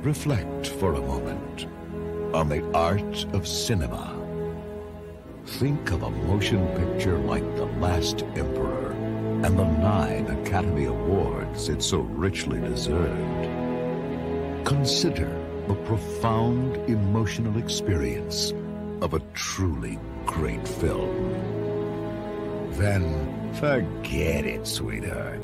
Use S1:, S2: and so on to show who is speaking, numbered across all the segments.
S1: Reflect for a moment on the art of cinema. Think of a motion picture like The Last Emperor and the 9 Academy Awards it so richly deserved. Consider the profound emotional experience of a truly great film. Then forget it, sweetheart.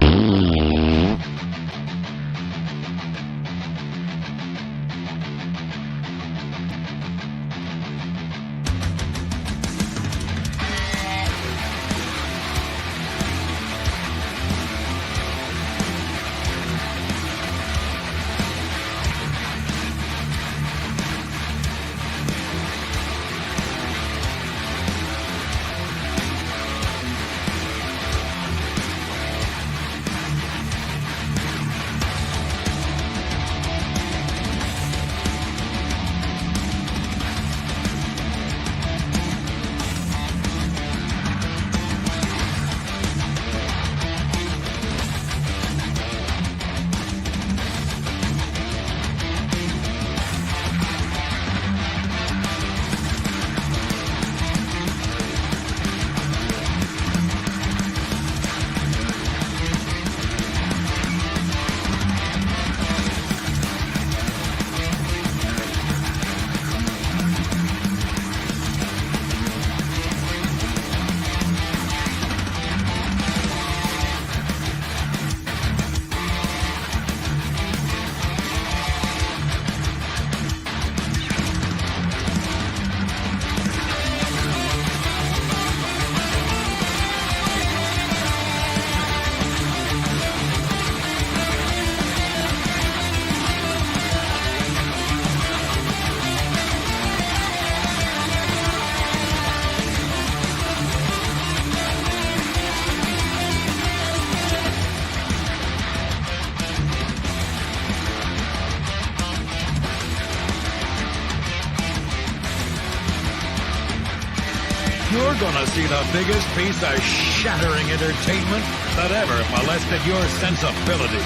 S2: You're gonna see the biggest piece of shattering entertainment that ever molested your sensibilities.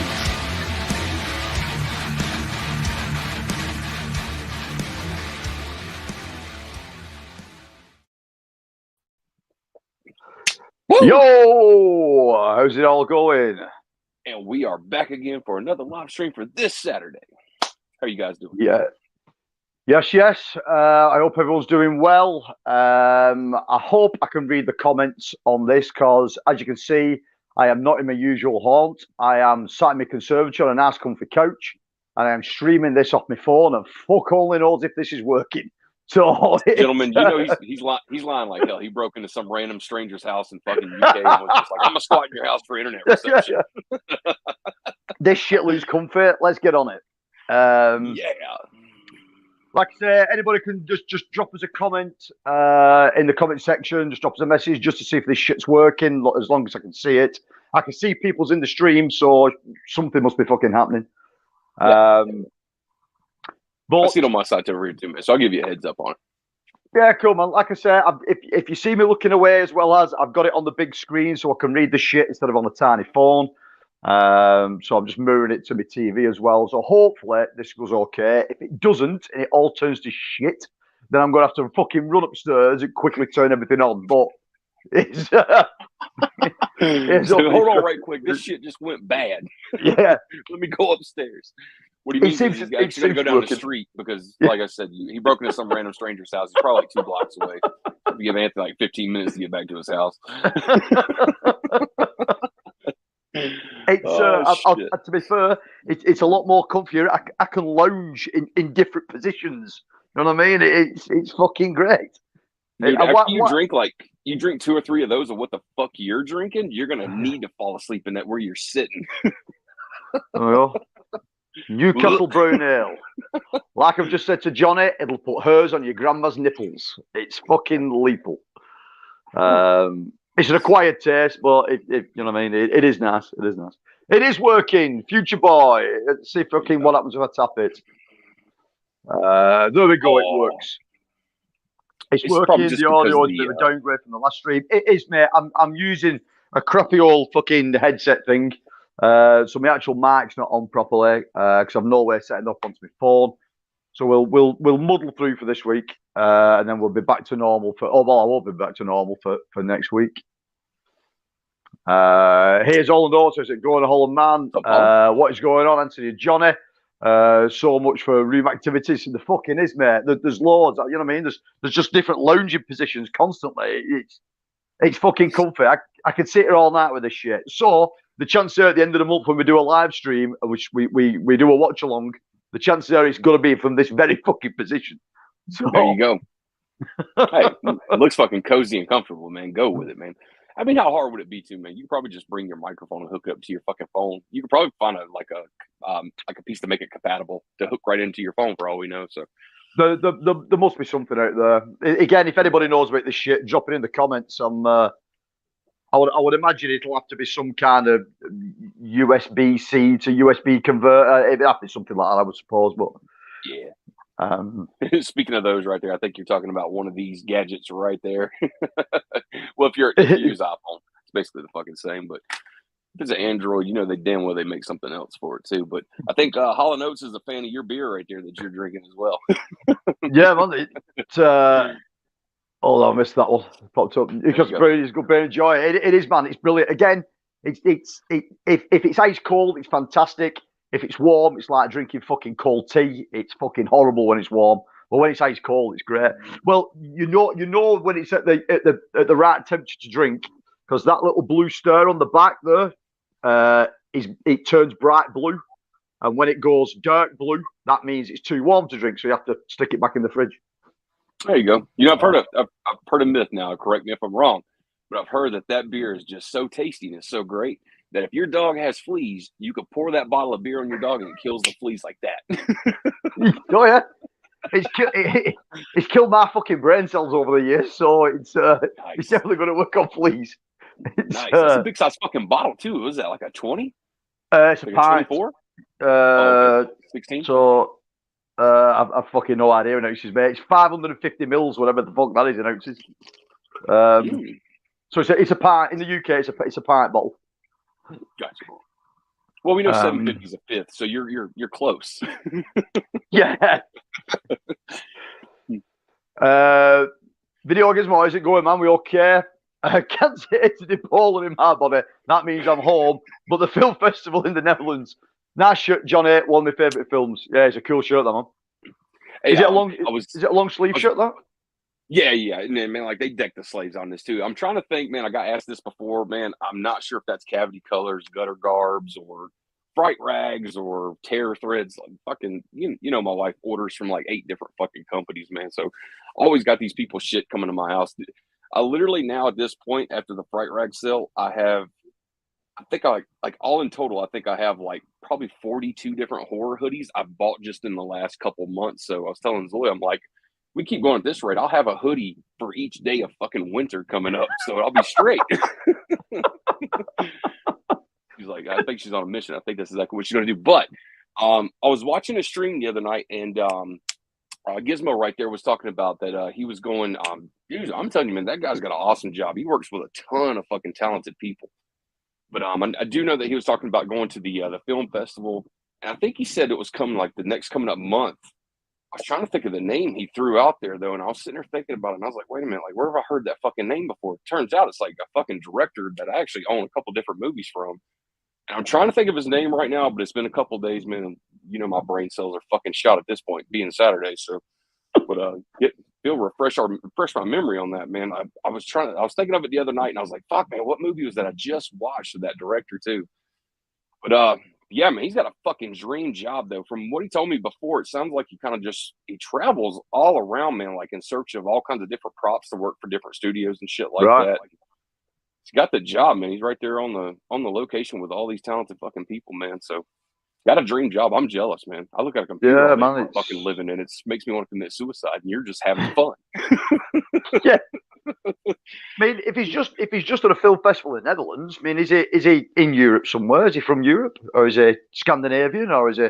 S3: Yo, how's it all going?
S4: And we are back again for another live stream for this Saturday. How are you guys doing?
S3: Yes. I hope everyone's doing well. I hope I can read the comments on this because, as you can see, I am not in my usual haunt. I am sat in my conservatory on a nice comfy couch, and I am streaming this off my phone, and fuck only knows if this is working. So,
S4: gentlemen, you know he's lying like hell. He broke into some random stranger's house in fucking UK and was just like, "I'm gonna squat in your house for internet reception."
S3: This shit lose comfort. Let's get on it.
S4: Yeah.
S3: Like I say, anybody can just drop us a comment in the comment section. Just drop us a message just to see if this shit's working. As long as I can see it, I can see people's in the stream, so something must be fucking happening.
S4: But I see it on my side every 2 minutes, so I'll give you a heads up on it.
S3: Yeah, cool, man. Like I say, if you see me looking away as well as I've got it on the big screen so I can read the shit instead of on the tiny phone. So I'm just mirroring it to my TV as well. So hopefully this goes okay. If it doesn't and it all turns to shit, then I'm going to have to fucking run upstairs and quickly turn everything on. But it's...
S4: so hold on right quick. This shit just went bad.
S3: Yeah.
S4: Let me go upstairs. What do you mean? He's going to go down the street because, like I said, he broke into some random stranger's house. He's probably like 2 blocks away. We give Anthony like 15 minutes to get back to his house.
S3: It's to be fair, it's a lot more comfier. I can lounge in different positions. You know what I mean? It's fucking great.
S4: Dude, after you drink 2 or 3 of those of what the fuck you're drinking, you're gonna need to fall asleep in that where you're sitting.
S3: Well, Newcastle Brown Ale. Like I've just said to Johnny, it'll put hairs on your grandma's nipples. It's fucking lethal. It's an acquired taste, but you know what I mean? It is nice. It is nice. It is working. Future boy. Let's see fucking what happens if I tap it. There we go. It works. It's working. The audio is a bit of a downgrade from the last stream. It is, mate. I'm using a crappy old fucking headset thing. So my actual mic's not on properly because I've no way setting up onto my phone. So we'll muddle through for this week, and then we'll be back to normal for. Oh well, I won't be back to normal for next week. Here's Holland Auto. Is it going to Holland Man? What is going on, Anthony and Johnny? So much for room activities. The fucking is, mate. There's loads. You know what I mean? There's just different lounging positions constantly. It's fucking comfy. I could sit here all night with this shit. So the chance there at the end of the month when we do a live stream, which we do a watch along, the chance there it's going to be from this very fucking position. So
S4: there you go. Hey, it looks fucking cozy and comfortable, man. Go with it, man. I mean, how hard would it be to, man? You could probably just bring your microphone and hook it up to your fucking phone. You could probably find a piece to make it compatible to hook right into your phone for all we know. So
S3: there must be something out there. Again, if anybody knows about this shit, drop it in the comments. I would imagine it'll have to be some kind of USB-C to USB converter. It'd have to be something like that, I would suppose. But
S4: yeah. Speaking of those right there, I think you're talking about one of these gadgets right there. Well, if you use iPhone, it's basically the fucking same. But if it's an Android, you know they damn well they make something else for it too. But I think Hall & Oates is a fan of your beer right there that you're drinking as well.
S3: Yeah, man. Oh, I missed that one. Popped up because it's good beer. Enjoy it. It is, man. It's brilliant. Again, if it's ice cold, it's fantastic. If it's warm, it's like drinking fucking cold tea. It's fucking horrible when it's warm, but when it's ice cold, it's great. Well, you know when it's at the right temperature to drink because that little blue stir on the back there, it turns bright blue, and when it goes dark blue, that means it's too warm to drink. So you have to stick it back in the fridge.
S4: There you go. You know, I've heard a myth now. Correct me if I'm wrong, but I've heard that beer is just so tasty and it's so great that if your dog has fleas, you could pour that bottle of beer on your dog and it kills the fleas like that.
S3: Oh yeah, it's killed my fucking brain cells over the years, so it's definitely going to work on fleas.
S4: Nice. That's a big size fucking bottle too. Was that like a 20?
S3: It's
S4: like
S3: a pint.
S4: 24. 16.
S3: So. I've fucking no idea in ounces, mate. It's 550 mils, whatever the fuck that is in ounces. So it's a pint in the UK. It's a pint bottle.
S4: Gotcha. Well, we know 750 is a fifth, so you're close.
S3: Yeah. Video Gizmo, is it going, man? We okay? Cancer hated Ebola in my body. That means I'm home. But the film festival in the Netherlands. Nice shirt, Johnny. One of my favourite films. Yeah, it's a cool shirt, that man.
S4: Hey,
S3: is it a long sleeve shirt, that?
S4: Yeah. And then, man, like they decked the slaves on this too. I'm trying to think, man. I got asked this before, man. I'm not sure if that's Cavity Colors, Gutter Garbs, or Fright Rags, or Terror Threads. Like fucking, you know, my wife orders from like 8 different fucking companies, man. So always got these people shit coming to my house. I literally now at this point after the Fright Rag sale, I think all in total, I think I have like probably 42 different horror hoodies I bought just in the last couple months. So I was telling Zoe, I'm like, we keep going at this rate, I'll have a hoodie for each day of fucking winter coming up. So I'll be straight. She's like, I think she's on a mission. I think that's exactly what she's going to do. But I was watching a stream the other night and Gizmo right there was talking about that he was going, dude, I'm telling you, man, that guy's got an awesome job. He works with a ton of fucking talented people. But I do know that he was talking about going to the film festival, and I think he said it was coming up month. I was trying to think of the name he threw out there though, and I was sitting there thinking about it, and I was like, wait a minute, like where have I heard that fucking name before? It turns out it's like a fucking director that I actually own a couple different movies from, and I'm trying to think of his name right now, but it's been a couple of days, man. And, you know my brain cells are fucking shot at this point, being Saturday. So, but refresh my memory on that, man. I was thinking of it the other night, and I was like, fuck, man, what movie was that I just watched with that director too? But yeah, man, he's got a fucking dream job though. From what he told me before, it sounds like he travels all around, man, like in search of all kinds of different props to work for different studios and shit like that. Like, he's got the job, man. He's right there on the location with all these talented fucking people, man. So got a dream job. I'm jealous, man. I look at a computer,
S3: yeah, man,
S4: fucking living in it. Makes me want to commit suicide, and you're just having fun.
S3: Yeah. I mean, if he's just at a film festival in the Netherlands, I mean, is he in Europe somewhere? Is he from Europe, or is he Scandinavian, or is he?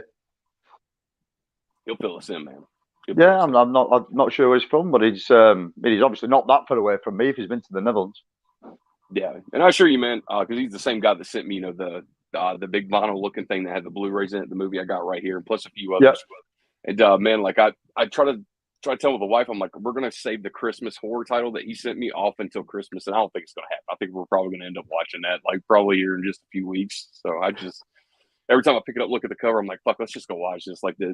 S4: He'll fill us in, man.
S3: I'm not sure where he's from, but he's obviously not that far away from me if he's been to the Netherlands.
S4: Yeah, and I assure you, man, because he's the same guy that sent me, you know, the big vinyl looking thing that had the Blu-rays in it. The movie I got right here, and plus a few others. Yep. And man, like I try to tell the wife, I'm like, we're gonna save the Christmas horror title that he sent me off until Christmas, and I don't think it's gonna happen. I think we're probably gonna end up watching that like probably here in just a few weeks. So I just every time I pick it up, look at the cover, I'm like, fuck, let's just go watch this. Like the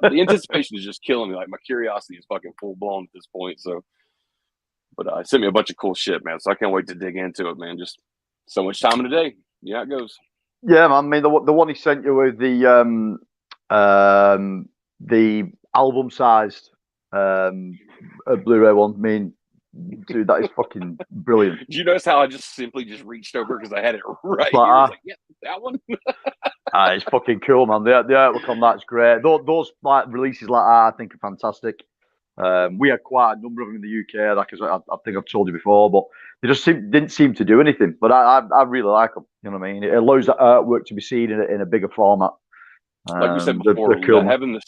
S4: anticipation is just killing me. Like my curiosity is fucking full blown at this point. So, but it sent me a bunch of cool shit, man. So I can't wait to dig into it, man. Just so much time in the day. Yeah, it goes.
S3: Yeah, man. I mean, the one he sent you with the album sized Blu-ray one. I mean, dude, that is fucking brilliant.
S4: Do you notice how I just simply just reached over because I had it right here? I was like, yeah, that one.
S3: It's fucking cool, man. The artwork on that's great. Those like releases like that, I think, are fantastic. We had quite a number of them in the UK, like I think I've told you before, but they just didn't seem to do anything. But I really like them. You know what I mean? It allows that artwork to be seen in a bigger format.
S4: Like we said before, cool, having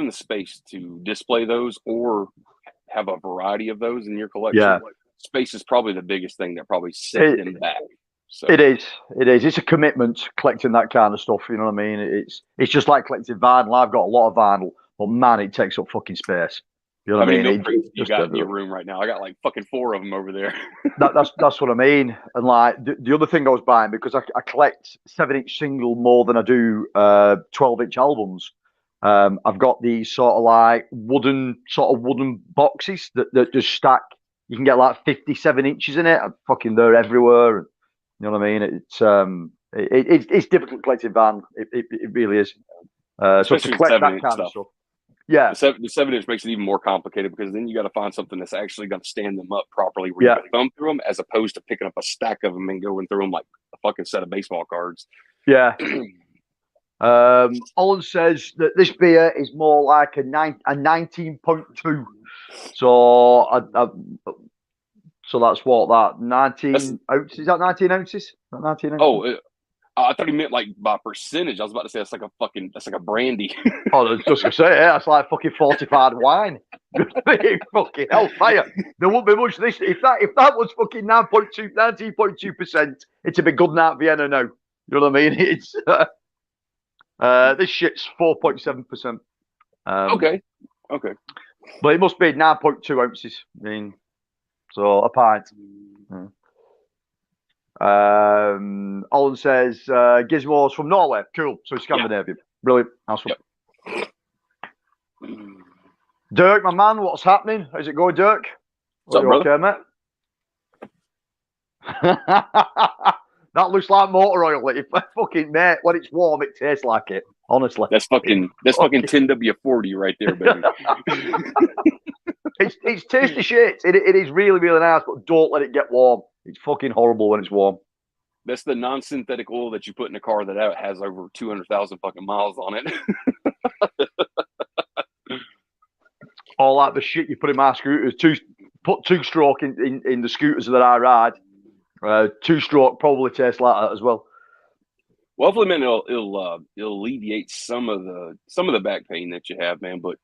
S4: the space to display those or have a variety of those in your collection. Yeah. Space is probably the biggest thing that probably set them back. So. It is.
S3: It's a commitment collecting that kind of stuff. You know what I mean? It's just like collecting vinyl. I've got a lot of vinyl, but man, it takes up fucking space. You know what I mean?
S4: You got in your room right now? I got like fucking 4 of them over there.
S3: That's what I mean. And like the other thing I was buying, because I collect 7-inch single more than I do 12-inch albums. I've got these sort of like wooden boxes that just stack. You can get like 57 inches in it. They're everywhere. You know what I mean? It's difficult collecting vinyl. It really is. So to collect that kind of stuff. Yeah,
S4: the 7-inch makes it even more complicated because then you got to find something that's actually going to stand them up properly where you can thumb through them, as opposed to picking up a stack of them and going through them like a fucking set of baseball cards.
S3: Yeah. Olin says that this beer is more like a 19.2. So that's what that 19 ounces. Is that 19 ounces? 19 ounces?
S4: Oh. I thought he meant like by percentage. I was about to say that's like a brandy.
S3: Oh, I was just gonna say, yeah, that's like fucking fortified wine. Fucking hellfire. There won't be much this. If that was fucking 19.2%, it's a big good night Vienna now. You know what I mean? It's this shit's 4.7%.
S4: Okay.
S3: But it must be 9.2 ounces. I mean, so a pint. Yeah. Olin says Gizmo's from Norway. Cool. So Scandinavian. Brilliant. Nice one. Yep. Dirk, my man, what's happening? How's it going, Dirk?
S4: What's up, brother?
S3: Okay, mate? That looks like motor oil. Fucking mate, when it's warm, it tastes like it. Honestly,
S4: that's fucking 10W40 right there, baby.
S3: It's tasty shit. It is really, really nice, but don't let it get warm. It's fucking horrible when it's warm.
S4: That's the non-synthetic oil that you put in a car that has over 200,000 fucking miles on it.
S3: All that the shit you put in my scooters. Put two-stroke in the scooters that I ride. Two-stroke probably tastes like that as well.
S4: Well, hopefully, man, it'll alleviate some of the back pain that you have, man. But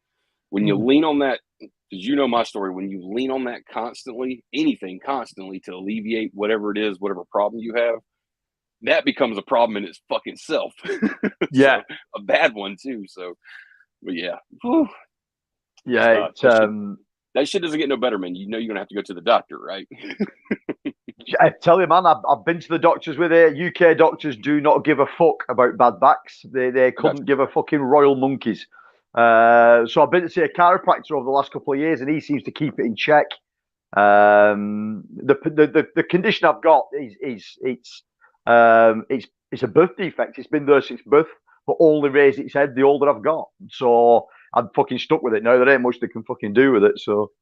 S4: when you lean on that, because you know my story, when you lean on that constantly, anything constantly to alleviate whatever it is, whatever problem you have, that becomes a problem in its fucking self.
S3: Yeah,
S4: so, a bad one too. So, but yeah,
S3: yeah,
S4: that shit doesn't get no better, man. You know you're gonna have to go to the doctor, right?
S3: I tell you, man, I've been to the doctors with it. UK doctors do not give a fuck about bad backs. They couldn't give a fucking royal monkeys. So I've been to see a chiropractor over the last couple of years, and he seems to keep it in check. The condition I've got is it's a birth defect. It's been there since birth, but only raised its head the older I've got. So I'm fucking stuck with it now. There ain't much they can fucking do with it. So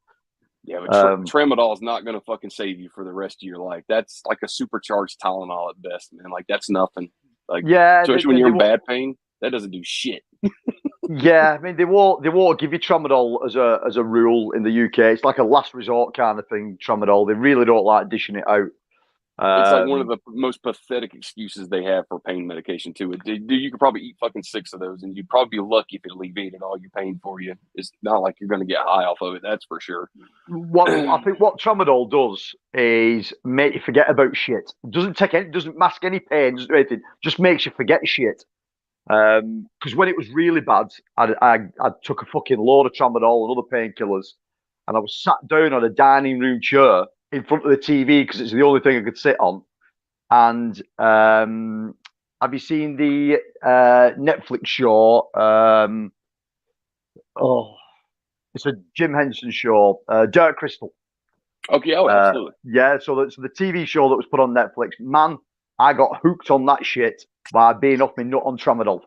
S4: yeah, but tramadol is not going to fucking save you for the rest of your life. That's like a supercharged Tylenol at best, man. Like that's nothing. Like
S3: yeah,
S4: especially when you're in bad pain, that doesn't do shit.
S3: Yeah, I mean they won't give you tramadol as a rule in the UK. It's like a last resort kind of thing. Tramadol, they really don't like dishing it out.
S4: It's like one of the most pathetic excuses they have for pain medication too. You could probably eat fucking 6 of those, and you'd probably be lucky if it alleviated all your pain for you. It's not like you're going to get high off of it. That's for sure.
S3: I think what tramadol does is make you forget about shit. It doesn't mask any pain, doesn't do anything. Just makes you forget shit. Because when it was really bad, I took a fucking load of tramadol and other painkillers, and I was sat down on a dining room chair in front of the TV because it's the only thing I could sit on. And have you seen the Netflix show? It's a Jim Henson show, Dark Crystal.
S4: Okay, absolutely.
S3: Yeah, so the TV show that was put on Netflix, man, I got hooked on that shit by being off my nut on tramadol.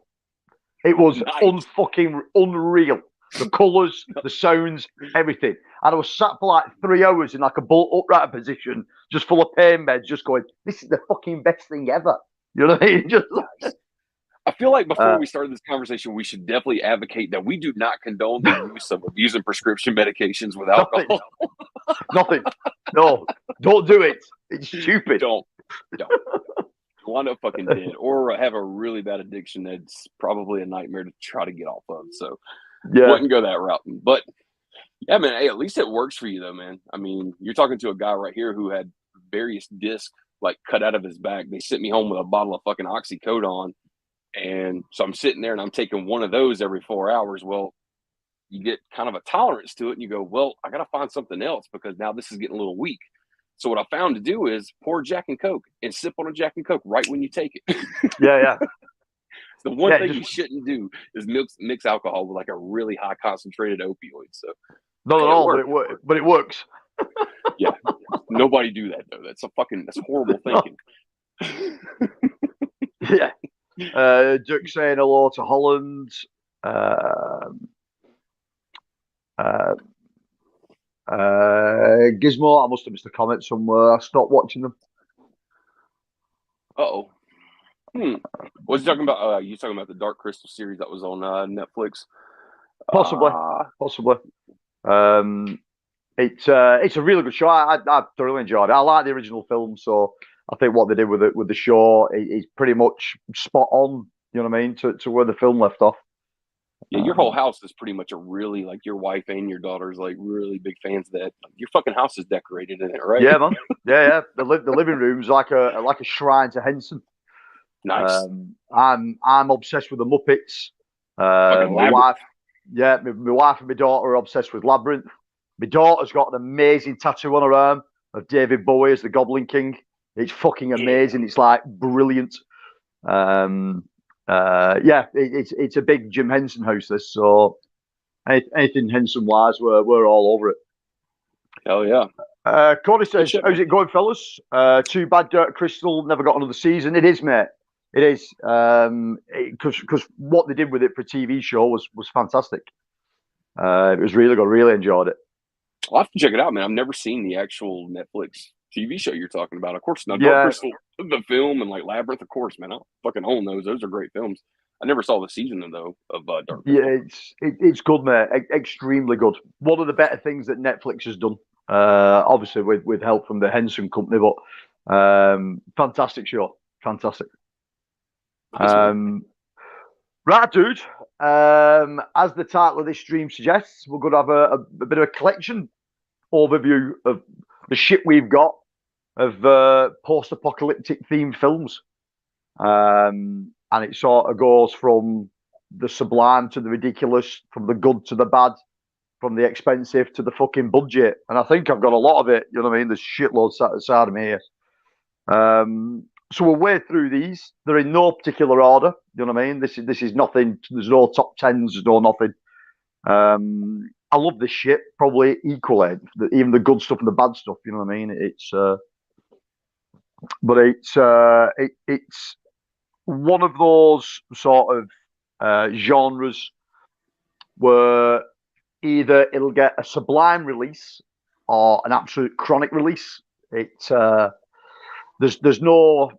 S3: It was unfucking unreal. The colours, the sounds, everything. And I was sat for like 3 hours in like a bolt upright position, just full of pain meds, just going, this is the fucking best thing ever. You know what I mean? Just
S4: I feel like before we started this conversation, we should definitely advocate that we do not condone the use of abusing prescription medications with alcohol.
S3: Nothing. No, don't do it. It's stupid.
S4: Don't. Wind up fucking dead, or have a really bad addiction that's probably a nightmare to try to get off of. So, wouldn't go that route. But yeah, man, hey, at least it works for you though, man. I mean, you're talking to a guy right here who had various discs like cut out of his back. They sent me home with a bottle of fucking oxycodone, and so I'm sitting there and I'm taking one of those every 4 hours. Well, you get kind of a tolerance to it, and you go, well, I got to find something else because now this is getting a little weak. So what I found to do is pour Jack and Coke and sip on a Jack and Coke right when you take it.
S3: Yeah.
S4: The one thing you shouldn't do is mix alcohol with like a really high concentrated opioid. So
S3: not at all, but it works.
S4: Yeah, nobody do that though. That's horrible thinking.
S3: Yeah. Duke saying hello to Holland. Gizmo, I must have missed a comment somewhere. I stopped watching them.
S4: What's you talking about? You talking about the Dark Crystal series that was on Netflix?
S3: Possibly. It's a really good show. I thoroughly enjoyed it. I like the original film, so I think what they did with the show is pretty much spot on. You know what I mean? To where the film left off.
S4: Yeah, your whole house is pretty much a really, like, your wife and your daughter's like really big fans of that. Your fucking house is decorated in it, right?
S3: Yeah, man. Yeah. The living room's like a shrine to Henson.
S4: Nice.
S3: I'm obsessed with the Muppets. My wife and my daughter are obsessed with Labyrinth. My daughter's got an amazing tattoo on her arm of David Bowie as the Goblin King. It's fucking amazing. It's like brilliant. It's a big Jim Henson house. This, so anything Henson wise, we're all over it.
S4: Hell yeah.
S3: Cody says, how's it going, fellas? Too bad Dark Crystal never got another season. It is, mate. It is. Because what they did with it for a TV show was fantastic. It was really good. Really enjoyed it.
S4: I'll have to check it out, man. I've never seen the actual Netflix TV show you're talking about. Of course, Dark Crystal, the film, and like Labyrinth, of course, man. I fucking own those. Those are great films. I never saw the season though of Dark Crystal.
S3: Yeah, it's good, mate. Extremely good. One of the better things that Netflix has done. Obviously with help from the Henson Company, but fantastic show. Fantastic. Right, dude. As the title of this stream suggests, we're going to have a bit of a collection overview of the shit we've got of post-apocalyptic themed films. And it sort of goes from the sublime to the ridiculous, from the good to the bad, from the expensive to the fucking budget. And I think I've got a lot of it. You know what I mean? There's shitloads sat aside of me here. So we'll way through these. They're in no particular order. You know what I mean? This is nothing. There's no top tens. There's no nothing. I love this shit probably equally, even the good stuff and the bad stuff. You know what I mean? It's one of those sort of genres where either it'll get a sublime release or an absolute chronic release. There's no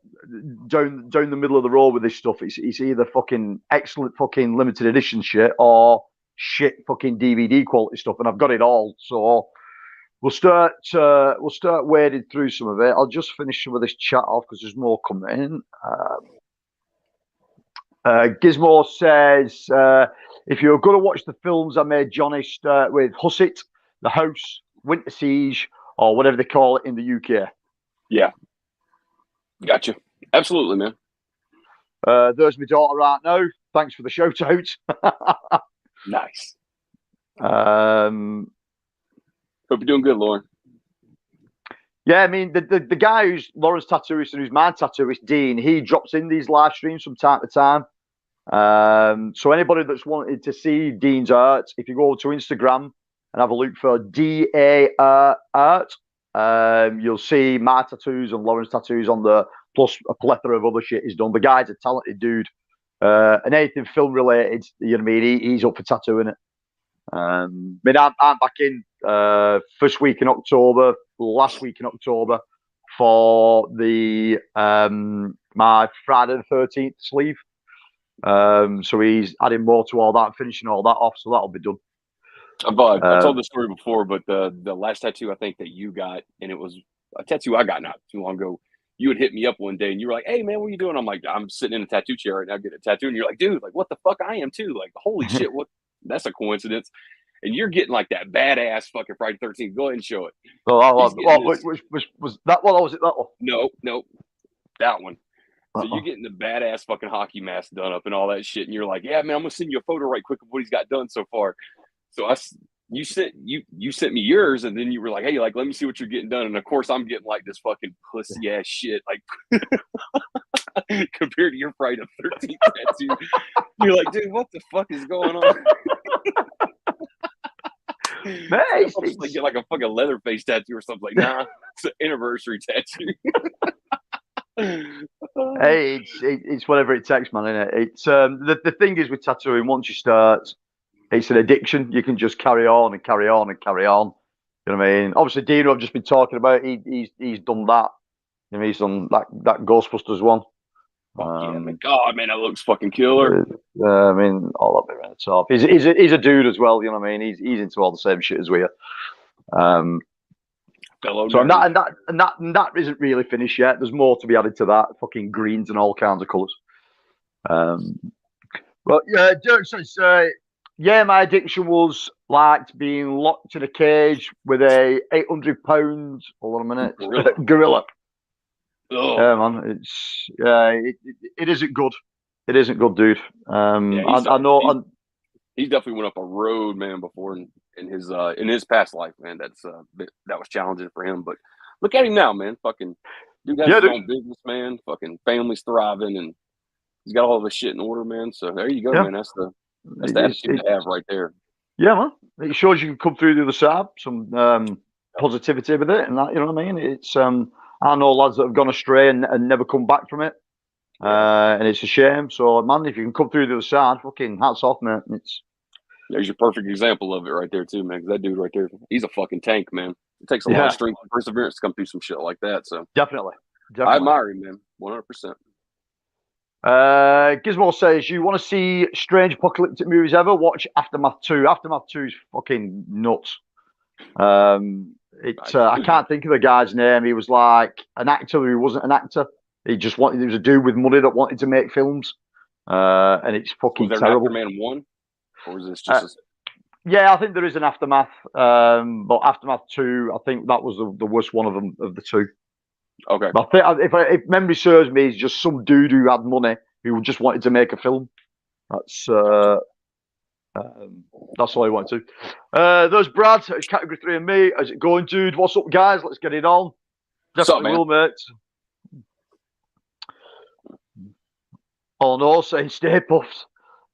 S3: down the middle of the road with this stuff. It's either fucking excellent fucking limited edition shit or shit fucking DVD quality stuff, and I've got it all. So we'll start wading through some of it. I'll just finish some of this chat off because there's more coming in. Gizmo says, if you're going to watch the films I made Johnny, start with Hussit, The House, Winter Siege, or whatever they call it in the UK.
S4: Yeah. Gotcha. Absolutely, man.
S3: There's my daughter right now. Thanks for the shout out.
S4: Nice.
S3: Hope
S4: you're doing good, Lauren.
S3: Yeah, I mean, the guy who's Lauren's tattooist and who's my tattooist, Dean, he drops in these live streams from time to time. So anybody that's wanted to see Dean's art, if you go to Instagram and have a look for DAR art, you'll see my tattoos and Lauren's tattoos on there, plus a plethora of other shit he's done. The guy's a talented dude. And anything film related, you know what I mean? He's up for tattooing it. I mean, I'm back in first week in October, last week in October for the my Friday the 13th sleeve. So he's adding more to all that, finishing all that off, so that'll be done.
S4: I told this story before, but the last tattoo I think that you got, and it was a tattoo I got not too long ago. You had hit me up one day and you were like, "Hey man, what are you doing?" I'm like, "I'm sitting in a tattoo chair right now, getting a tattoo." And you're like, "Dude, like what the fuck? I am too." Like, holy shit, what? That's a coincidence. And you're getting like that badass fucking Friday 13th. Go ahead and show it.
S3: Was that one or was it that one?
S4: No, that one. So you're getting the badass fucking hockey mask done up and all that shit, and you're like, "Yeah, man, I'm gonna send you a photo right quick of what he's got done so far." So you sent me yours, and then you were like, "Hey, like, let me see what you're getting done." And of course, I'm getting like this fucking pussy ass shit, like compared to your Friday the 13th tattoo. You're like, "Dude, what the fuck is going on?"
S3: Nice.
S4: I'm like, get like a fucking Leatherface tattoo or something. Like, nah, it's an anniversary tattoo.
S3: Hey, it's whatever it takes, man, isn't it? It's the thing is with tattooing, once you start, it's an addiction. You can just carry on and carry on and carry on. You know what I mean? Obviously, Dino, I've just been talking about. He's done that. You know, he's done that Ghostbusters one.
S4: Yeah, man. God, man, that looks fucking killer.
S3: I mean, all of it right top. He's a dude as well. You know what I mean? He's into all the same shit as we are. So that isn't really finished yet. There's more to be added to that. Fucking greens and all kinds of colours. But yeah, Dirk says, yeah, my addiction was like being locked in a cage with a 800-pound, hold on a minute, gorilla.
S4: Oh.
S3: Yeah, man, it isn't good. It isn't good, dude. I know.
S4: He definitely went up a road, man, before in his past life, man. That was challenging for him. But look at him now, man. Fucking dude has his own business, man. Fucking family's thriving, and he's got all of his shit in order, man. So there you go, man. That's the attitude to have right there. Yeah, man. It shows you can come through the other side, some positivity with it, and that, you know what I mean. It's I know lads that have gone astray and never come back from it. And it's a shame. So, man, if you can come through the other side, fucking hats off, man. There's your perfect example of it right there, too, man. Because that dude right there, he's a fucking tank, man. It takes a lot of strength and perseverance to come through some shit like that. So, definitely. I admire him, man. 100%. Gizmo says, you want to see strange apocalyptic movies ever? Watch Aftermath 2. Aftermath 2 is fucking nuts. I can't think of the guy's name. He was like an actor who wasn't an actor. He was a dude with money that wanted to make films. And it's fucking terrible. Was there an Aftermath 1? Or is this just yeah, I think there is an Aftermath. But Aftermath 2, I think that was the worst one of the two. Okay. But I think if memory serves me, he's just some dude who had money who just wanted to make a film. That's all he wanted to. There's Brad, category 3 and me. How's it going, dude? What's up, guys? Let's get it on. Definitely will, mate. Oh no, saying stay puffed.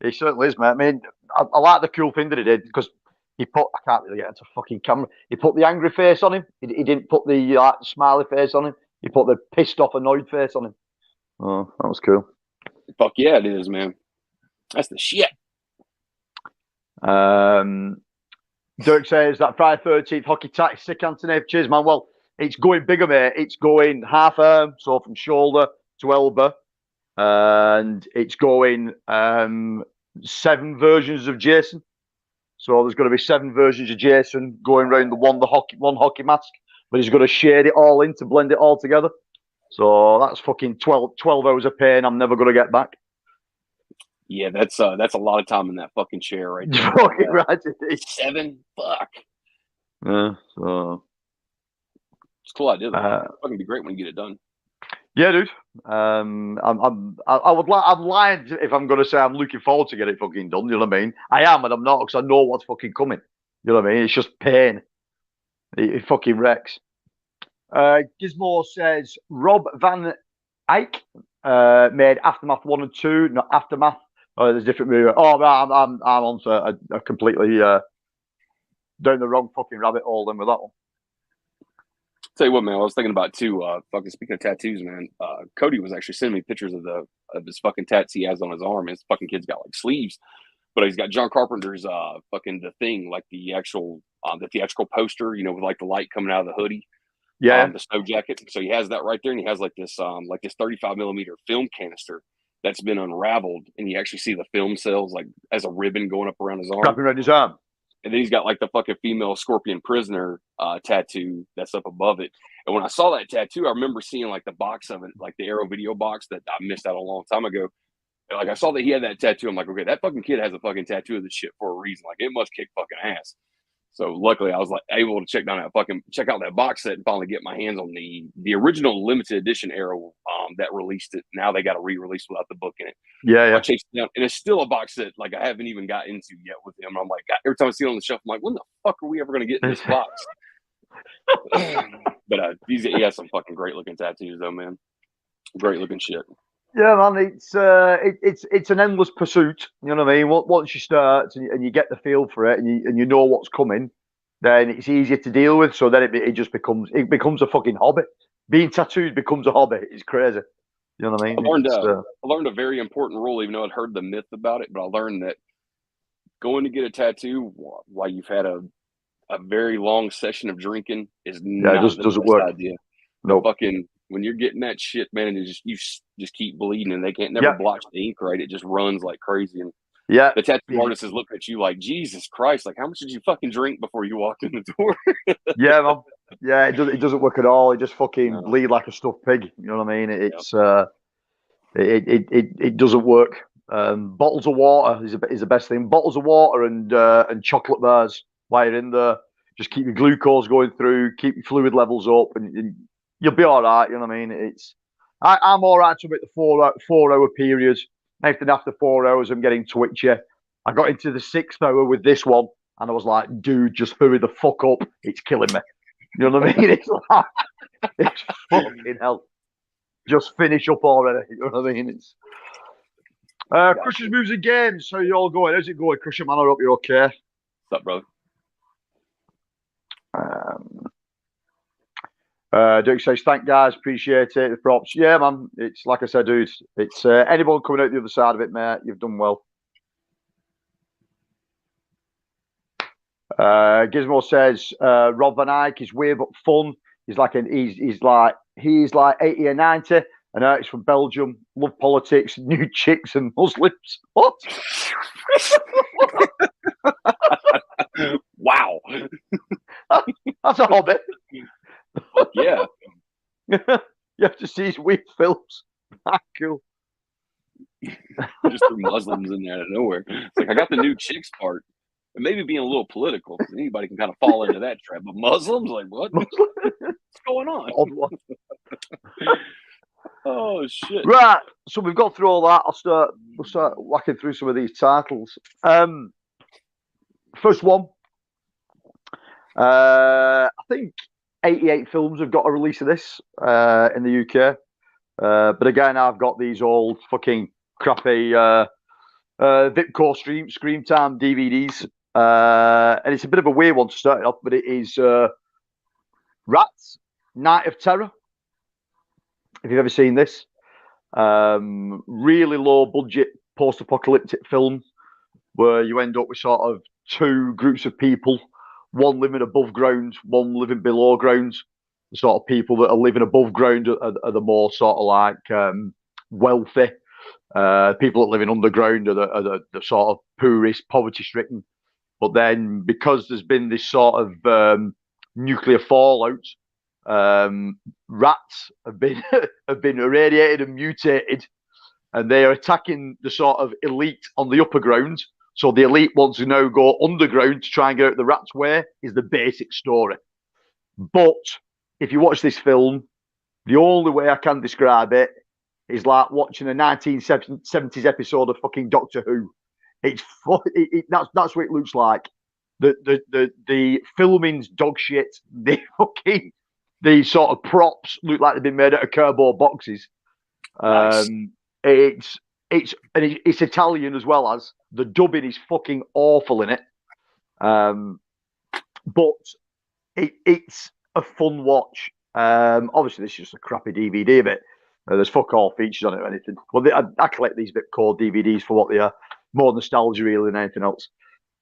S4: He certainly is, mate. I mean, I like the cool thing that he did because I can't really get into fucking camera. He put the angry face on him. He didn't put the smiley face on him. He put the pissed off, annoyed face on him. Oh, that was cool. Fuck yeah, it is, man. That's the shit. Dirk says that Friday 13th hockey tack sick, Anthony. Cheers, man. Well, it's going bigger, mate. It's going half arm, so from shoulder to elbow. And it's going 7 versions of Jason.
S3: So there's going to be 7 versions of Jason going around the one hockey mask, but he's going to shade it all in to blend it all together. So that's fucking 12 hours of pain I'm never going to get back.
S4: Yeah, that's a lot of time in that fucking chair right there.
S3: Fucking right.
S4: 7? Fuck.
S3: Yeah, so
S4: it's a cool idea. It's fucking be great when you get it done.
S3: Yeah, dude. I'm lying if I'm going to say I'm looking forward to get it fucking done. You know what I mean? I am, and I'm not, because I know what's fucking coming. You know what I mean? It's just pain. It fucking wrecks. Gizmo says Rob Van Eyck made Aftermath 1 and 2, not Aftermath. Oh, there's different movie. Oh, I'm onto a completely down the wrong fucking rabbit hole then with that one.
S4: Tell you what, man, I was thinking about too. Fucking speaking of tattoos, man, Cody was actually sending me pictures of his fucking tats he has on his arm. His fucking kid's got like sleeves, but he's got John Carpenter's fucking the thing, like the theatrical poster, you know, with like the light coming out of the hoodie.
S3: Yeah,
S4: the snow jacket. So he has that right there, and he has like this 35 millimeter film canister that's been unraveled, and you actually see the film cells like as a ribbon going up around his arm.
S3: wrapping around his arm.
S4: And then he's got like the fucking female scorpion prisoner tattoo that's up above it. And when I saw that tattoo, I remember seeing like the box of it, like the Arrow video box that I missed out a long time ago. And, like I saw that he had that tattoo. I'm like, okay, that fucking kid has a fucking tattoo of this shit for a reason. Like it must kick fucking ass. So luckily, I was like able to check out that box set and finally get my hands on the original limited edition Arrow that released it. Now they got a re-release without the book in it.
S3: Yeah.
S4: I chased it down, and it's still a box set like I haven't even got into yet with him. I'm like, every time I see it on the shelf, I'm like, when the fuck are we ever going to get in this box? But he has some fucking great looking tattoos though, man. Great looking shit.
S3: Yeah, man, it's an endless pursuit. You know what I mean? Once you start and you get the feel for it, and you know what's coming, then it's easier to deal with. So then it just becomes a fucking hobby. Being tattooed becomes a hobby. It's crazy. You know what I mean?
S4: I learned a very important rule, even though I'd heard the myth about it. But I learned that going to get a tattoo while you've had a very long session of drinking is not the best idea.
S3: No,
S4: fucking. When you're getting that shit, man, and you just keep bleeding, and they can't never blotch the ink right. It just runs like crazy, and the tattoo artist is looking at you like, Jesus Christ, like how much did you fucking drink before you walked in the door?
S3: Yeah, man. Yeah, it doesn't work at all. It just fucking bleed like a stuffed pig. You know what I mean? It doesn't work. Bottles of water is the best thing. Bottles of water and chocolate bars while you're in there. Just keep your glucose going through, keep your fluid levels up, and you'll be all right. You know what I mean? I'm all right to about the 4 hour period. After 4 hours, I'm getting twitchy. I got into the 6th hour with this one, and I was like, dude, just hurry the fuck up. It's killing me. You know what I mean? It's like, it's fucking hell. Just finish up already. You know what I mean? It's Crushers Moves and Games. How you all going? How's it going, Crusher man? I hope you're okay.
S4: What's up, brother?
S3: Duke says, thank guys, appreciate it. The props. Yeah, man. It's like I said, dude. It's anyone coming out the other side of it, mate. You've done well. Gizmo says, Rob Van Eyck is weird but fun. He's like 80 or 90, and he's from Belgium. Love politics, new chicks, and Muslims. What?
S4: Wow.
S3: That's a hobby.
S4: Yeah.
S3: You have to see his weird films. Cool.
S4: Just threw Muslims in there out of nowhere. It's like I got the new chicks part. And maybe being a little political, because anybody can kind of fall into that trap. But Muslims, like what? What's going on? Oh shit!
S3: Right, so we've got through all that. We'll start whacking through some of these titles. First one, I think 88 films have got a release of this in the UK. But again, I've got these old fucking crappy Vipco Scream Time DVDs. And it's a bit of a weird one to start off, but it is Rats, Night of Terror. If you've ever seen this, really low budget post-apocalyptic film where you end up with sort of 2 groups of people, one living above ground, one living below ground. The sort of people that are living above ground are the more sort of like wealthy. People that are living underground are the sort of poorest, poverty-stricken. But then because there's been this sort of nuclear fallout, rats have been have been irradiated and mutated, and they are attacking the sort of elite on the upper ground. So the elite wants to now go underground to try and get out the rats' way, is the basic story. But if you watch this film, the only way I can describe it is like watching a 1970s episode of fucking Doctor Who. That's what it looks like. The filming's dog shit. The sort of props look like they've been made out of cardboard boxes.
S4: Nice.
S3: It's Italian as well as the dubbing is fucking awful in it. But it's a fun watch. Obviously, this is just a crappy DVD of it. There's fuck all features on it or anything. Well, I collect these bit core DVDs for what they are, more nostalgia really than anything else.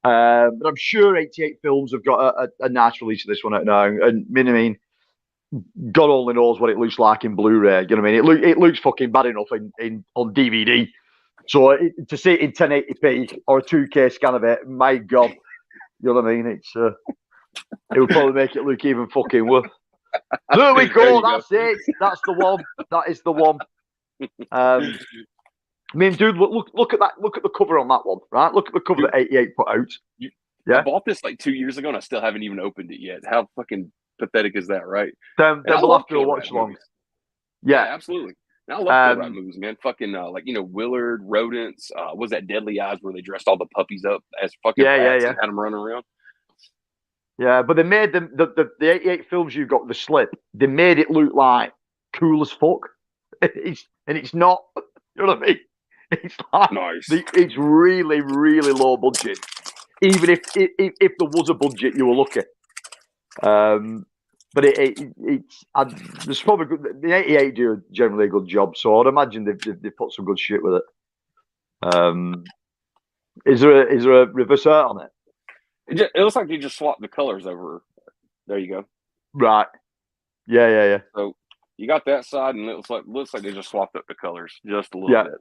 S3: But I'm sure 88 Films have got a nice release of this one out now. And I mean, God only knows what it looks like in Blu-ray. You know what I mean? It looks fucking bad enough on DVD. So to see it in 1080p or a 2K scan of it, my God, you know what I mean? It would probably make it look even fucking worse. There we go. That's it. That's the one. That is the one. I mean, dude, look at that. Look at the cover on that one, right? Look at the cover that 88 put out.
S4: I bought this like 2 years ago, and I still haven't even opened it yet. How fucking pathetic is that, right?
S3: Then we'll have to watch long.
S4: Yeah, absolutely. And I love rat movies, man. Fucking like Willard, Rodents. Was that Deadly Eyes where they dressed all the puppies up as fucking rats and had them running around?
S3: Yeah, but they made them the 88 Films you've got, the slip. They made it look like cool as fuck. It's not. You know what I mean? It's like
S4: nice.
S3: It's really, really low budget. Even if there was a budget, you were lucky. But there's probably good. The 88 do generally a good job, so I'd imagine they've put some good shit with it. Is there a reverse art on it?
S4: It looks like they just swapped the colors over. There you go.
S3: Right. Yeah.
S4: So you got that side, and it looks like they just swapped up the colors just a little bit.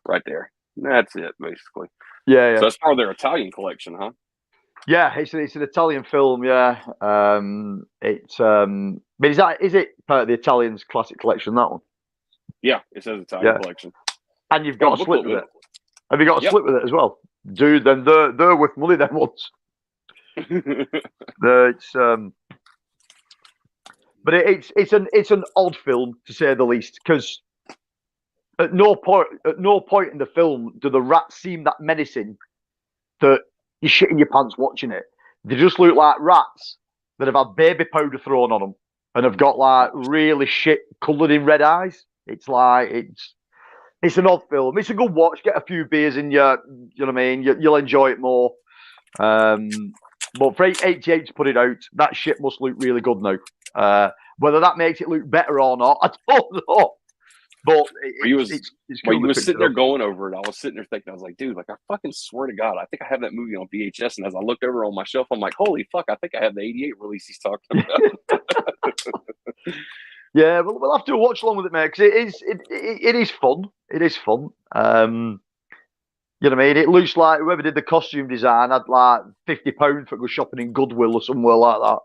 S4: Right there. That's it, basically.
S3: Yeah.
S4: So that's part of their Italian collection, huh?
S3: Yeah, it's an Italian film. Yeah. But is it part of the Italians classic collection? That one. Yeah,
S4: it says Italian collection.
S3: And you've got a split with it. Have you got a split with it as well, dude? Then they're worth money. Them ones. But it's an odd film to say the least, because at no point in the film do the rats seem that menacing that you're shitting your pants watching it. They just look like rats that have had baby powder thrown on them and have got like really shit coloured in red eyes. It's like it's an odd film. It's a good watch. Get a few beers in you. You know what I mean? You'll enjoy it more. But for 88 to put it out, that shit must look really good now. Whether that makes it look better or not, I don't know. But
S4: you was sitting there going over it. I was sitting there thinking, I was like, dude, like I fucking swear to God, I think I have that movie on VHS. And as I looked over on my shelf, I'm like, holy fuck, I think I have the 88 release he's talking about.
S3: Yeah, we'll have to watch along with it, mate, because it is fun. It is fun. You know what I mean? It looks like whoever did the costume design had like £50 for go shopping in Goodwill or somewhere like that.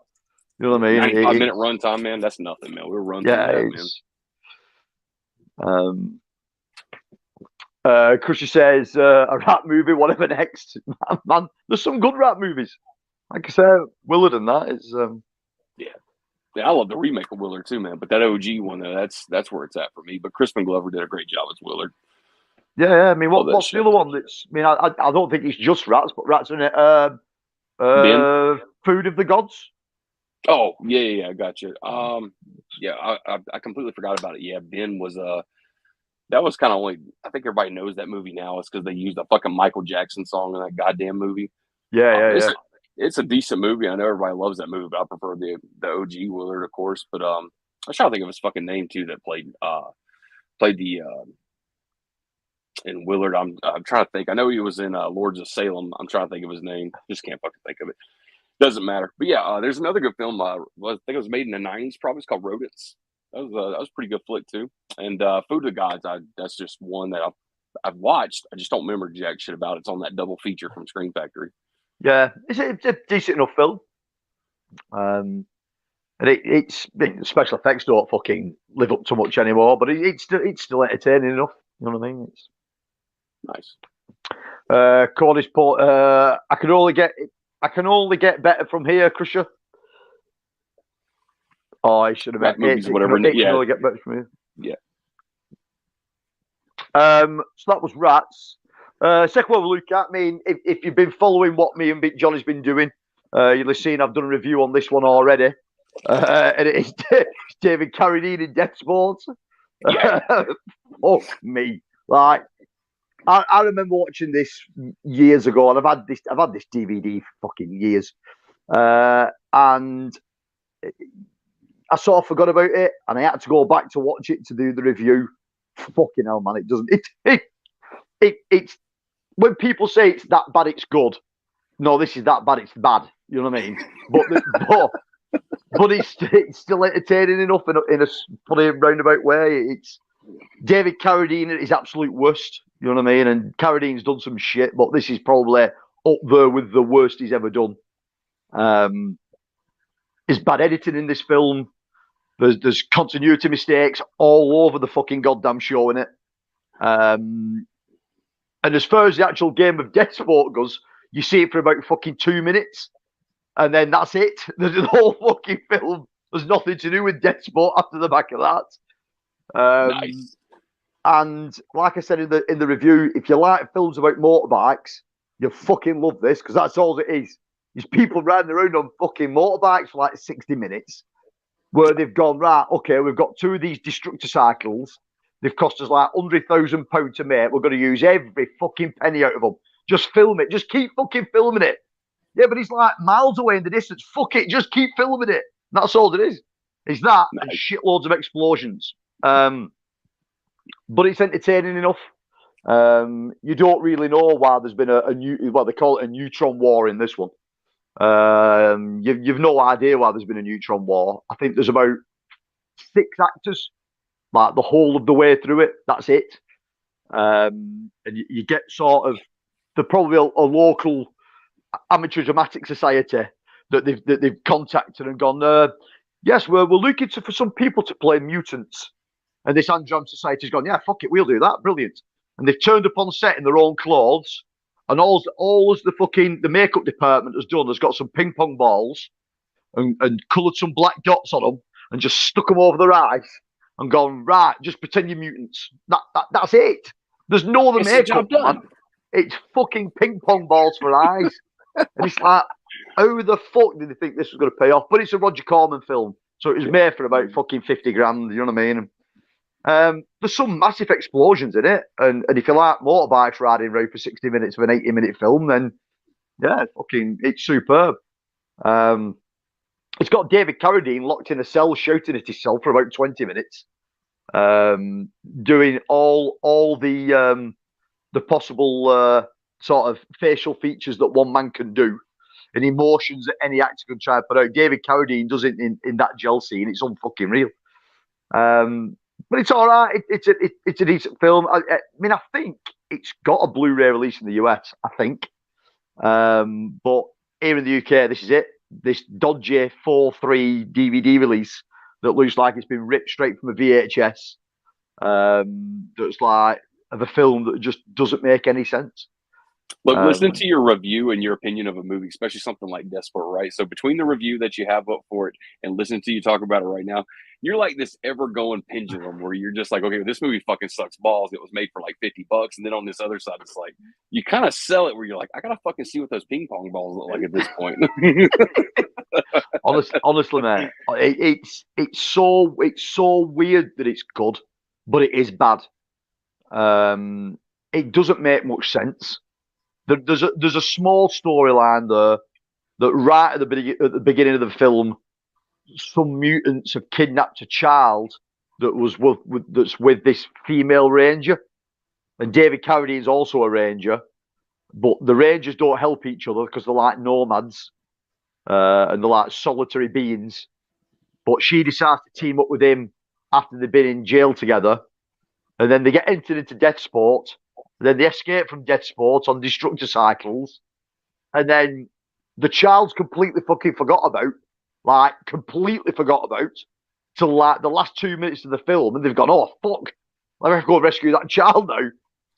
S3: You know what I mean?
S4: 95-minute runtime, man. That's nothing, man. We're running that,
S3: man. Crusher says a rat movie, whatever next. Man, there's some good rat movies. Like I said, Willard and that is.
S4: Yeah, I love the remake of Willard too, man. But that OG one, though, that's where it's at for me. But Crispin Glover did a great job as Willard.
S3: Yeah. I mean, what's the other one? I don't think it's just rats, but rats in it. Food of the Gods.
S4: Oh yeah, I got you. I completely forgot about it. Yeah, Ben was that was kind of only. I think everybody knows that movie now. It's because they used a fucking Michael Jackson song in that goddamn movie.
S3: Yeah.
S4: It's a decent movie. I know everybody loves that movie, but I prefer the OG Willard, of course. But I was trying to think of his fucking name too that played the in Willard. I'm trying to think. I know he was in Lords of Salem. I'm trying to think of his name. Just can't fucking think of it. Doesn't matter. But yeah, there's another good film. I think it was made in the '90s. Probably it's called Rodents. That was a pretty good flick too. And Food of the Gods. That's just one that I've watched. I just don't remember jack shit about it. It's on that double feature from Screen Factory.
S3: Yeah, it's a decent enough film. And it's special effects don't fucking live up to much anymore, but it's still entertaining enough. You know what I mean? It's,
S4: Nice.
S3: Cornish Port. I can only get better from here, Crusher. Oh, I should have
S4: Rat
S3: met
S4: movies, whatever.
S3: it can
S4: Yeah,
S3: only get better from here.
S4: yeah.
S3: So that was Rats. Second one we look at. I mean, if you've been following what me and Big Johnny's been doing, you'll have seen I've done a review on this one already. And it's David Carradine in Death Sports.
S4: Yeah.
S3: Fuck me. Like, I remember watching this years ago, and I've had this DVD for fucking years. And I sort of forgot about it, and I had to go back to watch it to do the review. Fucking hell, man! It doesn't. It's when people say it's that bad, it's good. No, this is that bad, it's bad. You know what I mean? But it's still entertaining enough in a funny roundabout way. It's David Carradine at his absolute worst. You know what I mean? And Carradine's done some shit, but this is probably up there with the worst he's ever done. There's bad editing in this film. There's continuity mistakes all over the fucking goddamn show in it. And as far as the actual game of Death Sport goes, you see it for about fucking 2 minutes, and then that's it. The whole fucking film. There's nothing to do with Death Sport after the back of that.
S4: Nice.
S3: And like I said in the review, if you like films about motorbikes, you fucking love this, because that's all it is. There's people riding around on fucking motorbikes for like 60 minutes, where they've gone, right, okay, we've got 2 of these destructor cycles. They've cost us like £100,000 to make. We're going to use every fucking penny out of them. Just film it. Just keep fucking filming it. Yeah, but it's like miles away in the distance. Fuck it. Just keep filming it. That's all it is. It's that and shitloads of explosions. But it's entertaining enough. You don't really know why there's been a new, well, they call it a neutron war in this one. You've no idea why there's been a neutron war. I think there's about 6 actors, like the whole of the way through it. That's it. And you get sort of, they're probably a local amateur dramatic society that they've contacted and gone, yes, we're looking for some people to play mutants. And this Andron Society's gone, yeah, fuck it, we'll do that. Brilliant. And they've turned up on set in their own clothes. And all the makeup department has done has got some ping pong balls and coloured some black dots on them and just stuck them over their eyes and gone, right, just pretend you're mutants. That's it. There's no other makeup, man. It's fucking ping pong balls for eyes. And it's like, how the fuck did they think this was going to pay off? But it's a Roger Corman film, so it was made for about fucking 50 grand, you know what I mean? There's some massive explosions in it, and if you like motorbikes riding around for 60 minutes of an 80-minute film, then yeah, fucking, it's superb. It's got David Carradine locked in a cell shouting at himself for about 20 minutes, doing all the possible sort of facial features that one man can do and emotions that any actor can try and put out. David Carradine does it in that gel scene. It's unfucking real. But it's all right. It's a decent film. I mean, I think it's got a Blu-ray release in the US, I think. But here in the UK, this is it. This dodgy 4:3 DVD release that looks like it's been ripped straight from a VHS. That's like of a film that just doesn't make any sense.
S4: Look, listening to your review and your opinion of a movie, especially something like Desperate, right? So between the review that you have up for it and listening to you talk about it right now, you're like this ever-going pendulum where you're just like, okay, this movie fucking sucks balls. It was made for like $50. And then on this other side, it's like, you kind of sell it where you're like, I got to fucking see what those ping pong balls look like at this point.
S3: Honestly, man, it's so weird that it's good, but it is bad. It doesn't make much sense. There's a small storyline there that right at the beginning of the film, some mutants have kidnapped a child that's with this female ranger, and David Carradine is also a ranger, but the rangers don't help each other because they're like nomads and they're like solitary beings. But she decides to team up with him after they've been in jail together, and then they get entered into Death Sport. Then they escape from Death Sport on destructor cycles, and then the child's completely fucking forgot about, like completely forgot about, till like the last 2 minutes of the film, and they've gone, oh fuck, let me go rescue that child now.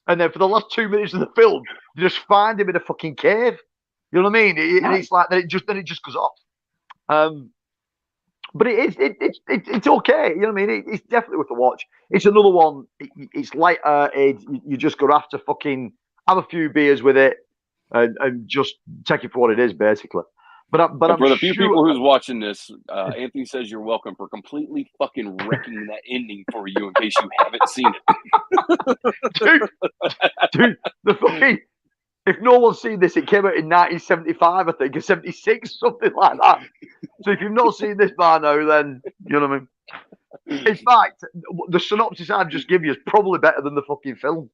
S3: And then for the last 2 minutes of the film, they just find him in a fucking cave. You know what I mean? And it's like then it just goes off. But it's okay. You know what I mean? It's definitely worth a watch. It's another one. It's lighter. You just got to have to fucking have a few beers with it and just take it for what it is, basically. But
S4: for the few people who's watching this, Anthony says you're welcome for completely fucking wrecking that ending for you in case you haven't seen
S3: it. dude, the fucking. If no one's seen this, it came out in 1975, I think, or 76, something like that. So if you've not seen this by now, then you know what I mean. In fact, the synopsis I've just given you is probably better than the fucking film.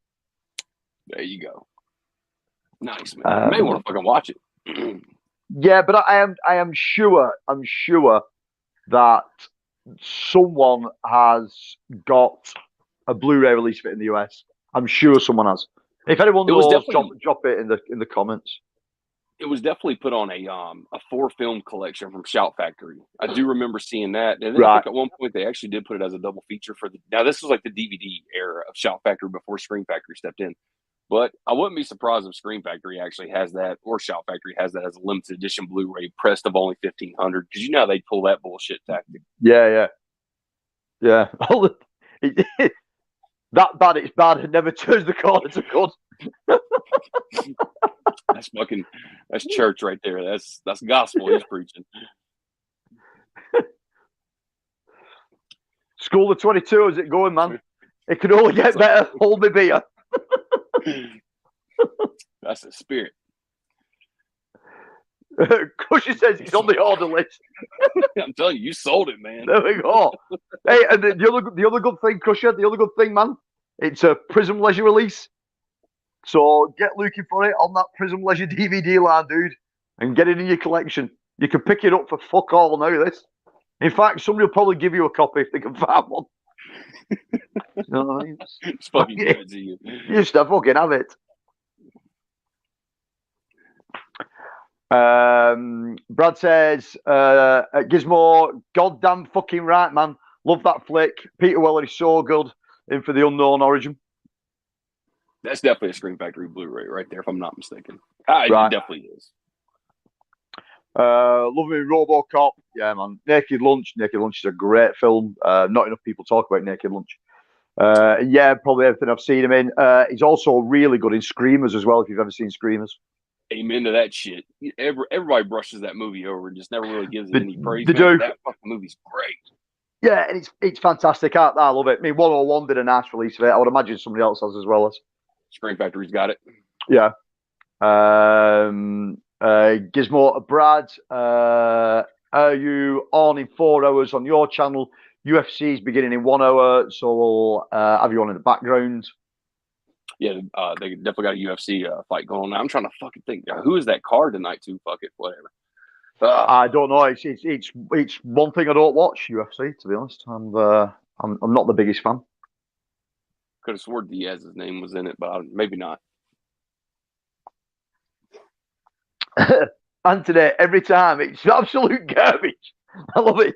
S4: There you go. Nice, man. You may want to fucking watch it.
S3: Yeah, but I am sure that someone has got a Blu-ray release of it in the US. I'm sure someone has. If anyone knows, drop it in the comments.
S4: It was definitely put on a 4-film collection from Shout Factory. I do remember seeing that. And then I think at one point they actually did put it as a double feature for now this was like the DVD era of Shout Factory before Scream Factory stepped in. But I wouldn't be surprised if Scream Factory actually has that, or Shout Factory has that as a limited edition Blu-ray pressed of only 1,500, because you know how they pull that bullshit tactic.
S3: Yeah. That bad, it's bad. It never turns the corner to good.
S4: That's church right there. That's gospel he's preaching.
S3: School of 22, is it going, man? It can only get better. Hold me beer.
S4: That's the spirit.
S3: Cushy says he's on the order list.
S4: I'm telling you sold it, man.
S3: There we go. Hey, and the other good thing, Crusher, the other good thing, man, it's a Prism Leisure release. So get looking for it on that Prism Leisure DVD line, dude, and get it in your collection. You can pick it up for fuck all now, this. In fact, somebody will probably give you a copy if they can find one. You know what I mean?
S4: It's fucking good to you.
S3: You just fucking have it. Brad says, Gizmo, goddamn fucking right, man. Love that flick. Peter Weller is so good in For the Unknown Origin.
S4: That's definitely a Scream Factory Blu-ray right there, if I'm not mistaken. It definitely is.
S3: Love me RoboCop. Yeah, man. Naked Lunch. Naked Lunch is a great film. Not enough people talk about Naked Lunch. Yeah, probably everything I've seen him in. He's also really good in Screamers as well, if you've ever seen Screamers.
S4: Amen to that shit. Everybody brushes that movie over and just never really gives it any praise.
S3: They do.
S4: That fucking movie's great.
S3: Yeah, and it's fantastic. I love it. I mean, 101 did a nice release of it. I would imagine somebody else has as well.
S4: Scream Factory's got it.
S3: Yeah. Gizmo, Brad, are you on in 4 hours on your channel? UFC's beginning in 1 hour, so we'll have you on in the background.
S4: Yeah, they definitely got a UFC fight going on. I'm trying to fucking think. Who is that card tonight too? Fuck it, whatever.
S3: I don't know. It's one thing I don't watch UFC, to be honest. I'm not the biggest fan.
S4: Could have sworn Diaz's name was in it, but maybe not.
S3: Anthony, every time it's absolute garbage. I love it.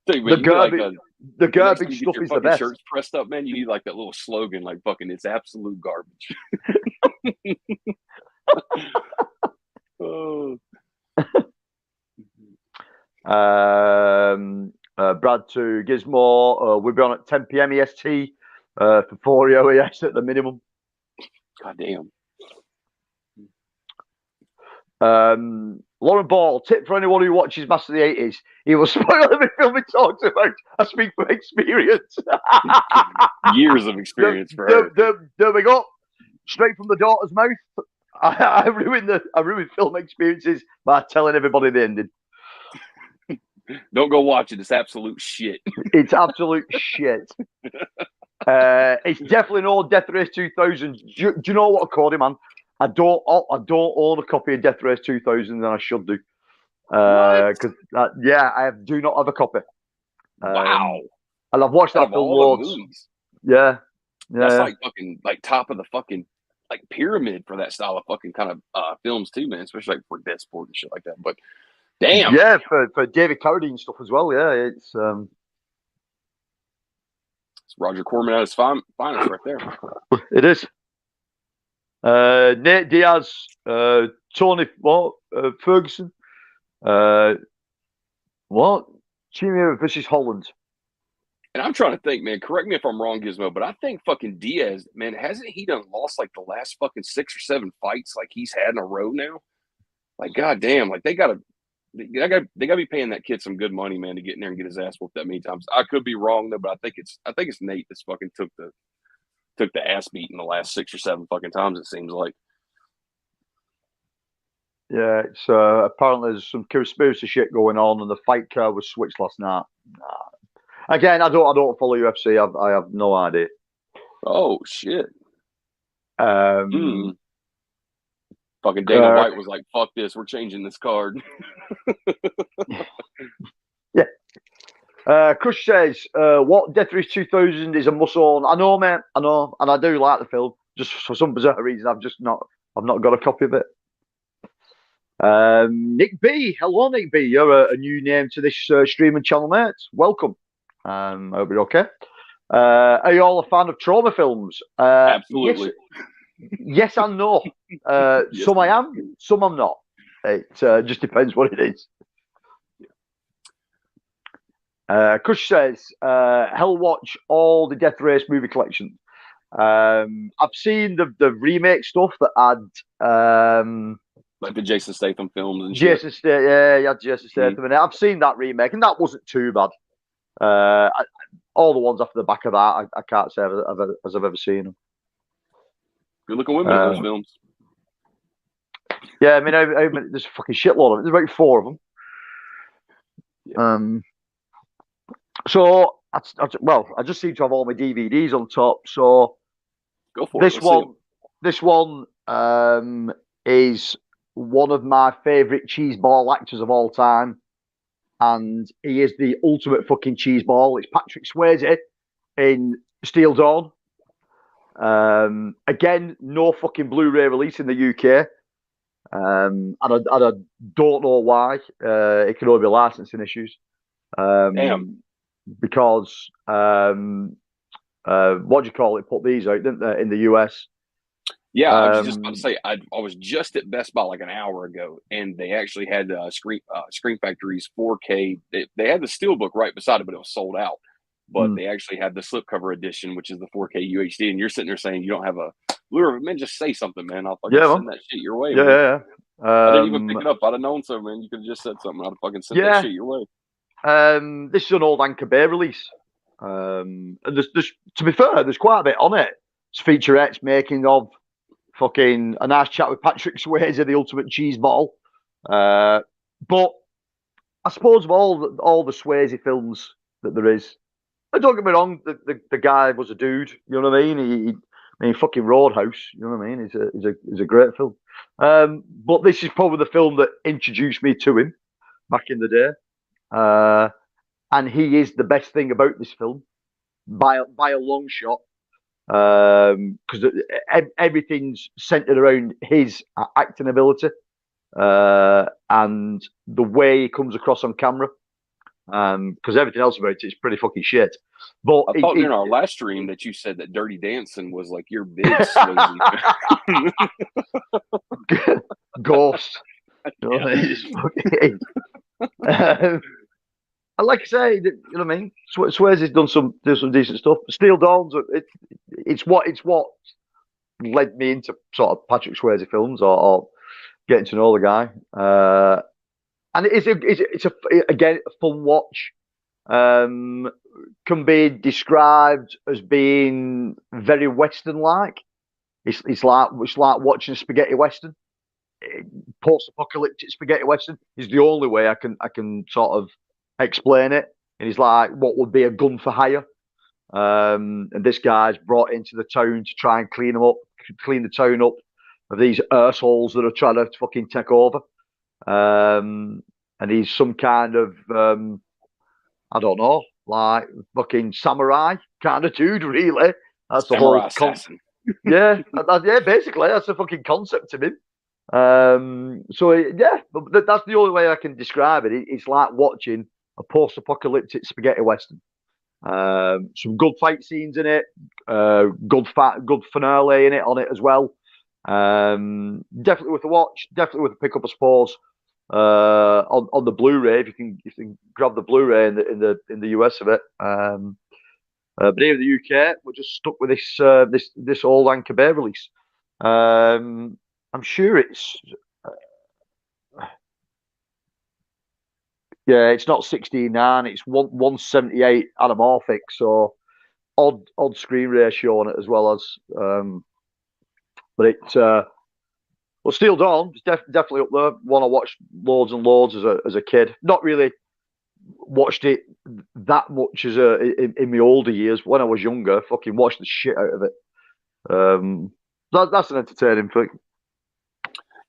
S3: The garbage stuff is the best.
S4: Shirts pressed up, man. You need like that little slogan, like fucking, it's absolute garbage. Oh.
S3: Brad to Gizmo. We'll be on at 10 p.m. EST for 4 OES at the minimum.
S4: God damn.
S3: Lauren Ball, tip for anyone who watches Master of the 80s. He will spoil every film he talks about. I speak from experience.
S4: Years of experience for her.
S3: There we go. Straight from the daughter's mouth. I ruined film experiences by telling everybody the ending.
S4: Don't go watch it. It's absolute shit.
S3: It's absolute shit. It's definitely no Death Race 2000. Do you know what I called him, man? I don't own a copy of Death Race 2000, and I should do. Because I do not have a copy.
S4: Wow.
S3: And I've watched that film loads. Yeah.
S4: That's like fucking like top of the fucking like pyramid for that style of fucking kind of films too, man. Especially like for Deadsport and shit like that. But damn,
S3: yeah, for David Carradine stuff as well. Yeah, it's
S4: Roger Corman at his finest right there.
S3: it is. Nate Diaz, Tony Ferguson, Chimera versus Holland.
S4: And I'm trying to think, man. Correct me if I'm wrong, Gizmo, but I think fucking Diaz, man, hasn't he done lost like the last fucking 6 or 7 fights like he's had in a row now? Like, goddamn, like they gotta be paying that kid some good money, man, to get in there and get his ass whooped that many times. I could be wrong though, but I think it's Nate that's fucking took the ass beat in the last 6 or 7 fucking times. It seems like.
S3: Yeah, it's apparently there's some conspiracy shit going on, and the fight card was switched last night. Again, I don't follow UFC. I have no idea.
S4: Oh shit.
S3: Um,
S4: Fucking Dana White was like, "Fuck this, we're changing this card."
S3: Yeah. Crush says, "What Death Race 2000 is a must-own." I know, man. I know, and I do like the film. Just for some bizarre reason, I've not got a copy of it. Nick B, hello, Nick B. You're a new name to this streaming channel, mate. Welcome. I hope you're okay. Are you all a fan of trauma films?
S4: Absolutely.
S3: Yes and no.
S4: Yes.
S3: Some I am, some I'm not. It just depends what it is. Kush says, "Hell, watch all the Death Race movie collection." I've seen the remake stuff that had
S4: like the Jason Statham films and shit.
S3: Jason Statham. Yeah, you had Jason Statham in it. I've seen that remake, and that wasn't too bad. All the ones after the back of that, I can't say I've ever seen them.
S4: Good looking women in those films.
S3: Yeah, I mean, there's a fucking shitload of them. There's about 4 of them.
S4: Yeah.
S3: So, I just seem to have all my DVDs on top. So,
S4: go for
S3: this
S4: it.
S3: This one is one of my favourite cheeseball actors of all time. And he is the ultimate fucking cheeseball. It's Patrick Swayze in Steel Dawn. Again, no fucking Blu-ray release in the UK. And I don't know why. It could only be licensing issues.
S4: Damn.
S3: Because what do you call it? Put these out, didn't they, in the US?
S4: Yeah, I was just about to say, I was just at Best Buy like an hour ago, and they actually had Screen Factory's 4K. They had the Steelbook right beside it, but it was sold out. But they actually had the slipcover edition, which is the 4K UHD. And you're sitting there saying you don't have a Blu-ray. Man, just say something, man. I'll fucking send that shit your way.
S3: Yeah.
S4: I didn't even pick it up. I'd have known so, man. You could have just said something. I'd have fucking sent that shit your way.
S3: This is an old Anchor Bay release. And there's, to be fair, there's quite a bit on it. It's featurettes, making of, fucking a nice chat with Patrick Swayze, the ultimate cheese bottle. But I suppose of all the Swayze films that there is, and don't get me wrong, the guy was a dude. You know what I mean? He fucking Roadhouse. You know what I mean? He's a great film. But this is probably the film that introduced me to him back in the day. And he is the best thing about this film by a long shot. Because everything's centered around his acting ability and the way he comes across on camera. Because everything else about it is pretty fucking shit. But
S4: I thought in our last stream that you said that Dirty Dancing was like your big Swayze.
S3: Ghost. And like I say, you know what I mean. Swayze's done some decent stuff. Steel Dawn's it's what led me into sort of Patrick Swayze films or getting to know the guy. And it's again a fun watch. Can be described as being very Western-like. It's like watching a spaghetti Western. Post-apocalyptic spaghetti Western is the only way I can sort of explain it. And he's like, what would be a gun for hire? And this guy's brought into the town to try and clean the town up of these assholes that are trying to fucking take over. And he's some kind of I don't know, like fucking samurai kind of dude, really. That's the whole
S4: assassin.
S3: Yeah, basically that's the fucking concept of him. But that's the only way I can describe it. It's like watching a post-apocalyptic spaghetti western. Some good fight scenes in it, good finale in it on it as well. Definitely worth a watch. Definitely worth a pick up, I suppose. On the Blu-ray, if you can grab the Blu-ray in the US of it. But here in the UK, we're just stuck with this old Anchor Bay release. I'm sure it's it's not 16:9, it's 178 anamorphic, so odd screen ratio on it as well as but Steel Dawn is definitely up there. One I watched loads and loads as a kid. Not really watched it that much in my older years. When I was younger, fucking watched the shit out of it. That's an entertaining thing.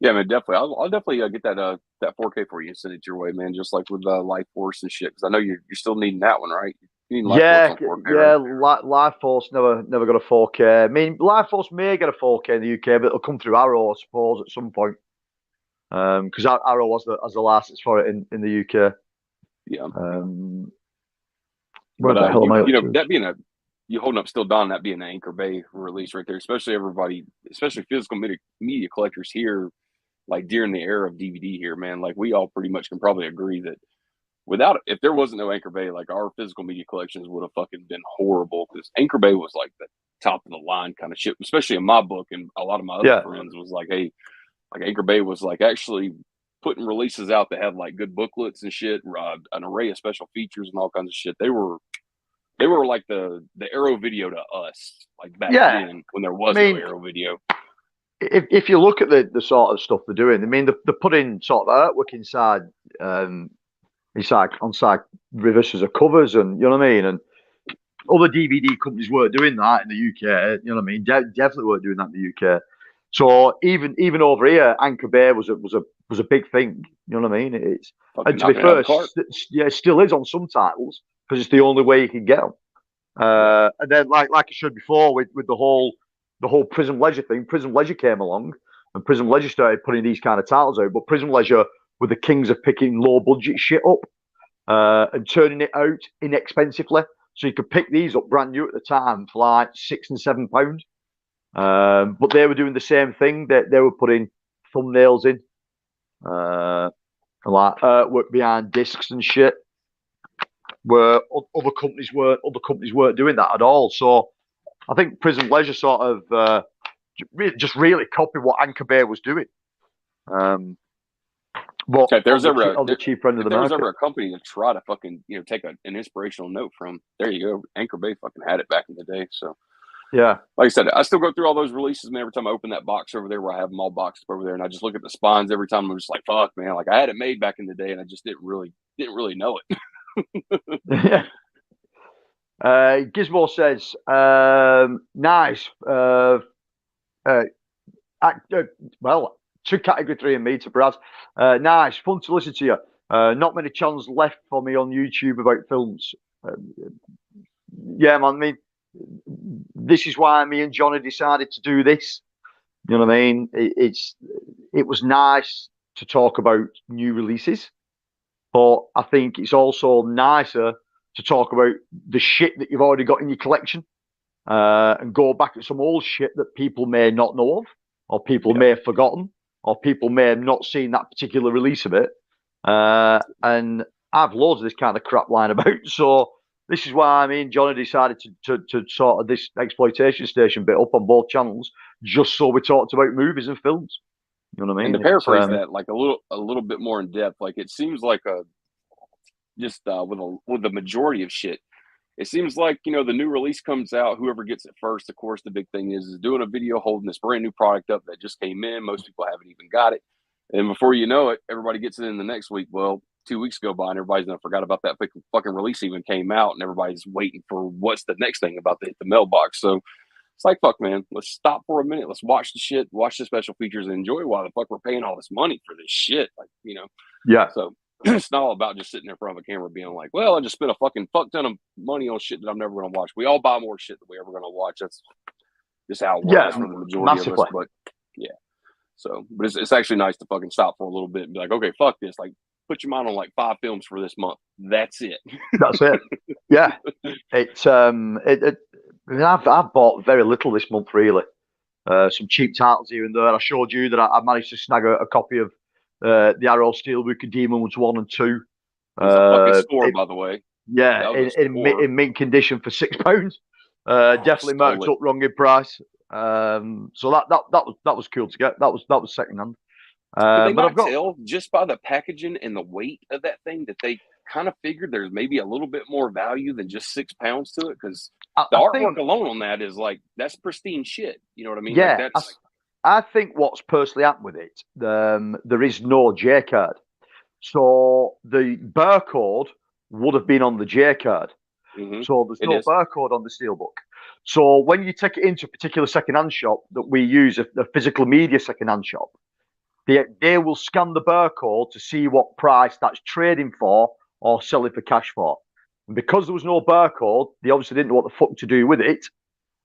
S4: Yeah, man, definitely. I'll definitely get that 4K for you and send it your way, man. Just like with Life Force and shit, because I know you're still needing that one, right? You need Life Force on 4K, right?
S3: Life Force never got a 4K. I mean, Life Force may get a 4K in the UK, but it'll come through Arrow, I suppose, at some point. Because Arrow was the license for it in the UK.
S4: Yeah.
S3: Where the hell am I?
S4: That being you holding up Still Dawn, that being an Anchor Bay release right there, especially physical media collectors here, like during the era of DVD here, man. Like we all pretty much can probably agree that if there wasn't no Anchor Bay, like our physical media collections would have fucking been horrible, because Anchor Bay was like the top of the line kind of shit, especially in my book, and a lot of my other friends was like, hey, like Anchor Bay was like actually putting releases out that had like good booklets and shit, an array of special features and all kinds of shit. They were like the Arrow video to us, like back then when there was no Arrow video.
S3: If you look at the sort of stuff they're doing, I mean, they're putting sort of artwork inside reverses of covers, and you know what I mean. And other DVD companies weren't doing that in the UK. You know what I mean? Definitely weren't doing that in the UK. So even over here, Anchor Bay was a big thing. You know what I mean? And to be fair, it still is on some titles because it's the only way you can get them. And then, like I showed before, with the whole Prism Leisure thing, Prism Leisure came along, and Prism Leisure started putting these kind of titles out. But Prism Leisure were the kings of picking low budget shit up and turning it out inexpensively, so you could pick these up brand new at the time for like £6 and £7. But they were doing the same thing. They were putting thumbnails in, like artwork behind discs and shit, where other companies weren't doing that at all. So I think Prism Leisure sort of just really copied what Anchor Bay was doing. But
S4: if there's ever
S3: on the cheap end of the market,
S4: there was ever a company to try to fucking take an inspirational note from, there you go. Anchor Bay fucking had it back in the day. So
S3: yeah,
S4: like I said, I still go through all those releases, man. Every time I open that box over there, where I have them all boxed up over there, and I just look at the spines every time. I'm just like, fuck, man. Like I had it made back in the day, and I just didn't really know it.
S3: Yeah. Gizmo says, nice. Well, to category 3 and me to Brad. Nice, fun to listen to you. Not many channels left for me on YouTube about films. Yeah, man. I mean, this is why me and Johnny decided to do this. You know what I mean? It was nice to talk about new releases, but I think it's also nicer to talk about the shit that you've already got in your collection, and go back at some old shit that people may not know of, or people may have forgotten, or people may have not seen that particular release of it. And I've loads of this kind of crap lying about. So this is why me and Johnny decided to sort of this exploitation station bit up on both channels, just so we talked about movies and films. You know what I mean?
S4: And to paraphrase that, like a little bit more in depth, like it seems like with the majority of shit, it seems like, the new release comes out, whoever gets it first, of course, the big thing is doing a video holding this brand new product up that just came in. Most people haven't even got it. And before you know it, everybody gets it in the next week. Well, 2 weeks go by and everybody's gonna forgot about that fucking release even came out, and everybody's waiting for what's the next thing about to hit the mailbox. So it's like, fuck, man, let's stop for a minute. Let's watch the shit, watch the special features, and enjoy why the fuck we're paying all this money for this shit. Like,
S3: Yeah.
S4: So it's not all about just sitting in front of a camera being like, well, I just spent a fucking fuck ton of money on shit that I'm never going to watch. We all buy more shit than we ever going to watch. just outruns
S3: Yeah,
S4: for the majority
S3: massively.
S4: of us. But yeah, so but it's actually nice to fucking stop for a little bit and be like, okay, fuck this. Like, put your mind on like 5 films for this month. That's it.
S3: That's it. Yeah, it's I mean, I've bought very little this month, really. Some cheap titles here and there. I showed you that I managed to snag a copy of the Arrow Steelbook of Demons 1 and 2.
S4: It was a fucking score, by the way.
S3: Yeah, in mint condition for £6. Definitely marked up wrong in price. So that was cool to get. That was second hand.
S4: But they might
S3: I've got
S4: tell just by the packaging and the weight of that thing that they kind of figured there's maybe a little bit more value than just £6 to it, because the artwork alone on that is like, that's pristine shit. You know what I mean?
S3: Yeah,
S4: like that's.
S3: I think what's personally happened with it, there is no J card, so the barcode would have been on the J card.
S4: Mm-hmm.
S3: So there's no barcode on the steelbook. So when you take it into a particular second-hand shop that we use, a physical media second-hand shop, they will scan the barcode to see what price that's trading for or selling for cash for. And because there was no barcode, they obviously didn't know what the fuck to do with it,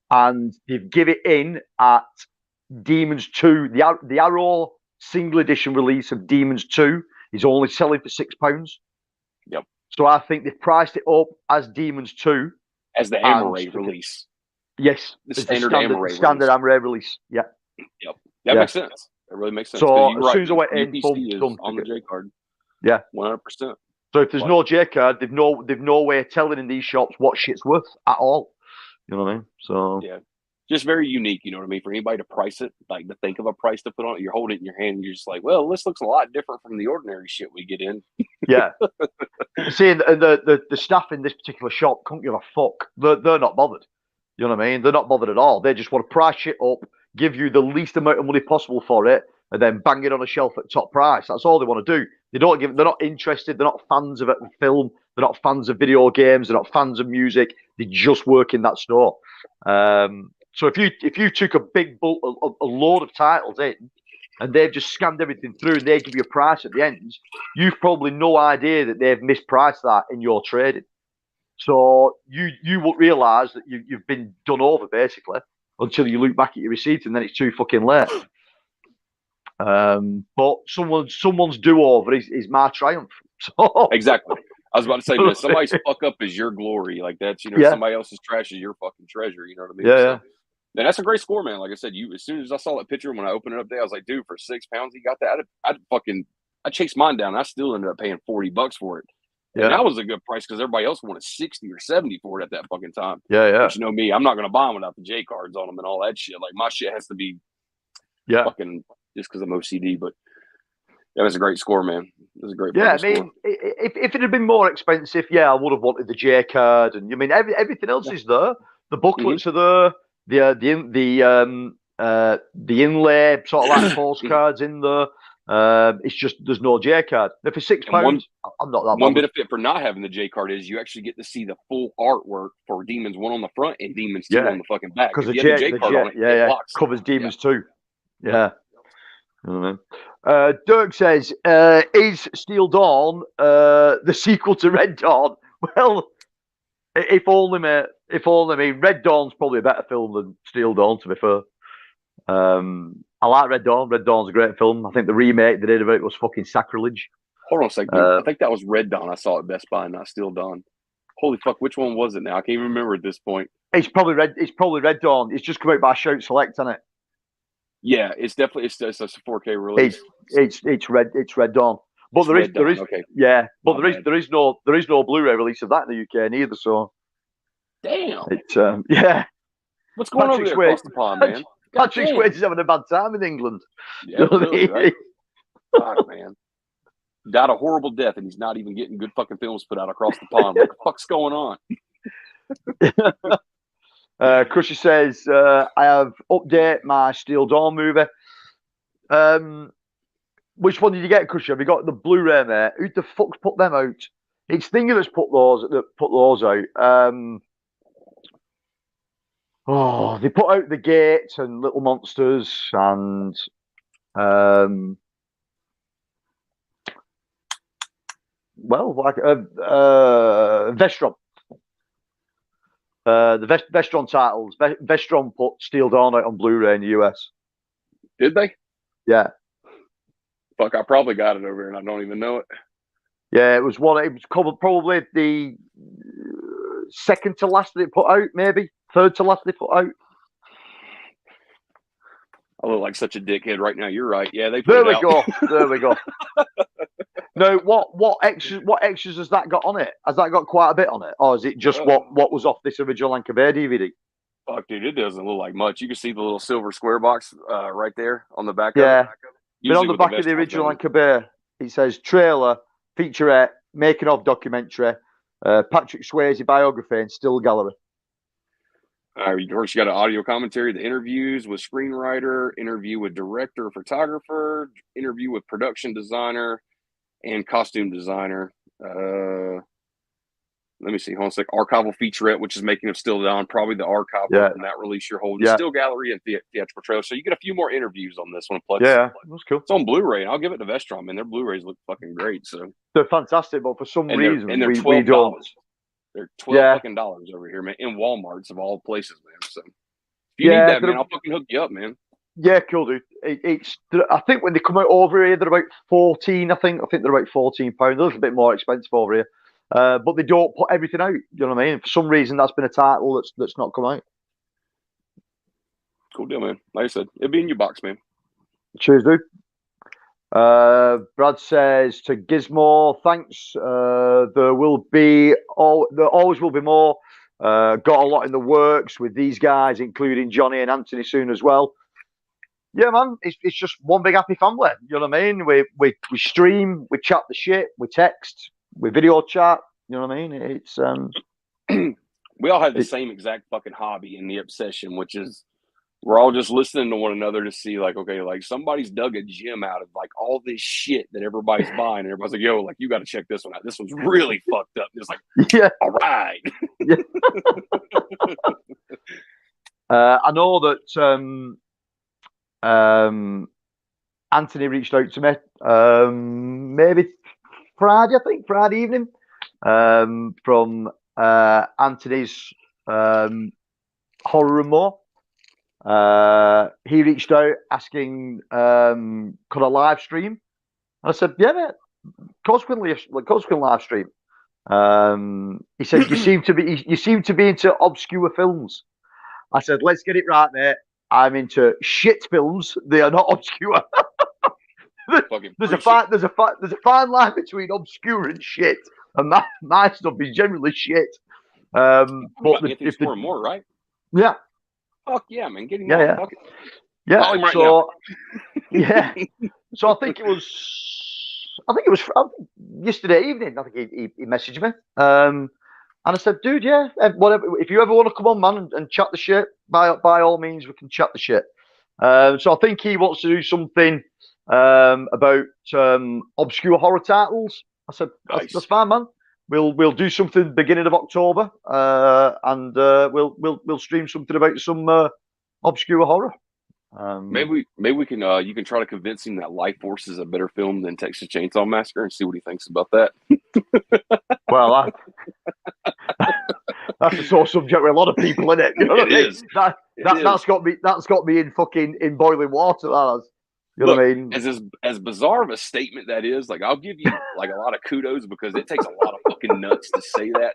S3: and they've give it in at Demons 2. The Arrow single edition release of Demons 2 is only selling for £6.
S4: Yep.
S3: So I think they've priced it up as Demons 2.
S4: As the Amaray release.
S3: Yes.
S4: The standard
S3: Amaray release. Yeah.
S4: Yep. That makes sense. It really makes sense.
S3: So as soon as I went in,
S4: UPC boom, is on the J card.
S3: Yeah.
S4: 100%.
S3: So if there's no J card, they've no way of telling in these shops what shit's worth at all. You know what I mean? So
S4: yeah. Just very unique, you know what I mean? For anybody to price it, like to think of a price to put on it, you're holding it in your hand and you're just like, well, this looks a lot different from the ordinary shit we get in.
S3: Yeah. See, and the staff in this particular shop couldn't give a fuck. They're not bothered. You know what I mean? They're not bothered at all. They just want to price shit up, give you the least amount of money possible for it, and then bang it on a shelf at top price. That's all they want to do. They're not interested. They're not fans of film. They're not fans of video games. They're not fans of music. They just work in that store. So if you took a big bulk, a load of titles in, and they've just scanned everything through, and they give you a price at the end, you've probably no idea that they've mispriced that in your trading. So you won't realise that you've been done over basically until you look back at your receipts, and then it's too fucking late. But someone's do-over is my triumph. So.
S4: Exactly. I was about to say, man, somebody's fuck up is your glory. Like that's, somebody else's trash is your fucking treasure. You know what I mean?
S3: Yeah.
S4: And that's a great score, man. Like I said, as soon as I saw that picture when I opened it up there, I was like, dude, for £6 he got that. I chased mine down. I still ended up paying $40 for it. And that was a good price because everybody else wanted 60 or 70 for it at that fucking time.
S3: Yeah.
S4: But you know me, I'm not gonna buy them without the J cards on them and all that shit. Like my shit has to be fucking just because I'm OCD, but that was a great score, man. It was a great
S3: I mean, if it had been more expensive, I would have wanted the J card, and I mean everything else is there. The booklets are there. The inlay sort of like postcards in there. It's just there's no J card. Now for £6, I'm not that.
S4: One benefit for not having the J card is you actually get to see the full artwork for Demons 1 on the front and Demons 2 on the fucking back.
S3: Because the J card on it, covers Demons 2. Yeah. Dirk says, is Steel Dawn the sequel to Red Dawn? Well, if only, mate. If only. I mean, Red Dawn's probably a better film than Steel Dawn, to be fair. I like Red Dawn. Red Dawn's a great film. I think the remake they did of it was fucking sacrilege.
S4: Hold on a second. I think that was Red Dawn I saw at Best Buy, not Steel Dawn. Holy fuck, which one was it now? I can't even remember at this point.
S3: It's probably Red Dawn. It's just come out by Shout Select, isn't it?
S4: Yeah, it's definitely it's a 4K release.
S3: It's Red Dawn. But there is there is no Blu-ray release of that in the UK neither. So
S4: damn.
S3: It's
S4: What's going on there across the pond, man?
S3: Patrick Swayze is having a bad time in England.
S4: Yeah, really, right? God, man. Died a horrible death, and he's not even getting good fucking films put out across the pond. What the fuck's going on?
S3: Crusher says, I have updated my Steel Dawn movie. Which one did you get, Crusher? Have you got the Blu-ray, mate? Who the fuck's put them out? It's Stinger that's put those out. They put out The Gate and Little Monsters and Vestron. The Vestron titles. Vestron put Steel Dawn out on Blu-ray in the US.
S4: Did they?
S3: Yeah.
S4: Fuck, I probably got it over here and I don't even know it.
S3: Yeah, it was probably the second to last they put out, maybe third to last they put out.
S4: I look like such a dickhead right now. You're right. Yeah, they put
S3: There
S4: it
S3: we
S4: out.
S3: go. There we go. Now, what extras has that got on it? Has that got quite a bit on it, or is it just what was off this original Anchor Bay DVD?
S4: Fuck, dude, it doesn't look like much. You can see the little silver square box right there on the back
S3: Yeah.
S4: of it.
S3: But on the back of the original Anchor Bay, it says trailer, featurette, making of documentary, Patrick Swayze biography, and still gallery.
S4: First, you got an audio commentary, the interviews with screenwriter, interview with director, photographer, interview with production designer and costume designer. Let me see. Hold on a sec. Archival featurette, which is making of Still Down, probably the archive from that release you're holding. Still gallery and theatrical trailer. So you get a few more interviews on this one. Plus,
S3: that's cool.
S4: It's on Blu-ray, and I'll give it to Vestron. Man, their Blu-rays look fucking great. So
S3: they're fantastic, but for some reason,
S4: they're $12. They're $12 fucking dollars over here, man, in Walmart's of all places, man. So if you need that, man, I'll fucking hook you up, man.
S3: Yeah, cool, dude. I think when they come out over here, they're about 14. I think they're about £14. They're a little bit more expensive over here, but they don't put everything out. You know what I mean? For some reason, that's been a title that's not come out.
S4: Cool deal, man. Like I said, it'll be in your box, man.
S3: Cheers, dude. Brad says to Gizmo, thanks. There always will be more. Got a lot in the works with these guys, including Johnny and Anthony soon as well. Yeah, man, it's just one big happy family. You know what I mean? We stream, we chat the shit, we text, we video chat. You know what I mean? It's
S4: we all have the same exact fucking hobby and the obsession, which is we're all just listening to one another to see, like, okay, like somebody's dug a gem out of like all this shit that everybody's buying, and everybody's like, yo, like you got to check this one out. This one's really fucked up. It's like, yeah, all right.
S3: Yeah. I know that Anthony reached out to me maybe Friday evening from Anthony's Horror and More. He reached out asking could I live stream? I said, yeah, mate, of course we can live stream. He said, you seem to be into obscure films. I said, let's get it right, mate. I'm into shit films. They are not obscure. There's a fine line between obscure and shit, and my stuff is generally shit. But
S4: if there's more, right?
S3: Yeah.
S4: Fuck yeah, man! Getting
S3: yeah.
S4: Right
S3: so yeah. So I think it was yesterday evening. I think he messaged me. And I said, dude, yeah, whatever. If you ever want to come on, man, and chat the shit, by all means, we can chat the shit. So I think he wants to do something about obscure horror titles. I said, that's fine, man. We'll do something beginning of October, and we'll stream something about some obscure horror.
S4: Maybe we can you can try to convince him that Life Force is a better film than Texas Chainsaw Massacre and see what he thinks about that.
S3: Well, that's a sore subject with a lot of people in it. You know what I mean? That's got me in boiling water. That has. You know what I mean?
S4: As bizarre of a statement that is, like, I'll give you like a lot of kudos because it takes a lot of fucking nuts to say that,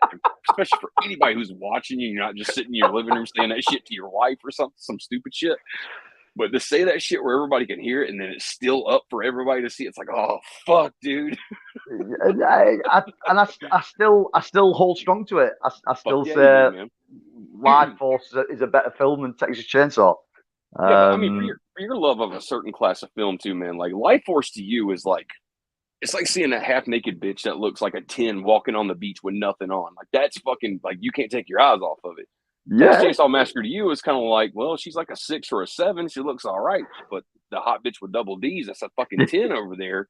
S4: especially for anybody who's watching you. You're not just sitting in your living room saying that shit to your wife or some stupid shit. But to say that shit where everybody can hear it and then it's still up for everybody to see, it's like, oh fuck, dude.
S3: I still hold strong to it. I still say Life Force is a better film than Texas Chainsaw.
S4: Yeah, but I mean, for your love of a certain class of film too, man. Like Life Force to you is like, it's like seeing a half naked bitch that looks like a 10 walking on the beach with nothing on. Like that's fucking like you can't take your eyes off of it. Yeah, Chainsaw Massacre to you is kind of like, well, she's like a 6 or a 7. She looks all right, but the hot bitch with double D's, that's a fucking 10 over there.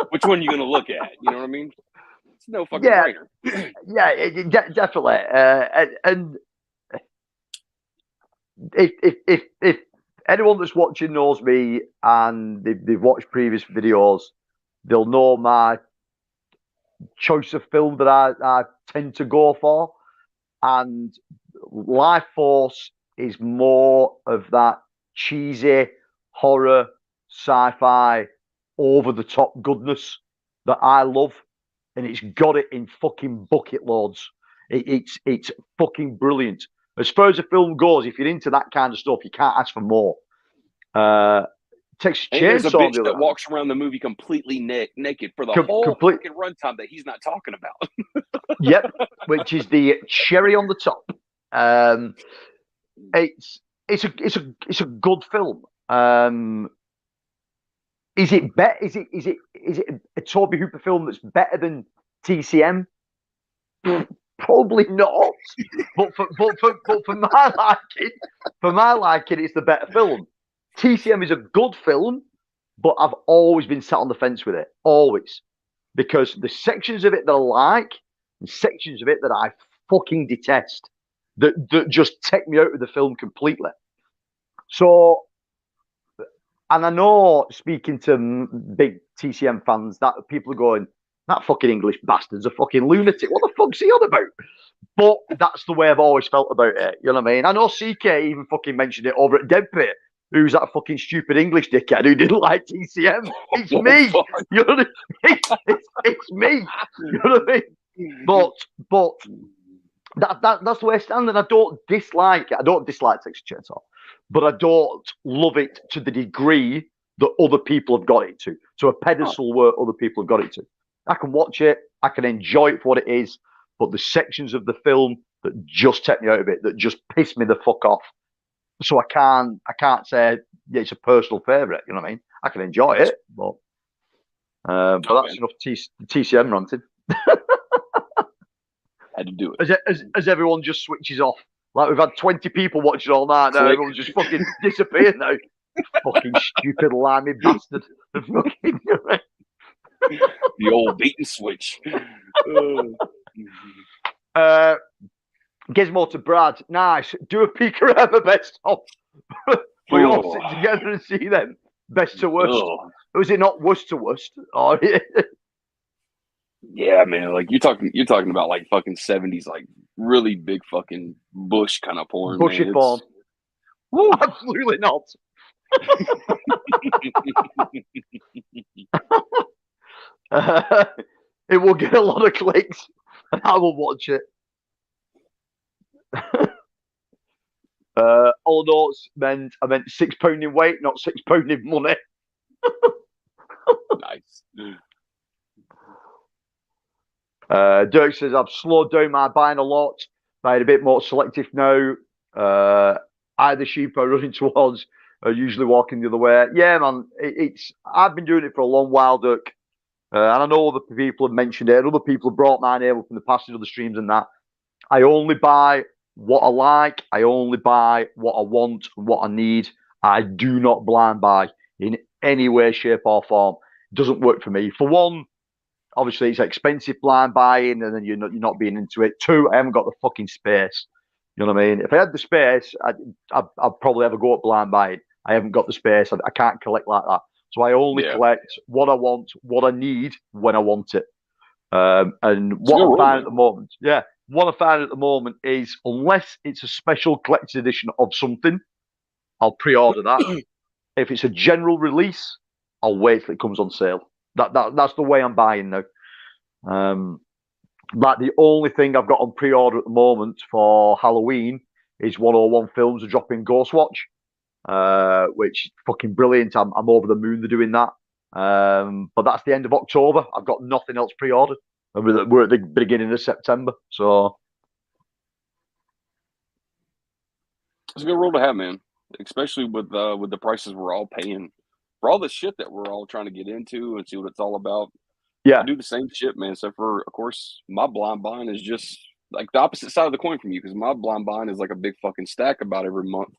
S4: Which one are you gonna look at? You know what I mean? It's no fucking brainer.
S3: Yeah, definitely. And if anyone that's watching knows me and they've watched previous videos, they'll know my choice of film that I tend to go for. And Life Force is more of that cheesy horror, sci-fi, over-the-top goodness that I love, and it's got it in fucking bucket loads. It's fucking brilliant. As far as the film goes, if you're into that kind of stuff, you can't ask for more. Texas
S4: And there's a
S3: Chainsaw
S4: bitch that walks around the movie completely naked for the whole fucking runtime that he's not talking about.
S3: Yep, which is the cherry on the top. It's a good film. Is it a Toby Hooper film that's better than TCM? Probably not. But for my liking, it's the better film. TCM is a good film, but I've always been sat on the fence with it. Always. Because the sections of it that I like and sections of it that I fucking detest that just take me out of the film completely. So, and I know, speaking to big TCM fans, that people are going, that fucking English bastard's a fucking lunatic. What the fuck's he on about? But that's the way I've always felt about it. You know what I mean? I know CK even fucking mentioned it over at Deadpit. Who's that fucking stupid English dickhead who didn't like TCM? It's me. You know what I mean? It's me. You know what I mean? But that's the way I stand, and I don't dislike it. I don't dislike Texas Chainsaw, but I don't love it to the degree that other people have got it to a pedestal where other people have got it to. I can watch it, I can enjoy it for what it is, but the sections of the film that just take me out of it, that just piss me the fuck off. So I can't say it's a personal favourite. You know what I mean? I can enjoy it, but that's enough TCM ranting.
S4: Had to do it.
S3: As everyone just switches off. Like we've had 20 people watching all night now. Everyone's just fucking disappeared now. Fucking stupid, limey bastard.
S4: The old bait and switch.
S3: Gizmo to Brad. Nice. Do a peek around the best of. We all sit together and see them. Best to worst. Or is it not worst to worst? Or
S4: yeah, man. Like you're talking about like fucking 70s, like really big fucking bush kind of porn.
S3: Bushy porn. Absolutely not. It will get a lot of clicks, and I will watch it. All notes meant I meant £6 in weight, not £6 in money.
S4: Nice.
S3: Dirk says I've slowed down my buying a lot. Buying a bit more selective now. Either sheep are running towards are usually walking the other way. Yeah, man. I've been doing it for a long while, Dirk. And I know other people have mentioned it. Other people have brought my name up in the past in other streams and that. I only buy what I like. I only buy what I want and what I need. I do not blind buy in any way, shape, or form. It doesn't work for me. For one, obviously it's expensive blind buying, and then you're not being into it. Two, I haven't got the fucking space. You know what I mean? If I had the space, I'd probably have a go at blind buying. I haven't got the space. I can't collect like that. So I only collect what I want, what I need, when I want it. And what I find at the moment, what I find at the moment is, unless it's a special collector's edition of something, I'll pre-order that. If it's a general release, I'll wait till it comes on sale. That's the way I'm buying now. Like the only thing I've got on pre-order at the moment for Halloween is 101 Films are dropping Ghostwatch, which is fucking brilliant. I'm over the moon they're doing that. But that's the end of October. I've got nothing else pre-ordered. We're at the beginning of September, so
S4: it's a good rule to have, man. Especially with the prices we're all paying for all the shit that we're all trying to get into and see what it's all about.
S3: Yeah,
S4: I do the same shit, man. So for, of course, my blind buying is just like the opposite side of the coin from you, because my blind buying is like a big fucking stack about every month.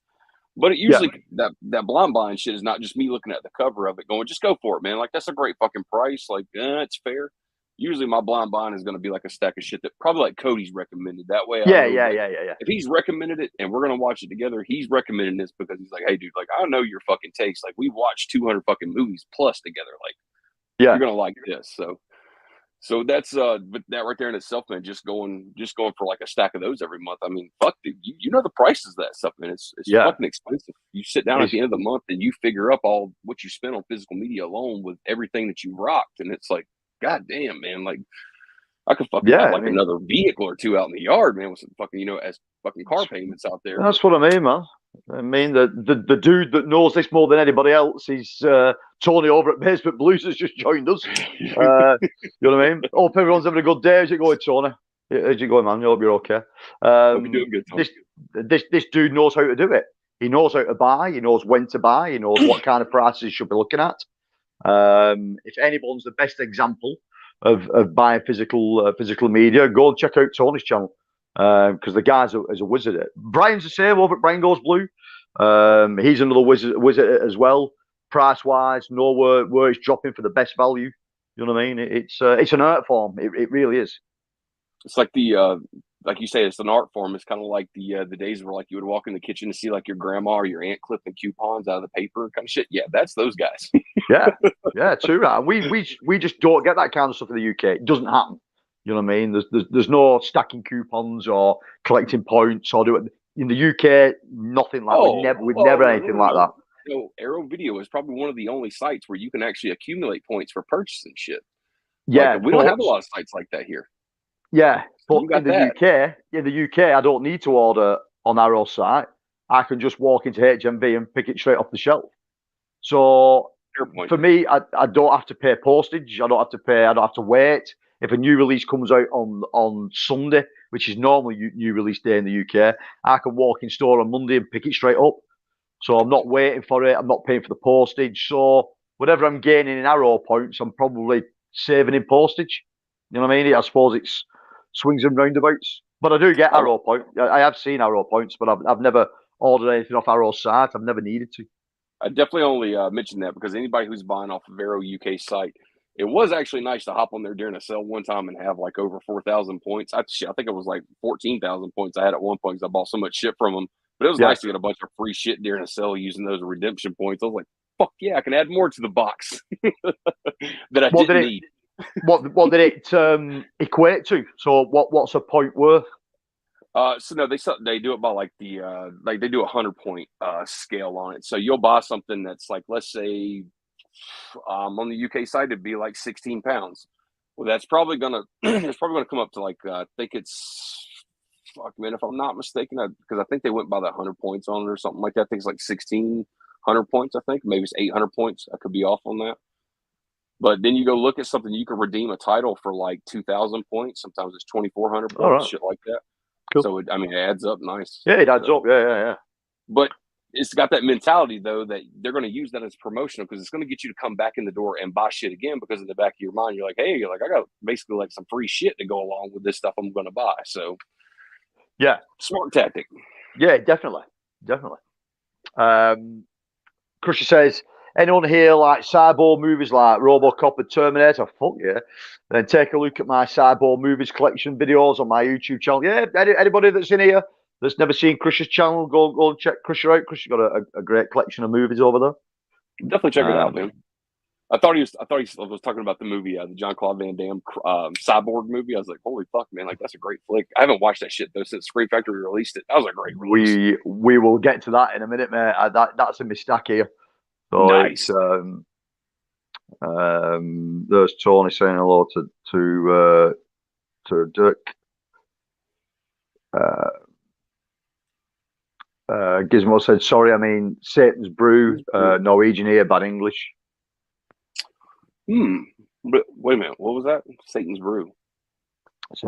S4: But it usually that blind buying shit is not just me looking at the cover of it going, just go for it, man. Like that's a great fucking price. Like, it's fair. Usually my blind buying is going to be like a stack of shit that probably like Cody's recommended. That way,
S3: yeah.
S4: If he's recommended it and we're going to watch it together, he's recommending this because he's like, hey, dude, like I know your fucking taste. Like we've watched 200 fucking movies plus together. Like, you're going to like this. So So that's but that right there in itself, man, just going for like a stack of those every month. I mean, fuck, dude, you know the prices of that stuff, man. It's
S3: Yeah.
S4: fucking expensive. You sit down at the end of the month and you figure up all what you spent on physical media alone with everything that you rocked, and it's like, god damn, man, like I could fucking have like another vehicle or two out in the yard, man, with some fucking as fucking car payments out there.
S3: That's what I mean, man. I mean, the dude that knows this more than anybody else is Tony over at Basement Blues has just joined us. You know what I mean? Hope everyone's having a good day. How's it going, Tony? How's it going, man? I hope you're okay.
S4: Hope you're doing good, Tony.
S3: This dude knows how to do it. He knows how to buy. He knows when to buy. He knows what kind of prices he should be looking at. If anyone's the best example of buying physical media, go and check out Tony's channel. Because the guy's a wizard at it. Brian's the same over at Brian Goes Blue. He's another wizard as well. Price wise, know where it's dropping for the best value. You know what I mean? It's an art form. It really is.
S4: It's like the like you say, it's an art form. It's kind of like the days where like you would walk in the kitchen to see like your grandma or your aunt clipping coupons out of the paper kind of shit. Yeah, that's those guys.
S3: yeah, true. Right. We just don't get that kind of stuff in the UK. It doesn't happen. You know what I mean? There's no stacking coupons or collecting points or do it in the UK. Nothing like we've never anything like that.
S4: So Arrow Video is probably one of the only sites where you can actually accumulate points for purchasing shit.
S3: Yeah,
S4: like, we don't have a lot of sites like that here.
S3: Yeah, but in the UK, I don't need to order on Arrow's site. I can just walk into HMV and pick it straight off the shelf. So for me, I don't have to pay postage. I don't have to wait. If a new release comes out on Sunday, which is normally new release day in the UK, I can walk in store on Monday and pick it straight up. So I'm not waiting for it. I'm not paying for the postage. So whatever I'm gaining in Arrow points, I'm probably saving in postage. You know what I mean? I suppose it's swings and roundabouts. But I do get Arrow points. I have seen Arrow points, but I've never ordered anything off Arrow's site. I've never needed to.
S4: I definitely only mentioned that because anybody who's buying off of Arrow UK site, it was actually nice to hop on there during a sale one time and have like over 4,000 points. I think it was like 14,000 points I had at one point because I bought so much shit from them. But it was nice to get a bunch of free shit during a sale using those redemption points. I was like, fuck yeah, I can add more to the box that I didn't need.
S3: What did it equate to? So what's a point worth?
S4: So no, they do it by like the like they do 100-point scale on it. So you'll buy something that's like, let's say on the UK side it'd be like 16 pounds. Well, that's probably gonna come up to like I think it's fuck man, if I'm not mistaken, because I think they went by the 100 points on it or something like that. I think it's like 1,600 points. I think maybe it's 800 points. I could be off on that. But then you go look at something, you can redeem a title for like 2,000 points. Sometimes it's 2,400 points, shit like that. Cool. So it adds up nice.
S3: Yeah, it adds up. Yeah.
S4: But it's got that mentality though that they're going to use that as promotional because it's going to get you to come back in the door and buy shit again because in the back of your mind you're like, hey, like I got basically like some free shit to go along with this stuff I'm going to buy. So
S3: yeah,
S4: smart tactic.
S3: Yeah, definitely. Crusher says, anyone here like cyborg movies like RoboCop and Terminator? Fuck yeah. Then take a look at my cyborg movies collection videos on my YouTube channel. Yeah, anybody that's in here that's never seen Crusher's channel, go and check Crusher out. Crusher's got a great collection of movies over there.
S4: Definitely check it out, man. I thought he was talking about the movie, the Jean-Claude Van Damme Cyborg movie. I was like, holy fuck, man, like that's a great flick. I haven't watched that shit though since Scream Factory released it. That was a great release.
S3: We will get to that in a minute, mate. That's a mistake here. So
S4: nice.
S3: There's Tony saying hello to Dirk. Gizmo said, sorry, I mean Satan's Brew, Norwegian here, bad English.
S4: But wait a minute, what was that? Satan's Brew.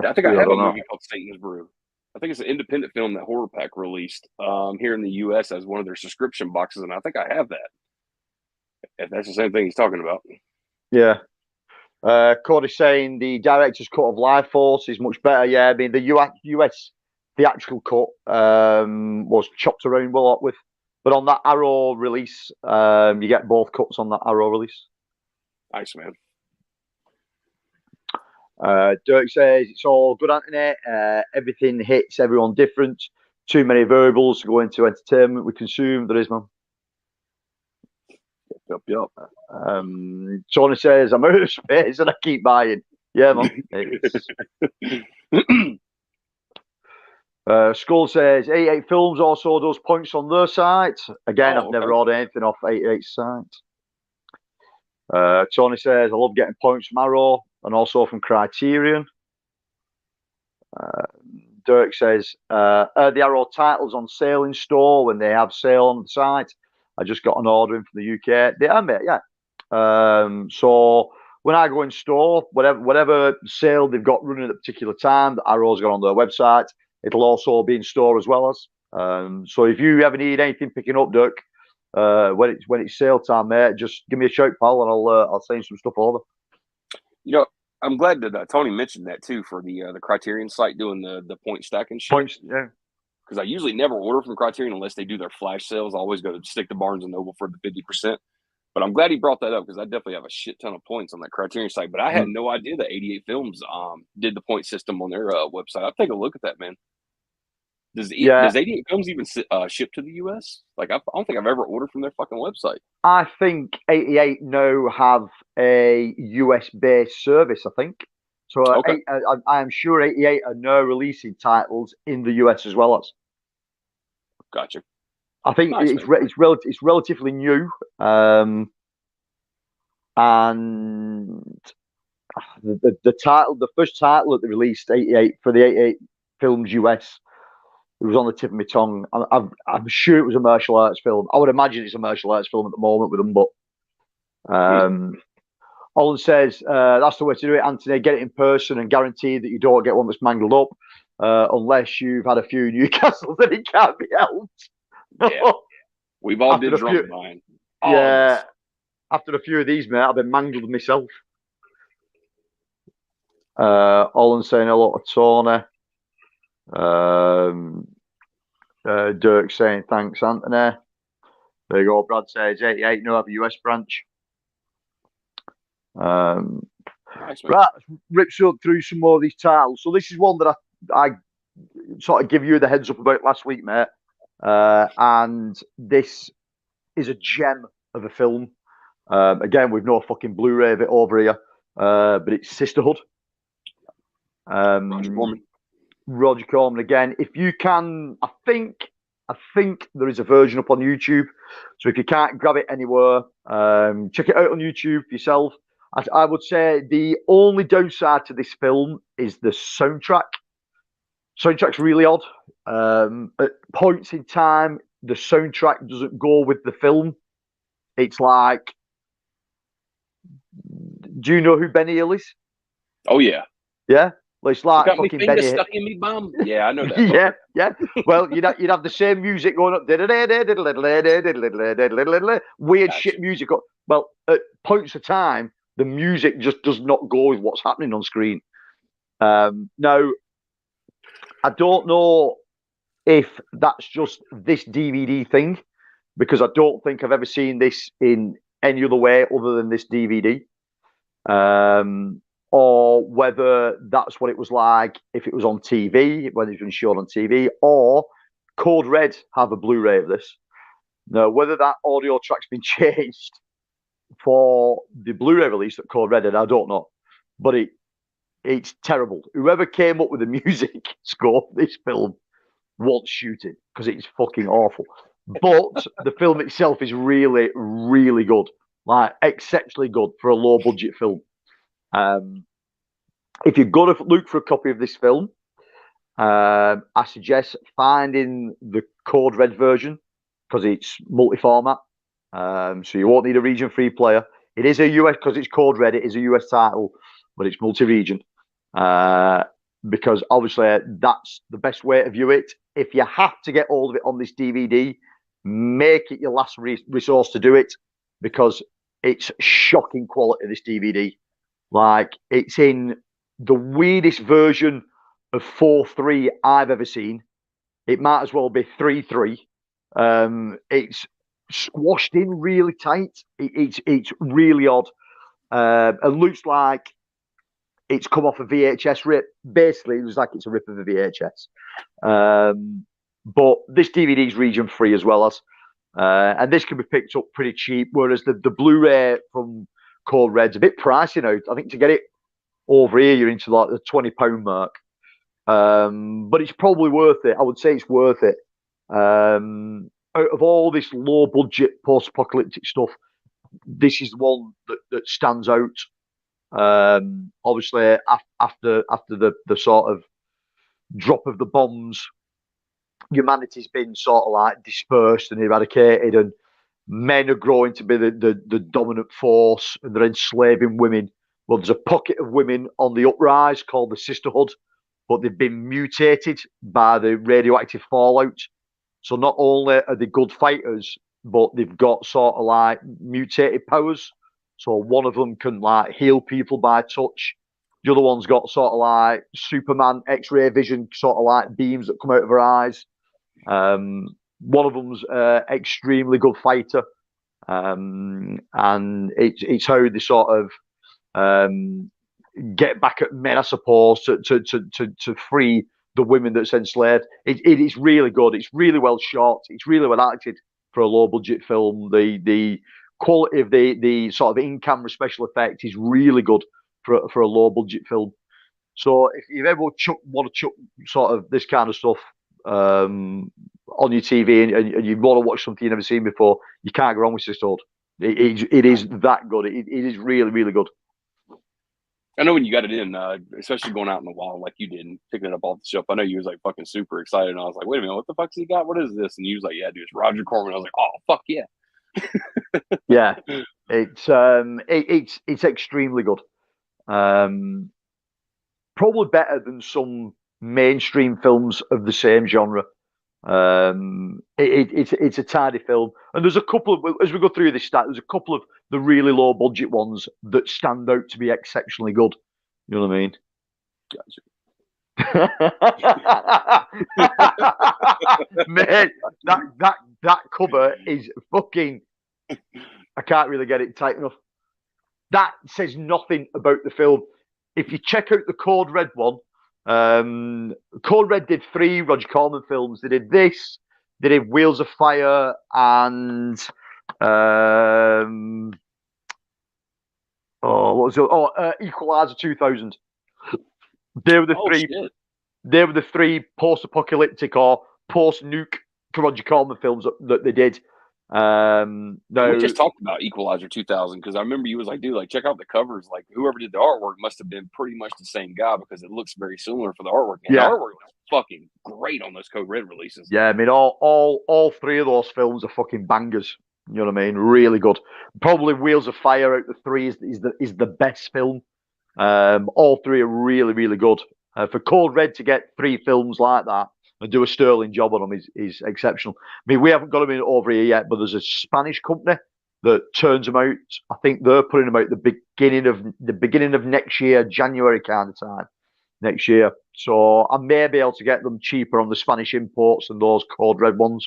S4: I think I have a movie called Satan's Brew. I think it's an independent film that Horror Pack released here in the US as one of their subscription boxes, and I think I have that. If that's the same thing he's talking about.
S3: Yeah. Cody's saying the director's cut of Life Force is much better. Yeah, I mean the US theatrical cut was chopped around a lot with, but on that Arrow release, you get both cuts on that Arrow release.
S4: Nice, man.
S3: Dirk says it's all good, Anthony. Everything hits everyone different. Too many variables to go into entertainment we consume. There is, man.
S4: Yep.
S3: Tony says I'm out of space and I keep buying. Yeah, man. It's... Skull says 88 Films also does points on their site. Again, I've never ordered anything off 88's site. Tony says I love getting points from Arrow and also from Criterion. Dirk says the Arrow titles on sale in store when they have sale on the site. I just got an order in from the UK. They are, mate, yeah. So when I go in store, whatever sale they've got running at a particular time, that Arrow's got on their website, it'll also be in store as well as. So if you ever need anything picking up, Dirk, when it's sale time, mate, just give me a shout, pal, and I'll send some stuff over.
S4: You know, I'm glad that Tony mentioned that too for the Criterion site doing the point stacking shit.
S3: Points, yeah.
S4: Because I usually never order from Criterion unless they do their flash sales. I always go to stick to Barnes and Noble for the 50%. But I'm glad he brought that up because I definitely have a shit ton of points on that Criterion site. But I had no idea that 88 Films did the point system on their website. I'll take a look at that, man. Does 88 Films even ship to the US? Like, I don't think I've ever ordered from their fucking website.
S3: I think 88 now have a US-based service, I think. So okay. I am sure 88 are now releasing titles in the US as well as.
S4: Gotcha.
S3: I think it's relatively new, and the title, the first title that they released, 88 for the 88 Films US, it was on the tip of my tongue. I'm sure it was a martial arts film. I would imagine it's a martial arts film at the moment with them, but Olin says that's the way to do it, Anthony. Get it in person and guarantee that you don't get one that's mangled up, unless you've had a few Newcastles and it can't be helped.
S4: Yeah, we've all did drunk mine.
S3: Yeah, after a few of these, mate, I've been mangled myself. Olin saying hello to Tony. Dirk saying thanks, Anthony. There you go. Brad says 88 no have a US branch.
S4: Nice,
S3: right, let's rip through some more of these titles. So this is one that I sort of give you the heads up about last week, mate. And this is a gem of a film. Again, with no fucking Blu-ray of it over here, but it's Sisterhood. Roger Corman again. If you can, I think there is a version up on YouTube. So if you can't grab it anywhere, check it out on YouTube for yourself. I would say the only downside to this film is the soundtrack. Soundtrack's really odd. At points in time, the soundtrack doesn't go with the film. It's like, do you know who Benny Hill is?
S4: Oh yeah,
S3: yeah. Well, it's like
S4: fucking Benny stuck in me bum. Yeah, I know that.
S3: yeah. Well, you'd have the same music going up, weird shit music. Well, at points of time, the music just does not go with what's happening on screen. Now, I don't know if that's just this DVD thing, because I don't think I've ever seen this in any other way other than this DVD. Or whether that's what it was like if it was on TV, when it's been shown on TV, or Code Red have a Blu-ray of this. Now, whether that audio track's been changed for the Blu-ray release that Code Red did, I don't know. But it's terrible. Whoever came up with the music score for this film won't shoot it, because it's fucking awful. But the film itself is really, really good. Like, exceptionally good for a low-budget film. If you're going to look for a copy of this film, I suggest finding the Code Red version, because it's multi-format. So you won't need a region-free player. It is a US, because it's Code Red, it is a US title, but it's multi-region. Because obviously that's the best way to view it. If you have to get hold of it on this DVD, make it your last resource to do it, because it's shocking quality, this DVD. Like, it's in the weirdest version of 4:3 I've ever seen. It might as well be 3:3. It's squashed in really tight. It's really odd. It looks like it's come off a VHS rip. Basically, it looks like it's a rip of a VHS. But this DVD is region free as well as, and this can be picked up pretty cheap. Whereas the Blu-ray from Code Red's a bit pricey now. I think to get it over here you're into like the £20 mark. But it's probably worth it. I would say it's worth it. Out of all this low budget post-apocalyptic stuff, this is the one that stands out. Obviously, after the sort of drop of the bombs, humanity's been sort of like dispersed and eradicated, and men are growing to be the dominant force, and they're enslaving women. Well, there's a pocket of women on the uprise called the Sisterhood, but they've been mutated by the radioactive fallout. So not only are they good fighters, but they've got sort of like mutated powers. So one of them can like heal people by touch. The other one's got sort of like Superman X-ray vision, sort of like beams that come out of her eyes. One of them's extremely good fighter, and it's how they sort of get back at men, I suppose, to free the women that's enslaved. It is really good. It's really well shot. It's really well acted for a low budget film. The quality of the sort of in camera special effect is really good for a low budget film. So if you ever want to chuck sort of this kind of stuff on your TV and you want to watch something you've never seen before, you can't go wrong with Sisterhood. It is that good. It is really, really good.
S4: I know when you got it in, especially going out in the wild like you did and picking it up off the shelf, I know you was like fucking super excited. And I was like, wait a minute, what the fuck's he got? What is this? And you was like, yeah, dude, it's Roger Corman. I was like, oh, fuck yeah.
S3: Yeah, it's extremely good. Probably better than some mainstream films of the same genre. It's a tidy film, and there's a couple of, as we go through this stat, there's a couple of the really low budget ones that stand out to be exceptionally good. You know what I mean? Gotcha. Mate, that cover is fucking. I can't really get it tight enough. That says nothing about the film. If you check out the Code Red one, Code Red did 3 Roger Corman films. They did this, they did Wheels of Fire, and what was it? Equalizer 2000. They were the three. Shit. They were the 3 post-apocalyptic or post-nuke Roger Corman films that they did. Now,
S4: we just talked about Equalizer 2000 because I remember you was like, dude, like check out the covers. Like whoever did the artwork must have been pretty much the same guy because it looks very similar for the artwork. And the artwork was fucking great on those Code Red releases.
S3: Yeah, I mean all 3 of those films are fucking bangers. You know what I mean? Really good. Probably Wheels of Fire out of the 3 is the best film. All 3 are really, really good. For Code Red to get 3 films like that and do a sterling job on them is exceptional. I mean, we haven't got them in over here yet, but there's a Spanish company that turns them out. I think they're putting them out the beginning of next year, January kind of time next year. So I may be able to get them cheaper on the Spanish imports than those Code Red ones.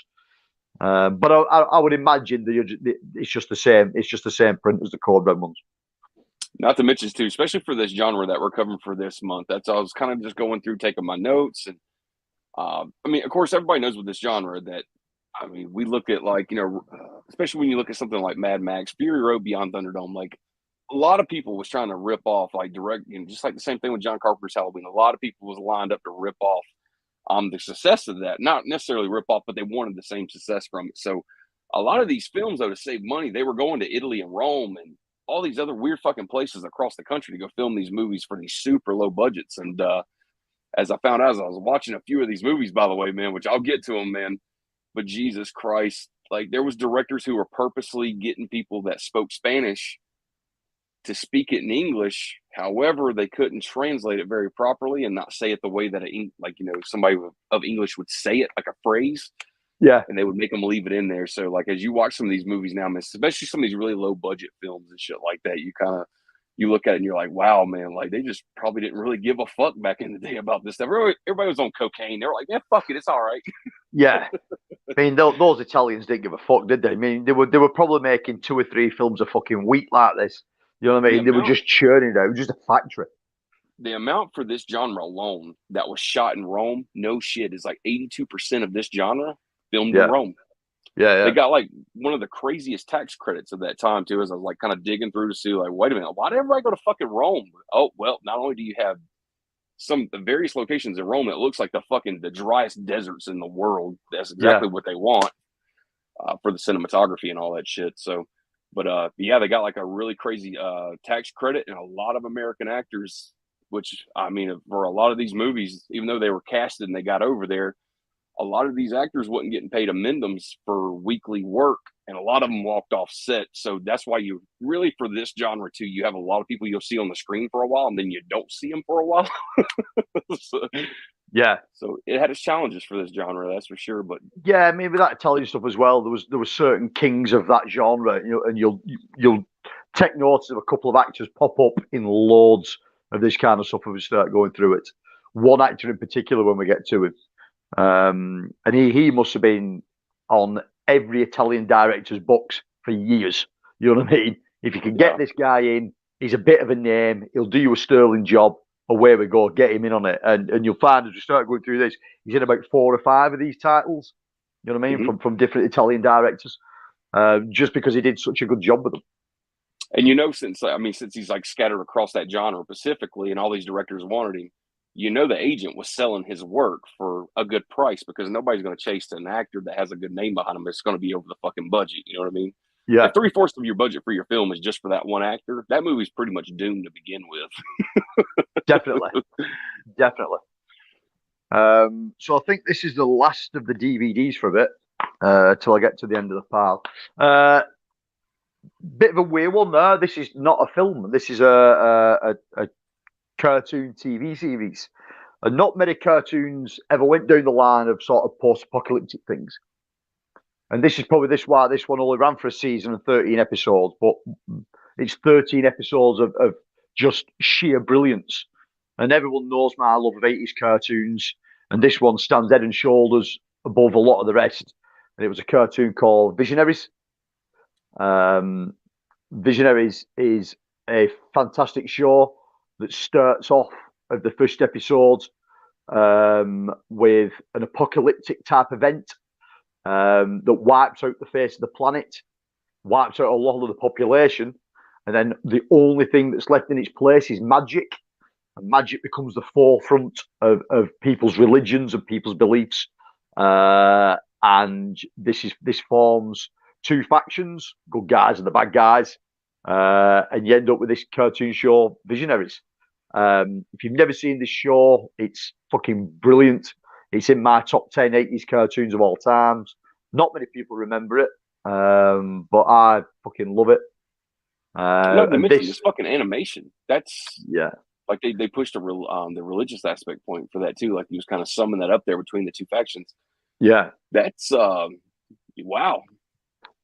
S3: But I would imagine that it's just the same. It's just the same print as the Code Red ones.
S4: Not to mention, too, especially for this genre that we're covering for this month. I was kind of just going through, taking my notes. And I mean, of course, everybody knows with this genre that, I mean, we look at like, you know, especially when you look at something like Mad Max, Fury Road Beyond Thunderdome, like a lot of people was trying to rip off, like direct, you know, just like the same thing with John Carpenter's Halloween. A lot of people was lined up to rip off the success of that. Not necessarily rip off, but they wanted the same success from it. So a lot of these films, though, to save money, they were going to Italy and Rome and all these other weird fucking places across the country to go film these movies for these super low budgets. And as I found out, as I was watching a few of these movies, by the way, man, which I'll get to them, man, but Jesus Christ, like there was directors who were purposely getting people that spoke Spanish to speak it in English. However, they couldn't translate it very properly and not say it the way that somebody of English would say it, like a phrase.
S3: Yeah.
S4: And they would make them leave it in there. So like, as you watch some of these movies now, man, especially some of these really low budget films and shit like that, you look at it and you're like, wow, man, like they just probably didn't really give a fuck back in the day about this stuff. Everybody was on cocaine. They were like, man, fuck it. It's all right.
S3: Yeah. I mean, those Italians didn't give a fuck, did they? I mean, they were probably making 2 or 3 films a fucking week like this. You know what I mean? They were just churning it out, just a factory.
S4: The amount for this genre alone that was shot in Rome, no shit, is like 82% of this genre filmed in Rome.
S3: Yeah,
S4: They got like one of the craziest tax credits of that time too. As I was like kind of digging through to see, like, wait a minute, why did everybody go to fucking Rome? Oh well, not only do you have some the various locations in Rome, it looks like the driest deserts in the world. That's exactly what they want for the cinematography and all that shit. So, but yeah, they got like a really crazy tax credit, and a lot of American actors. Which I mean, for a lot of these movies, even though they were casted and they got over there, a lot of these actors wasn't getting paid amendums for weekly work, and a lot of them walked off set. So that's why you really, for this genre too, you have a lot of people you'll see on the screen for a while, and then you don't see them for a while. so, so it had its challenges for this genre, that's for sure. But
S3: yeah, maybe that tells you stuff as well. There was certain kings of that genre, and you'll take notice of a couple of actors pop up in loads of this kind of stuff when we start going through it. One actor in particular, when we get to him, and he must have been on every Italian director's books for years. You know what I mean? If you can get this guy in, he's a bit of a name. He'll do you a sterling job. Away we go. Get him in on it, and you'll find as we start going through this, he's in about 4 or 5 of these titles. You know what I mean? From different Italian directors, just because he did such a good job with them.
S4: And since he's like scattered across that genre specifically, and all these directors wanted him, the agent was selling his work for a good price, because nobody's going to chase an actor that has a good name behind him. It's going to be over the fucking budget. You know what I mean?
S3: Yeah.
S4: If 3/4 of your budget for your film is just for that one actor, that movie's pretty much doomed to begin with.
S3: Definitely. So I think this is the last of the DVDs for a bit, till I get to the end of the pile. Bit of a weird one there. This is not a film. This is a cartoon TV series. And not many cartoons ever went down the line of sort of post-apocalyptic things. And this is probably why this one only ran for a season and 13 episodes, but it's 13 episodes of just sheer brilliance. And everyone knows my love of 80s cartoons, and this one stands head and shoulders above a lot of the rest. And it was a cartoon called Visionaries. Visionaries is a fantastic show that starts off of the first episode with an apocalyptic type event that wipes out the face of the planet, wipes out a lot of the population, and then the only thing that's left in its place is magic. And magic becomes the forefront of people's religions and people's beliefs. And this forms 2 factions, good guys and the bad guys. And you end up with this cartoon show, Visionaries. If you've never seen this show, it's fucking brilliant. It's in my top 10 80s cartoons of all times. Not many people remember it, but I fucking love it.
S4: Not to mention this fucking animation. That's like they pushed the religious aspect point for that too. Like he was kind of summing that up there between the 2 factions.
S3: Yeah,
S4: that's wow.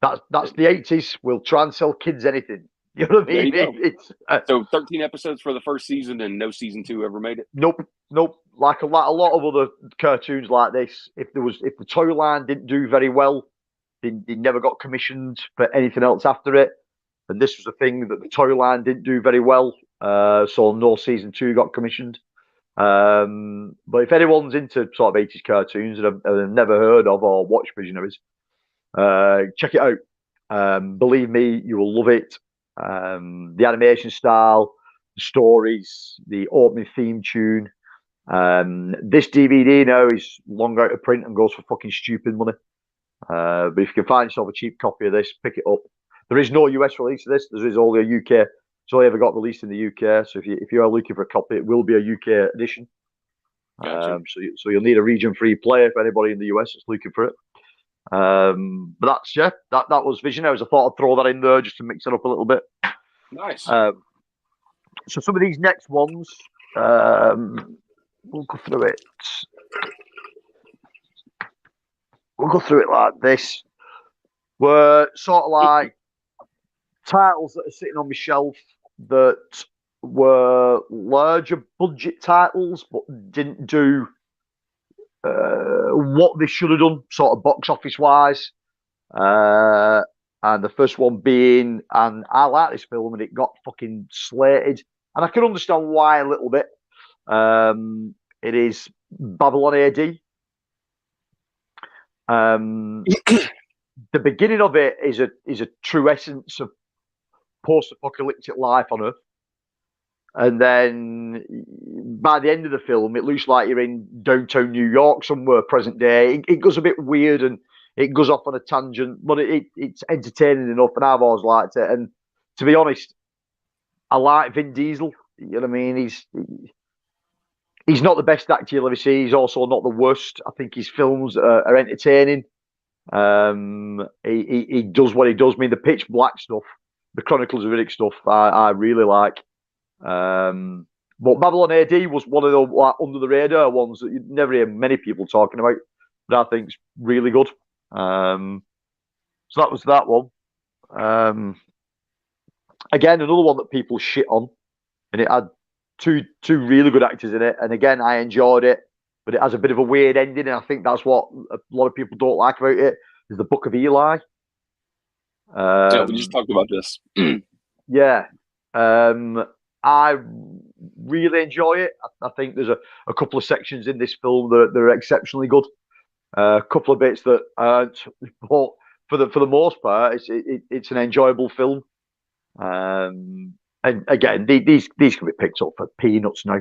S3: That's the 80s. We'll try and sell kids anything. You know what I mean? It's
S4: so 13 episodes for the first season, and no season 2 ever made it.
S3: Nope. Like a lot of other cartoons like this, if the toy line didn't do very well, they never got commissioned for anything else after it. And this was a thing that the toy line didn't do very well, so no season 2 got commissioned. But if anyone's into sort of 80s cartoons and have never heard of or watched Visionaries, check it out. Believe me, you will love it. The animation style, the stories, the opening theme tune. This DVD now is long out of print and goes for fucking stupid money. But if you can find yourself a cheap copy of this, pick it up. There is no US release of this. There is only a UK. It's only ever got released in the UK. So if you are looking for a copy, it will be a UK edition.
S4: Gotcha.
S3: So you'll need a region-free player for anybody in the US that's looking for it. But that's that was Visionaries. I thought I'd throw that in there just to mix it up a little bit.
S4: Nice.
S3: So some of these next ones, we'll go through it. We'll go through it like this. We're sort of like titles that are sitting on my shelf that were larger budget titles, but didn't do what they should have done, sort of box office wise. And the first one being, and I like this film, and it got fucking slated, and I can understand why a little bit. It is Babylon AD. the beginning of it is a true essence of post-apocalyptic life on Earth. And then by the end of the film, it looks like you're in downtown New York somewhere, present day. It goes a bit weird and it goes off on a tangent, but it's entertaining enough, and I've always liked it. And to be honest, I like Vin Diesel. You know what I mean? He's not the best actor you'll ever see. He's also not the worst. I think his films are entertaining. He does what he does. I mean, the Pitch Black stuff, the Chronicles of Riddick stuff, I really like. But Babylon AD was one of the like, under the radar ones that you'd never hear many people talking about, but I think it's really good. So that was that one. Again, another one that people shit on, and it had two really good actors in it. And again, I enjoyed it, but it has a bit of a weird ending, and I think that's what a lot of people don't like about it. Is the Book of Eli?
S4: Yeah, we just talked about this.
S3: Yeah. I really enjoy it. I think there's a couple of sections in this film that are exceptionally good. A couple of bits that aren't, but for the most part, it's an enjoyable film. And again, these can be picked up for peanuts now.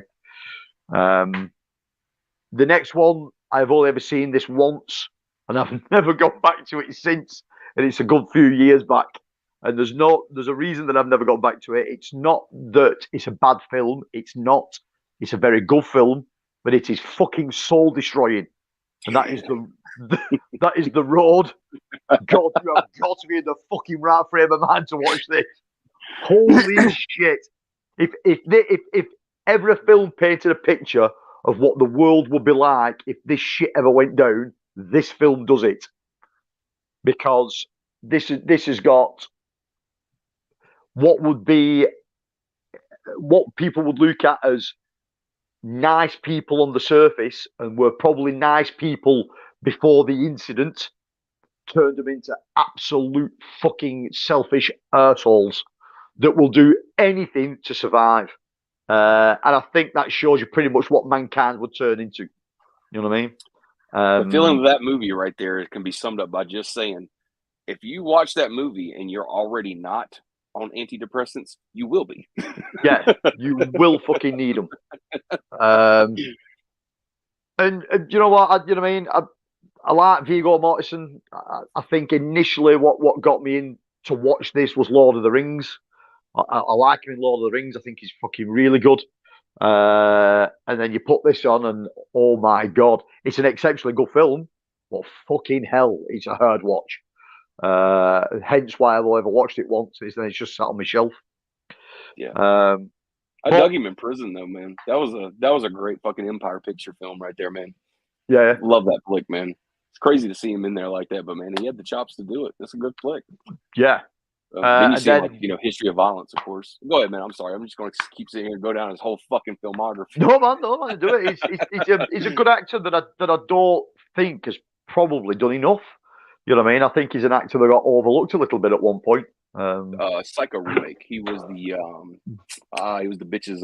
S3: The next one, I've only ever seen this once, and I've never gone back to it since. And it's a good few years back. And there's a reason that I've never gone back to it. It's not that it's a bad film. It's not. It's a very good film, but it is fucking soul destroying. And that is that is The Road. God, you have got to be in the fucking right frame of mind to watch this. Holy shit! If ever a film painted a picture of what the world would be like if this shit ever went down, this film does it. Because this has got what people would look at as nice people on the surface and were probably nice people before the incident, turned them into absolute fucking selfish assholes that will do anything to survive. And I think that shows you pretty much what mankind would turn into. You know what I mean?
S4: The feeling of that movie right there can be summed up by just saying, if you watch that movie and you're already not on antidepressants, you will be.
S3: Yeah, you will fucking need them. And you know what? You know what I mean? I like Viggo Mortensen. I think initially what got me in to watch this was Lord of the Rings. I like him in Lord of the Rings. I think he's fucking really good. And then you put this on, and oh my god, it's an exceptionally good film. But fucking hell, it's a hard watch. Hence why I've only ever watched it once. Then it's just sat on my shelf.
S4: Yeah. I dug him in prison though, man. That was a great fucking Empire Picture film right there, man.
S3: Yeah.
S4: Love that flick, man. It's crazy to see him in there like that, but man, he had the chops to do it. That's a good flick.
S3: Yeah.
S4: Then you see like History of Violence, of course. Go ahead, man. I'm sorry. I'm just going to keep sitting here and go down his whole fucking filmography.
S3: No man, do it. He's a good actor that I don't think has probably done enough. You know what I mean? I think he's an actor that got overlooked a little bit at one point.
S4: Psycho remake. He was the bitch's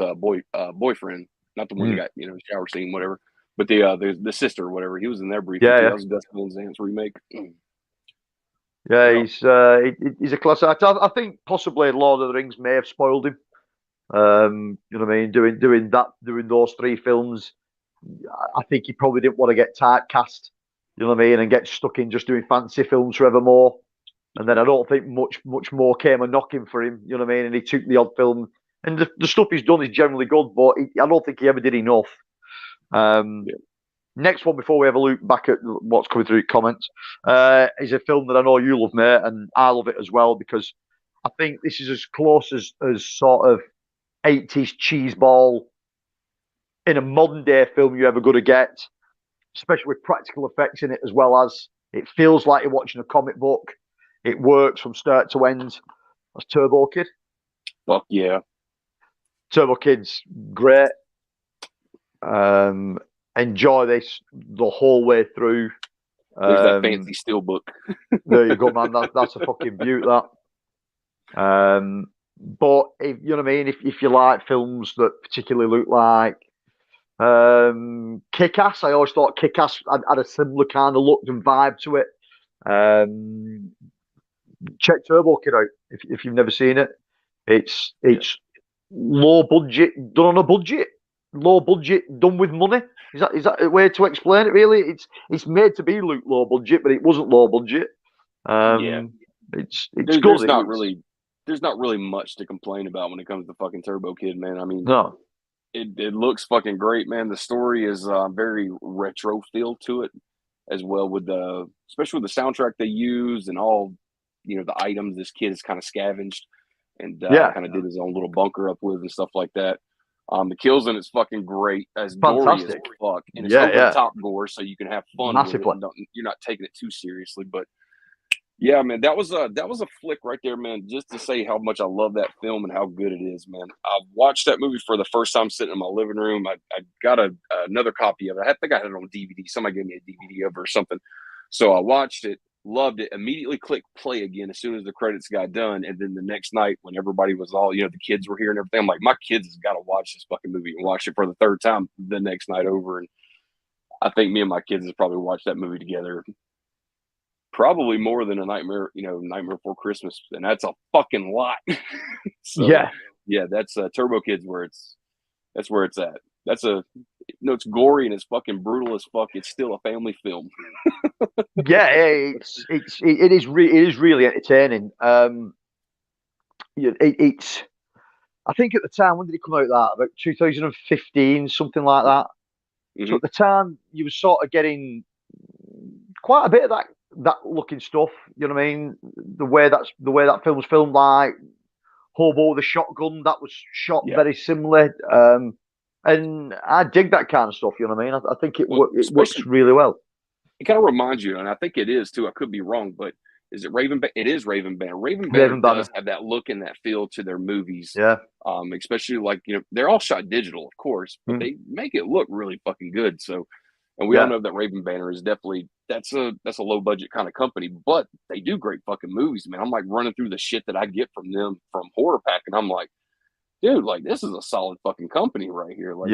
S4: boyfriend, not the one that got shower scene, whatever. But the sister, or whatever. He was in there briefly. Yeah. That was Dustin Lynch's remake.
S3: Yeah, he's a class actor. I think possibly Lord of the Rings may have spoiled him. You know what I mean? Doing those three films, I think he probably didn't want to get typecast. You know what I mean? And get stuck in just doing fancy films forevermore. And then I don't think much more came a knocking for him. You know what I mean? And he took the odd film, and the stuff he's done is generally good, but I don't think he ever did enough. Next one, before we have a look back at what's coming through comments, is a film that I know you love, mate, and I love it as well, because I think this is as close as sort of 80s cheeseball in a modern day film you're ever going to get, especially with practical effects in it, as well as it feels like you're watching a comic book. It works from start to end. That's Turbo Kid.
S4: Fuck yeah.
S3: Turbo Kid's great. Enjoy this the whole way through.
S4: There's that fancy steelbook.
S3: There you go, man. That's a fucking beaut, that. But if you know what I mean, if you like films that particularly look like Kick-Ass, I always thought Kick-Ass had a similar kind of look and vibe to it. Check Turbo Kid out if you've never seen it. It's low budget, done on a budget. Low budget, done with money. Is that a way to explain it? Really, it's made to be low budget, but it wasn't low budget. It's good.
S4: There's not really much to complain about when it comes to fucking Turbo Kid, man. I mean,
S3: no.
S4: It looks fucking great, man. The story is very retro feel to it as well, with especially with the soundtrack they use and all, the items this kid has kind of scavenged and kind of did his own little bunker up with and stuff like that. The kills in it's fucking great, as gory as fuck, and it's over the top gore, so you can have fun with it. You're not taking it too seriously, but yeah, man, that was a flick right there, man. Just to say how much I love that film and how good it is, man. I watched that movie for the first time sitting in my living room. I got another copy of it. I think I had it on DVD. Somebody gave me a DVD of it or something. So I watched it, loved it, immediately clicked play again as soon as the credits got done. And then the next night, when everybody was all, the kids were here and everything, I'm like, my kids has got to watch this fucking movie, and watch it for the third time the next night over. And I think me and my kids has probably watched that movie together probably more than a Nightmare Before Christmas, and that's a fucking lot. So, yeah, that's Turbo Kids that's where it's at. That's it's gory and it's fucking brutal as fuck. It's still a family film.
S3: It is really entertaining. It's I think at the time, when did it come out? That about 2015, something like that. Mm-hmm. So at the time, you were sort of getting quite a bit of that looking stuff, you know what I mean? The way that film was filmed, like Hobo with a Shotgun, that was shot very similar. And I dig that kind of stuff, you know what I mean? I think it works really well.
S4: It kind of reminds you, and I think it is too, I could be wrong, but is it Raven Banner? It is Raven Banner. Raven Banner does have that look and that feel to their movies.
S3: Yeah.
S4: Especially like, they're all shot digital, of course, but they make it look really fucking good. So, and we all know that Raven Banner is definitely that's a low budget kind of company, but they do great fucking movies, man. I'm like running through the shit that I get from them from Horror Pack, and I'm like, dude, like this is a solid fucking company right here. Like,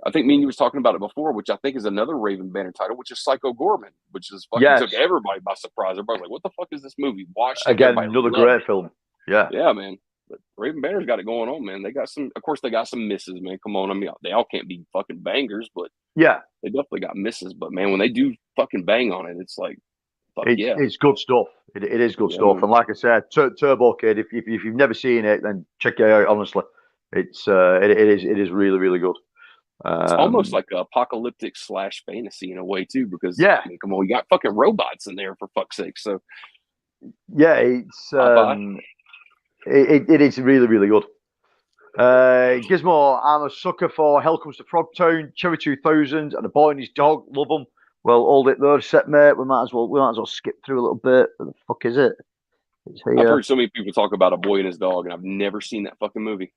S4: I think me and you was talking about it before, which I think is another Raven Banner title, which is Psycho Gorman, which is fucking took everybody by surprise. Everybody's like, what the fuck is this movie? Watch it.
S3: Again, another great film. Yeah,
S4: man. But Raven Banner's got it going on, man. They got some misses, man. Come on, I mean, they all can't be fucking bangers, but they definitely got misses. But man, when they do fucking bang on it, it's like,
S3: it's good stuff. It is good stuff. And like I said, Turbo Kid, if you've never seen it, then check it out. Honestly, it is really, really good.
S4: It's almost like apocalyptic / fantasy in a way too, because I mean, come on, we got fucking robots in there for fuck's sake. So
S3: it is really, really good. Gizmo, I'm a sucker for Hell Comes to Frogtown, Cherry 2000, and A Boy and His Dog. Love them. Well, hold it there, set mate. We might as well skip through a little bit. What the fuck is it? It's here.
S4: I've heard so many people talk about A Boy and His Dog, and I've never seen that fucking movie.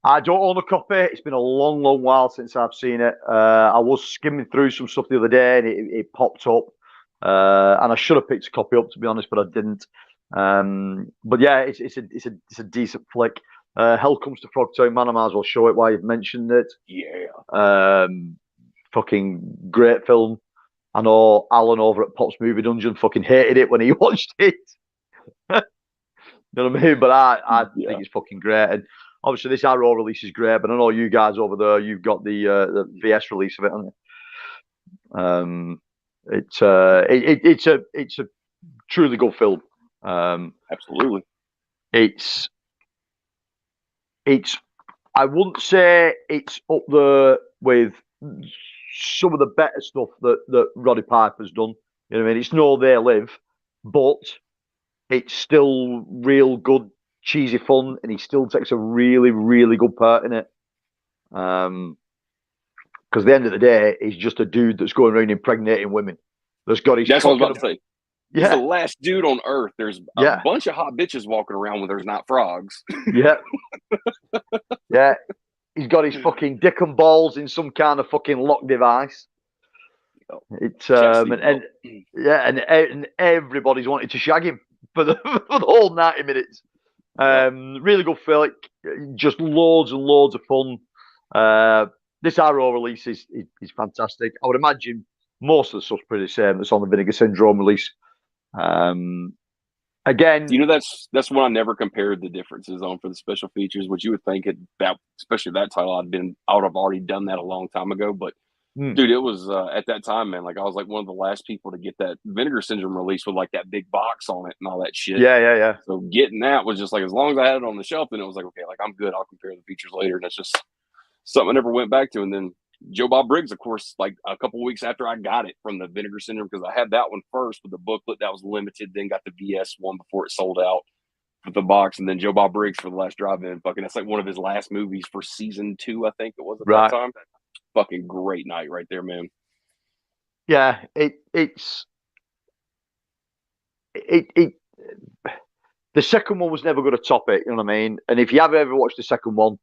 S3: I don't own a copy. It's been a long, long while since I've seen it. I was skimming through some stuff the other day, and it popped up. And I should have picked a copy up, to be honest, but I didn't. But yeah, it's a decent flick. Hell Comes to Frogtown, man. I might as well show it while you've mentioned it.
S4: Yeah.
S3: Fucking great film. I know Alan over at Pop's Movie Dungeon fucking hated it when he watched it. You know what I mean? But I think it's fucking great. And obviously this Arrow release is great, but I know you guys over there, you've got the VS release of it, haven't you? It's a truly good film.
S4: Absolutely.
S3: It's I wouldn't say it's up there with some of the better stuff that Roddy Piper's done. You know what I mean? It's no They Live, but it's still real good, cheesy fun, and he still takes a really, really good part in it. Because at the end of the day, he's just a dude that's going around impregnating women. That's got his.
S4: That's what I was about to say. He's the last dude on Earth. There's a bunch of hot bitches walking around when there's not frogs.
S3: Yeah. He's got his fucking dick and balls in some kind of fucking lock device. It's and everybody's wanted to shag him for the whole 90 minutes. Really good film, just loads and loads of fun. This Arrow release is fantastic. I would imagine most of the stuff's pretty the same that's on the Vinegar Syndrome release. Again,
S4: You know, that's one I never compared the differences on for the special features, which you would think that, especially that title, I would have already done that a long time ago. But dude, it was at that time, man. Like I was like one of the last people to get that Vinegar Syndrome release with like that big box on it and all that shit.
S3: yeah.
S4: So getting that was just like, as long as I had it on the shelf, then it was like, okay, like I'm good. I'll compare the features later, and it's just something I never went back to. And then Joe Bob Briggs, of course, like a couple weeks after I got it from the Vinegar Syndrome, because I had that one first with the booklet that was limited, then got the VS one before it sold out with the box, and then Joe Bob Briggs for The Last Drive-In. Fucking, that's like one of his last movies for season 2, I think it was at that time. Fucking great night right there, man.
S3: Yeah, it's the second one was never going to top it. You know what I mean? And if you have ever watched the second one,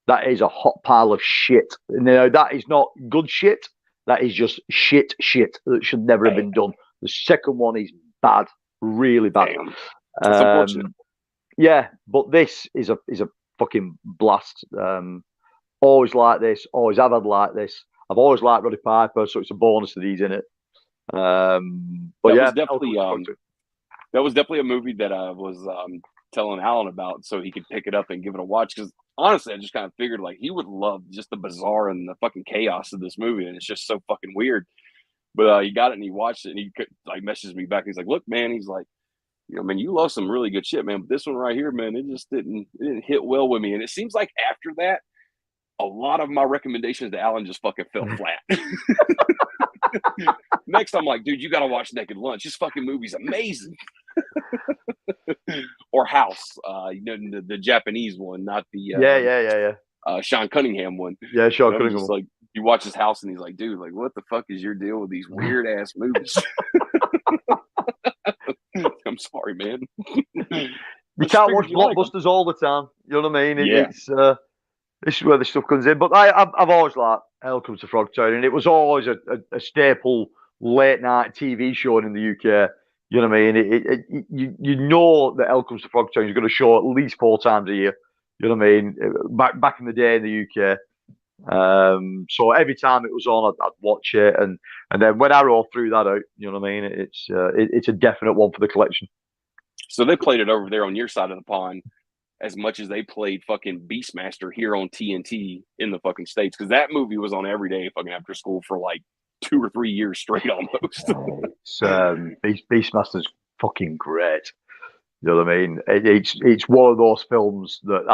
S3: that is a hot pile of shit. You know, that is not good shit. That is just shit that should never have been done. The second one is bad, really bad.
S4: That's unfortunate.
S3: Yeah, but this is a fucking blast. Always like this. Always have had like this. I've always liked Roddy Piper, so it's a bonus that he's in it. But
S4: that was definitely a movie that I was telling Alan about, so he could pick it up and give it a watch. Because honestly, I just kind of figured like he would love just the bizarre and the fucking chaos of this movie, and it's just so fucking weird. But he got it and he watched it, and he like messaged me back. He's like, "Look, man," he's like, "You know, man, you love some really good shit, man. But this one right here, man, it just didn't hit well with me." And it seems like after that, a lot of my recommendations to Alan just fucking fell flat. Next, I'm like, dude, you got to watch Naked Lunch. This fucking movie's amazing. Or House, you know, the Japanese one, not the Sean Cunningham one.
S3: Yeah, Sean Cunningham.
S4: Just like, he watches House and he's like, dude, like, what the fuck is your deal with these weird ass movies? I'm sorry, man.
S3: You can't watch blockbusters all the time. You know what I mean?
S4: Yeah.
S3: It's this is where the stuff comes in. But I've always liked Hell Comes to Frogtown, and it was always a staple late night TV show in the UK. You know what I mean? You know that Hell Comes to Frogtown is going to show at least 4 times a year. You know what I mean? Back in the day in the UK. So every time it was on, I'd watch it, and then when Arrow threw that out, you know what I mean? It's a definite one for the collection.
S4: So they played it over there on your side of the pond as much as they played fucking Beastmaster here on TNT in the fucking States, because that movie was on every day fucking after school for like 2 or 3 years straight almost.
S3: Beastmaster's fucking great. You know what I mean? It's one of those films that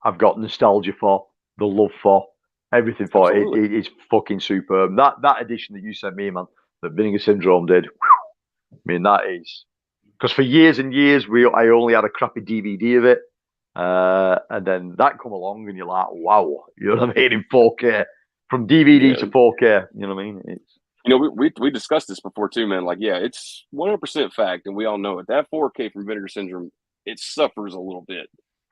S3: I've got nostalgia for, the love for, everything for. It's fucking superb. That edition that you sent me, man, that Vinegar Syndrome did. I mean, that is, because for years and years I only had a crappy DVD of it, and then that come along and you're like, wow, you know what I mean, in 4K, from DVD to 4K. You know what I mean?
S4: You know, we discussed this before too, man. Like, yeah, it's 100% fact, and we all know it. That 4K from Vinegar Syndrome, it suffers a little bit.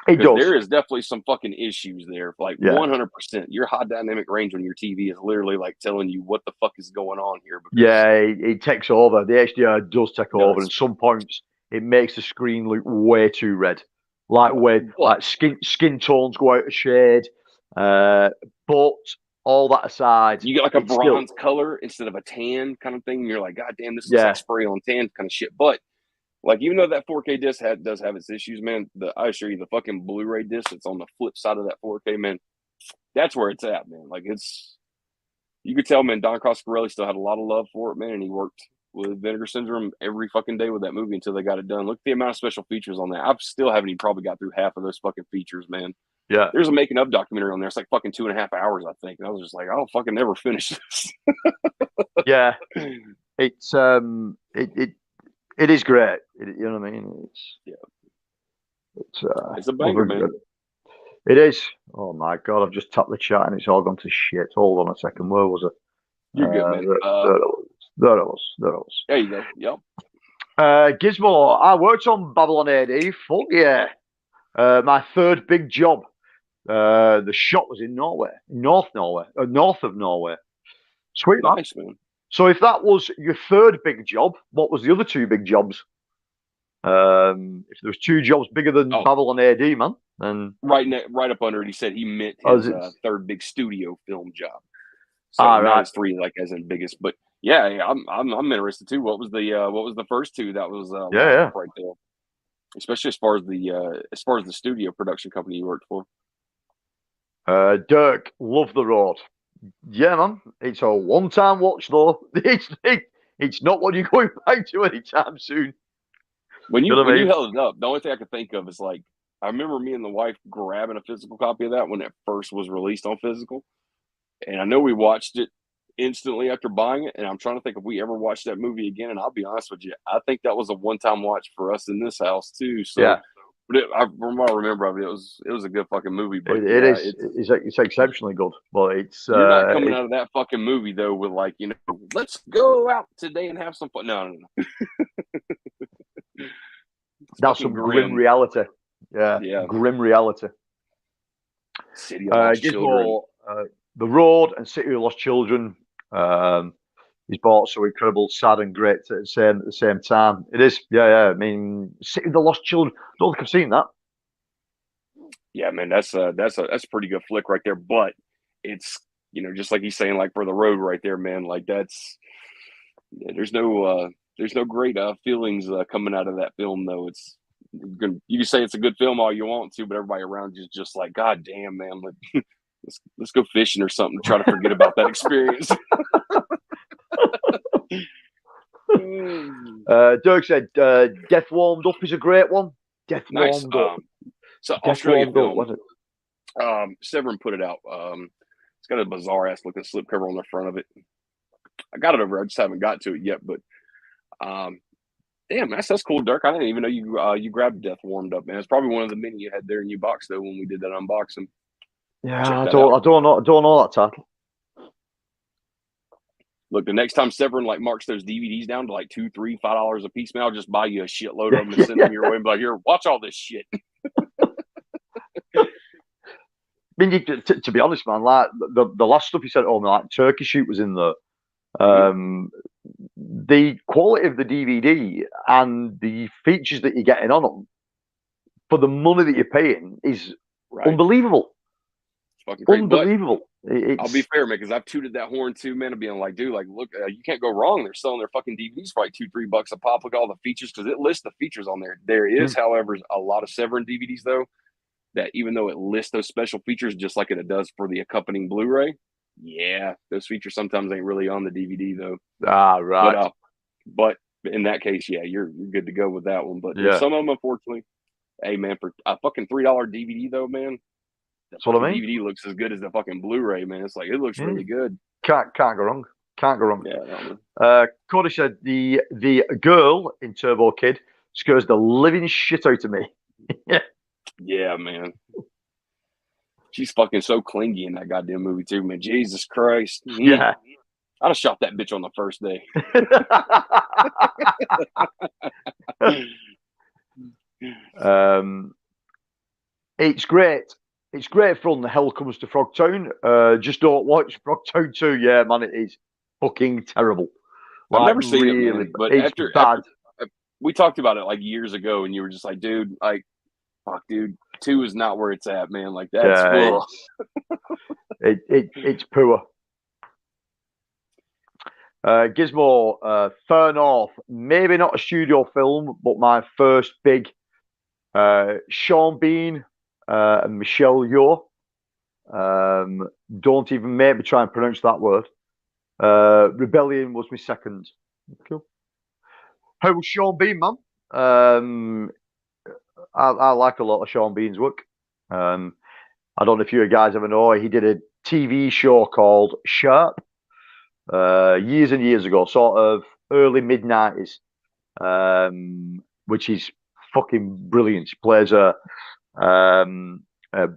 S3: It does.
S4: There is definitely some fucking issues there. Like 100%, your high dynamic range on your TV is literally like telling you what the fuck is going on here.
S3: Yeah, it takes over. The HDR does take over, and some points it makes the screen look way too red, like skin tones go out of shade. But all that aside,
S4: you get like a bronze color instead of a tan kind of thing. And you're like, God damn, this is like spray on tan kind of shit. But like, even though that 4K disc does have its issues, man, I assure you, the fucking Blu-ray disc that's on the flip side of that 4K, man, that's where it's at, man. Like, you could tell, man, Don Coscarelli still had a lot of love for it, man, and he worked with Vinegar Syndrome every fucking day with that movie until they got it done. Look at the amount of special features on that. I still haven't even probably got through half of those fucking features, man.
S3: Yeah.
S4: There's a making of documentary on there. It's like fucking 2.5 hours, I think. And I was just like, I'll fucking never finish this.
S3: Yeah. It's it is great. You know what I mean?
S4: It's a banger, man.
S3: It is. Oh my God, I've just tapped the chat and it's all gone to shit. Hold on a second. Where was it?
S4: You're good, man.
S3: There it was.
S4: There you go. Yep.
S3: Gizmo, I worked on Babylon AD. Fuck yeah. My third big job. The shot was in Norway. North of Norway. Sweet, man.
S4: Nice, man.
S3: So if that was your third big job, what was the other 2 big jobs? If there was 2 jobs bigger than Babylon AD, man, then
S4: right up under it, he said he meant his third big studio film job. So not as 3, like as in biggest, but Yeah, I'm interested too. What was the first two that was lined
S3: Yeah,
S4: up right there? Especially as far as the studio production company you worked for.
S3: yeah. Dirk, love the road. Yeah, man. It's a one-time watch though. It's not one you're going back to anytime soon.
S4: When
S3: You
S4: you
S3: know what
S4: when
S3: I
S4: you
S3: mean?
S4: held it up, the only thing I could think of is like I remember me and the wife grabbing a physical copy of that when it first was released on physical, and I know we watched it instantly after buying it. And I'm trying to think if we ever watched that movie again. And I'll be honest with you, I think that was a one-time watch for us in this house too. So,
S3: Yeah.
S4: but from what I remember of it, it was a good fucking movie. But
S3: It
S4: yeah,
S3: is. It's exceptionally good, but
S4: you're not coming out of that fucking movie though with like let's go out today and have some fun. No, no, no. It's
S3: that's
S4: fucking
S3: some grim
S4: grim.
S3: reality. Yeah,
S4: Yeah,
S3: grim reality.
S4: City of Lost Children.
S3: Gizmo, The Road and City of Lost Children. He's bought so incredible, sad and great at the same time. It is, yeah, yeah. I mean, City of the Lost Children. Don't think I've seen that.
S4: Yeah, man, that's a pretty good flick right there. But it's just like he's saying, like for the road right there, man. Like there's no great feelings coming out of that film though. You can say it's a good film all you want to, but everybody around you is just like, God damn, man, let's go fishing or something to try to forget about that experience.
S3: Dirk said, "Death Warmed Up" is a great one. Death
S4: Nice.
S3: Warmed Up.
S4: So
S3: Death
S4: Australia
S3: Warmed Up,
S4: film.
S3: was it?
S4: Severin put it out. It's got a bizarre ass looking slipcover on the front of it. I got it over. I just haven't got to it yet. But damn, that's cool, Dirk. I didn't even know you grabbed Death Warmed Up, man. It's probably one of the many you had there in your box though when we did that unboxing.
S3: Yeah, I don't know that title.
S4: Look, the next time Severin like marks those DVDs down to like $2, $3, $5 a piece, man, I'll just buy you a shitload of them and send them your way and be like, here, watch all this shit.
S3: I mean, to be honest, man, like the last stuff you sent home, like Turkey Shoot was in there. The quality of the DVD and the features that you're getting on them for the money that you're paying is unbelievable.
S4: It's fucking crazy.
S3: Unbelievable.
S4: I'll be fair, man, because I've tooted that horn too, man, of being like, dude, like, look, you can't go wrong. They're selling their fucking DVDs for like $2, $3 a pop. Look at all the features because it lists the features on there. There is, however, a lot of Severin DVDs though that even though it lists those special features just like it does for the accompanying Blu-ray, yeah, those features sometimes ain't really on the DVD though.
S3: Ah, right.
S4: But in that case, yeah, you're good to go with that one. But some of them, unfortunately, hey man, for a fucking $3 DVD though, man,
S3: that's what I mean.
S4: DVD looks as good as the fucking Blu-ray, man. It's like it looks really good.
S3: Can't go wrong. Can't go wrong.
S4: Yeah.
S3: Cody said the girl in Turbo Kid scares the living shit out of me.
S4: Yeah, man. She's fucking so clingy in that goddamn movie too, man. Jesus Christ.
S3: Yeah.
S4: I'd have shot that bitch on the first day.
S3: It's great. It's great fun. The hell comes to Frogtown. Just don't watch Frogtown 2. Yeah, man, it is fucking terrible.
S4: I've never seen it, man, but
S3: it's bad.
S4: We talked about it like years ago, and you were just like, dude, like, fuck, dude, 2 is not where it's at, man. Like that's
S3: it's poor. Gizmo, Fair North, maybe not a studio film, but my first big Sean Bean and Michelle Yeoh. Don't even make me try and pronounce that word. Rebellion was my second. Cool. How was Sean Bean, man? I like a lot of Sean Bean's work. I don't know if you guys ever know, he did a TV show called Sharp years and years ago, sort of early mid-90s, which is fucking brilliant. He plays a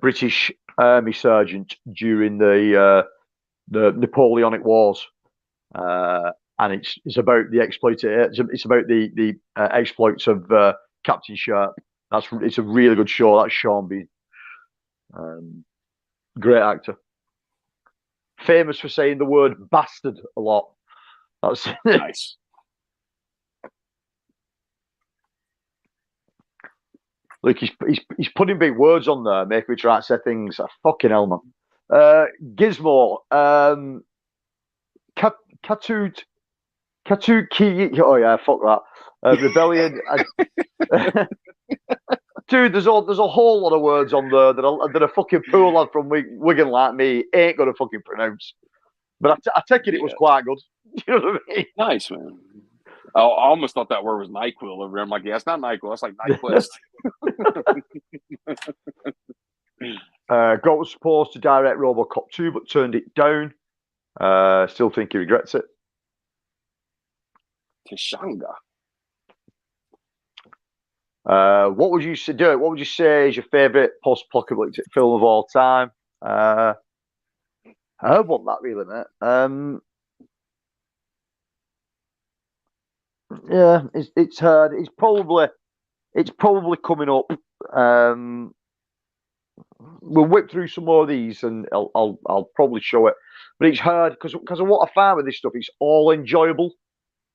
S3: British army sergeant during the Napoleonic Wars, and it's about the it's about the exploits of Captain Sharp. It's a really good show. That's Sean Bean. Great actor. Famous for saying the word bastard a lot. That's
S4: nice.
S3: Look, he's putting big words on there, making me try to say things. Fucking hell, man. Gizmo, Katut Katuki. Oh yeah, fuck that. Rebellion. Dude, there's a whole lot of words on there that a fucking poor lad from Wigan like me ain't gonna fucking pronounce. But I take it was quite good. You know what I mean?
S4: Nice, man. I almost thought that word was NyQuil over there. I'm like, yeah, it's not NyQuil. It's like NyQuest.
S3: Got was supposed to direct RoboCop 2, but turned it down. Still think he regrets it.
S4: Tashanga.
S3: What would you say? What would you say is your favorite post-apocalyptic film of all time? I want that really, mate. Yeah, it's hard. It's probably coming up. We'll whip through some more of these, and I'll probably show it. But it's hard because of what I found with this stuff. It's all enjoyable,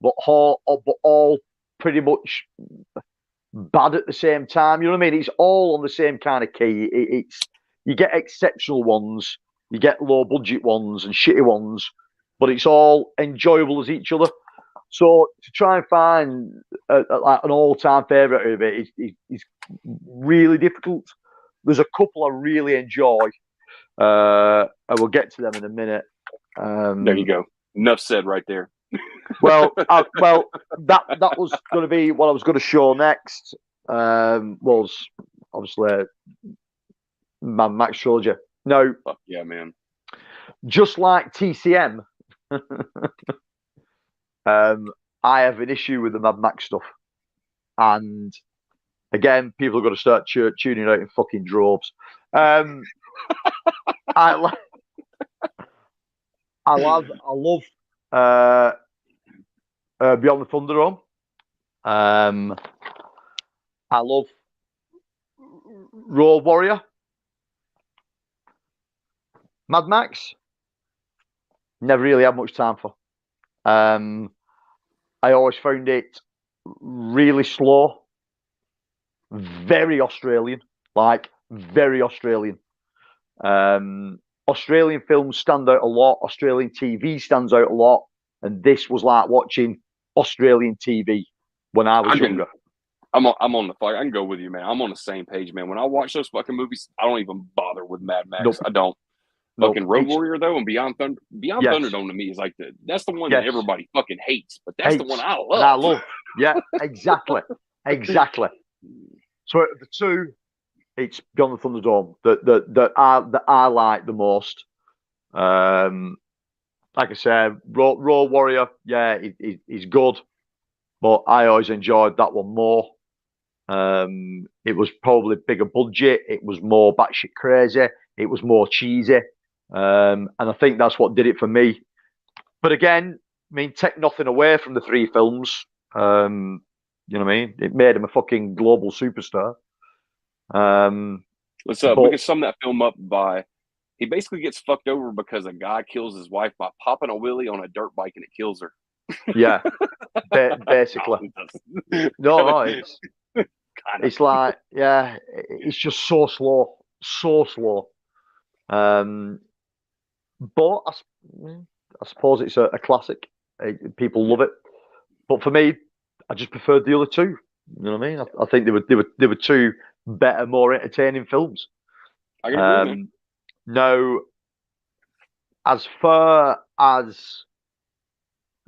S3: but all pretty much bad at the same time. You know what I mean? It's all on the same kind of key. It's you get exceptional ones, you get low budget ones and shitty ones, but it's all enjoyable as each other. So to try and find like an all-time favorite of it is really difficult. There's a couple I really enjoy, and we'll get to them in a minute.
S4: There you go. Enough said right there.
S3: Well, that was going to be what I was going to show next. Was obviously Mad Max trilogy. Now,
S4: yeah, man.
S3: Just like TCM, I have an issue with the Mad Max stuff, and again, people are going to start tuning out in fucking droves. I love Beyond the Thunderdome. I love Road Warrior. Mad Max, never really had much time for. I always found it really slow, very Australian, like very Australian. Australian films stand out a lot. Australian TV stands out a lot, and this was like watching Australian TV when I was younger.
S4: I'm on the fire. I can go with you, man. I'm on the same page, man. When I watch those fucking movies, I don't even bother with Mad Max. Nope. I don't. Fucking Road Warrior though, and Beyond Thunderdome to me is like that's the one that everybody fucking hates, but that's the one I love.
S3: I love. Yeah, exactly, exactly. So the two, it's Beyond the Thunderdome that I like the most. Like I said, Road Warrior, yeah, he's good, but I always enjoyed that one more. It was probably bigger budget. It was more batshit crazy. It was more cheesy. And I think that's what did it for me. But again, I mean, take nothing away from the three films. You know what I mean? It made him a fucking global superstar.
S4: We can sum that film up by he basically gets fucked over because a guy kills his wife by popping a wheelie on a dirt bike and it kills her.
S3: Yeah, basically. No, it's like, yeah, it's just so slow, so slow. But I suppose it's a classic. People love it, but for me, I just preferred the other two. You know what I mean? I think they were two better, more entertaining films.
S4: I agree.
S3: Now, as far as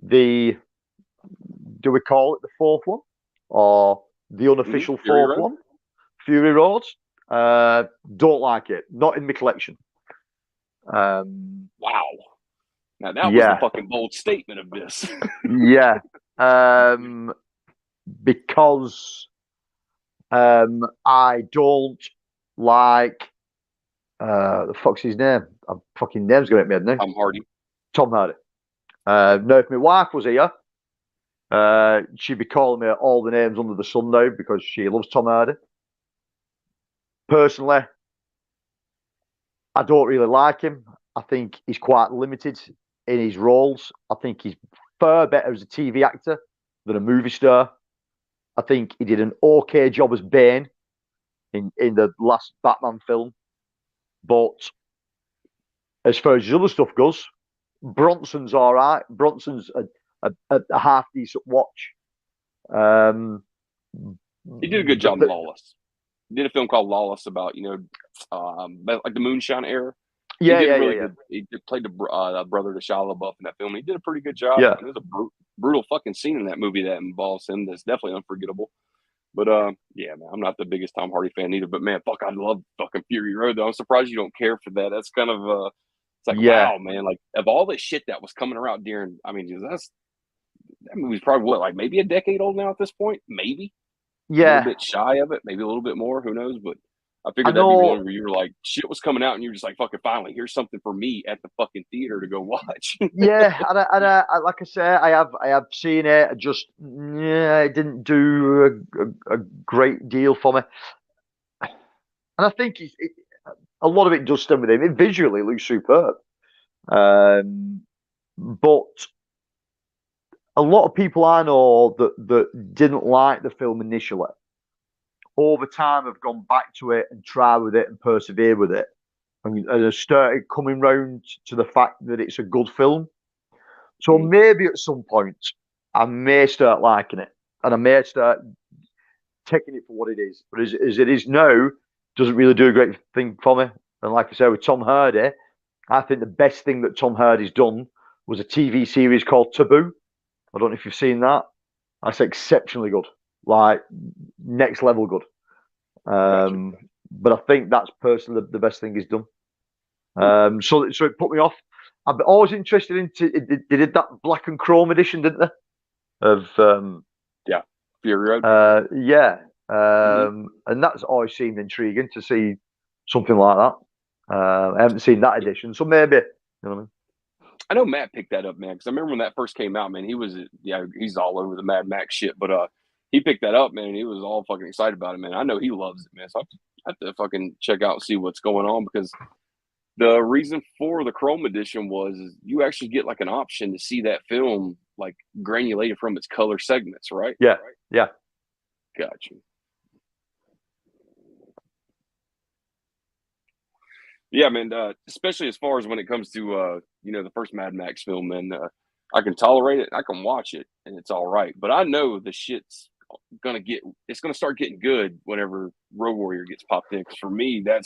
S3: do we call it the fourth one or the unofficial fourth one, Fury Road? Don't like it. Not in my collection.
S4: Wow. Now that was a fucking bold statement of this.
S3: Yeah. Because I don't like the fuck's his name? Fucking name's going to hit me head now. Tom Hardy. Now, if my wife was here, she'd be calling me all the names under the sun now because she loves Tom Hardy. Personally, I don't really like him. I think he's quite limited in his roles. I think he's far better as a TV actor than a movie star. I think he did an okay job as Bane in the last Batman film. But as far as his other stuff goes, Bronson's all right. Bronson's a half decent watch.
S4: He did a good job in Lawless. He did a film called Lawless about like the Moonshine era.
S3: Yeah,
S4: he did
S3: yeah,
S4: really
S3: yeah,
S4: good. He played the brother to Shia LaBeouf in that film. He did a pretty good job.
S3: Yeah.
S4: There's a brutal fucking scene in that movie that involves him that's definitely unforgettable. But yeah, man, I'm not the biggest Tom Hardy fan either. But man, fuck, I love fucking Fury Road. Though I'm surprised you don't care for that. That's kind of it's like wow, man. Like of all the shit that was coming around during, I mean, that movie's probably what, like maybe a decade old now at this point, maybe. A little bit shy of it, maybe a little bit more. Who knows? But I figured that'd be one where you were like, shit was coming out, and you're just like, fucking, finally, here's something for me at the fucking theater to go watch.
S3: Yeah, and I like I say, I have seen it. It didn't do a great deal for me, and I think a lot of it does stem with him. It visually looks superb, but a lot of people I know that didn't like the film initially, over time have gone back to it and tried with it and persevered with it, and have started coming round to the fact that it's a good film. So maybe at some point I may start liking it, and I may start taking it for what it is. But as it is now, doesn't really do a great thing for me. And like I said, with Tom Hardy, I think the best thing that Tom Hardy's done was a TV series called Taboo. I don't know if you've seen that. That's exceptionally good, like next level good. But I think that's personally the best thing he's done. So it put me off. I'm always interested in. They did that black and chrome edition, didn't they? Of
S4: Fury Road.
S3: And that's always seemed intriguing to see something like that. I haven't seen that edition, so maybe, you know what I mean.
S4: I know Matt picked that up, man, because I remember when that first came out, man. He's all over the Mad Max shit, but he picked that up, man. And he was all fucking excited about it, man. I know he loves it, man. So I have to fucking check out and see what's going on, because the reason for the Chrome edition was you actually get like an option to see that film like granulated from its color segments, right?
S3: Yeah, yeah.
S4: Gotcha. Yeah, man. Especially as far as when it comes to the first Mad Max film, man. I can tolerate it. I can watch it, and it's all right. But I know the shit's gonna start getting good whenever Road Warrior gets popped in. Because for me, I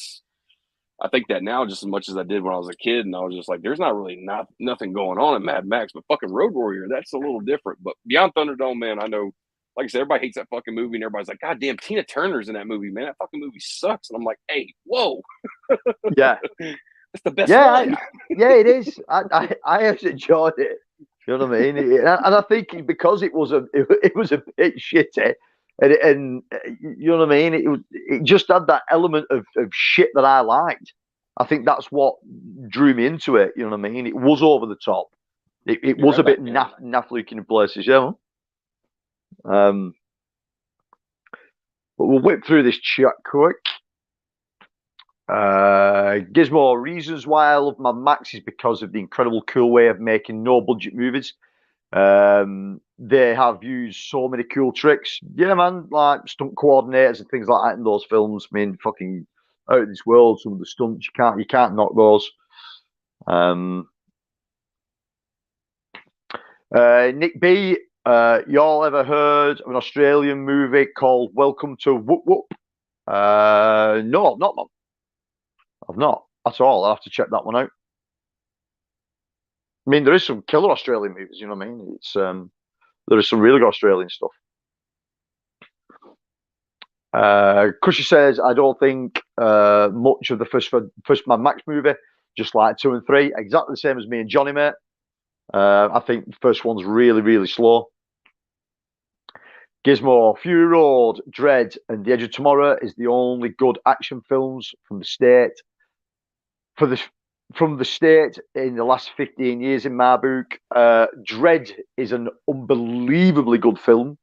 S4: think that now just as much as I did when I was a kid, and I was just like, there's not really nothing going on in Mad Max, but fucking Road Warrior, that's a little different. But Beyond Thunderdome, man, I know, like I said, everybody hates that fucking movie, and everybody's like, God damn, Tina Turner's in that movie, man. That fucking movie sucks. And I'm like, hey, whoa.
S3: Yeah.
S4: It's the best one.
S3: It is. I have enjoyed it. You know what I mean? And I think because it was a bit shitty, and you know what I mean, it just had that element of shit that I liked. I think that's what drew me into it. You know what I mean? It was over the top. It was a bit naff looking in places, yeah. But we'll whip through this chat quick. Gizmo, reasons why I love Mad Max is because of the incredible cool way of making no budget movies. They have used so many cool tricks. Yeah, man, like stunt coordinators and things like that in those films. I mean, fucking out of this world. Some of the stunts you can't knock those. Nick B, y'all ever heard of an Australian movie called Welcome to Whoop Whoop? No, not man. I've not at all. I'll have to check that one out. I mean, there is some killer Australian movies, you know what I mean? It's there is some really good Australian stuff. Cushy says, I don't think much of the first Mad Max movie, just like 2 and 3, exactly the same as me and Johnny, mate. I think the first one's really, really slow. Gizmo, Fury Road, Dread, and The Edge of Tomorrow is the only good action films from the state. From the state in the last 15 years, in my book. Dread is an unbelievably good film.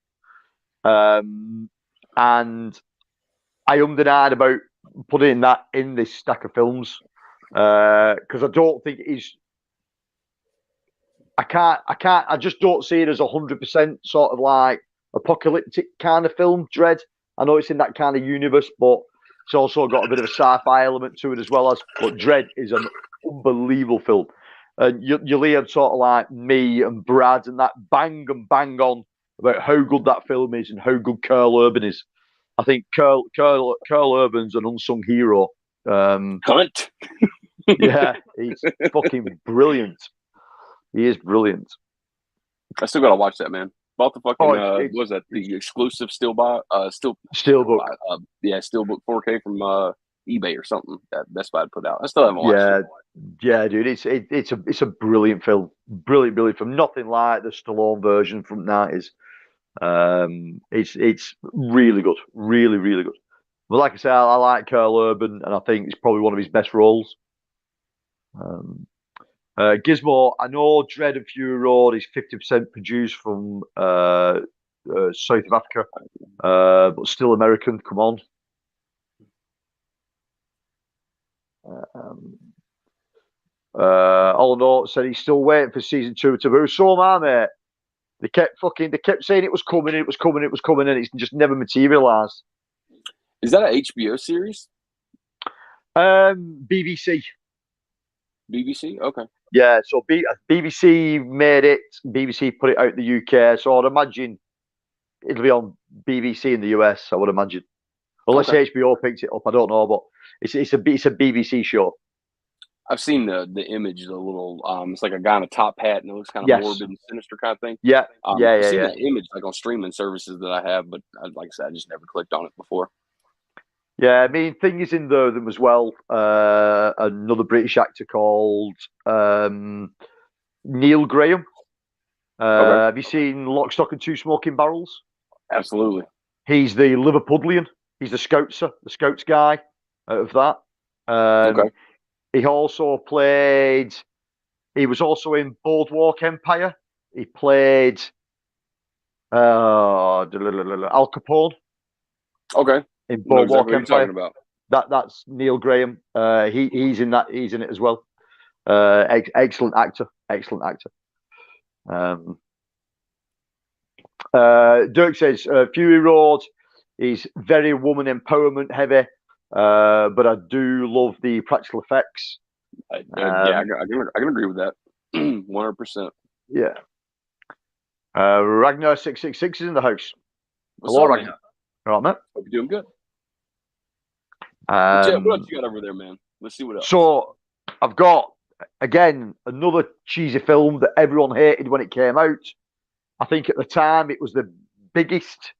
S3: And I denied about putting that in this stack of films. Because I don't think it is. I just don't see it as 100% sort of like apocalyptic kind of film, Dread. I know it's in that kind of universe, but it's also got a bit of a sci-fi element to it as well. But Dread is an unbelievable film. And you'll hear sort of like me and Brad and that bang and bang on about how good that film is and how good Carl Urban is. I think Carl Urban's an unsung hero.
S4: Cunt.
S3: Yeah, he's fucking brilliant. He is brilliant.
S4: I still gotta watch that, man. Bought the fucking
S3: Oh,
S4: was that the exclusive steelbook?
S3: Steelbook.
S4: Yeah, Steelbook 4K from eBay or something that Best Buy put out. I still haven't watched it.
S3: Yeah, dude. It's a brilliant film. Brilliant film. Nothing like the Stallone version from '90s. It's really good. Really, really good. But like I say, I like Carl Urban, and I think it's probably one of his best roles. Gizmo, I know Dread and Fury Road is 50% produced from South of Africa, but still American. Come on. All I know said he's still waiting for season 2 to Taboo. So am I, mate. They kept saying it was coming, and it's just never materialised.
S4: Is that an HBO series?
S3: BBC.
S4: BBC? Okay.
S3: Yeah, so BBC made it. BBC put it out in the UK. So I'd imagine it'll be on BBC in the US. I would imagine, unless HBO picks it up. I don't know, but it's a BBC show.
S4: I've seen the image, the little it's like a guy in a top hat and it looks kind of morbid and sinister kind of thing.
S3: Yeah,
S4: I've seen that image like on streaming services that I have, but like I said, I just never clicked on it before.
S3: Yeah, I mean, thing is in them as well. Another British actor called Neil Graham. Have you seen Lock, Stock and Two Smoking Barrels?
S4: Absolutely.
S3: He's the Liverpudlian. He's the Scouts guy out of that. He also played. He was also in Boardwalk Empire. He played Al Capone.
S4: Okay.
S3: In Boardwalk Empire.
S4: About.
S3: That's Neil Graham. He's in that. He's in it as well. Excellent actor. Dirk says Fury Road is very woman empowerment heavy, but I do love the practical effects.
S4: I can agree with that. 100%.
S3: Yeah. Ragnar 666 is in the house.
S4: Hello, Ragnar.
S3: All right, mate.
S4: Hope you're doing good. What else you got over there, man? Let's see what else.
S3: So I've got again another cheesy film that everyone hated when it came out. I think at the time it was the biggest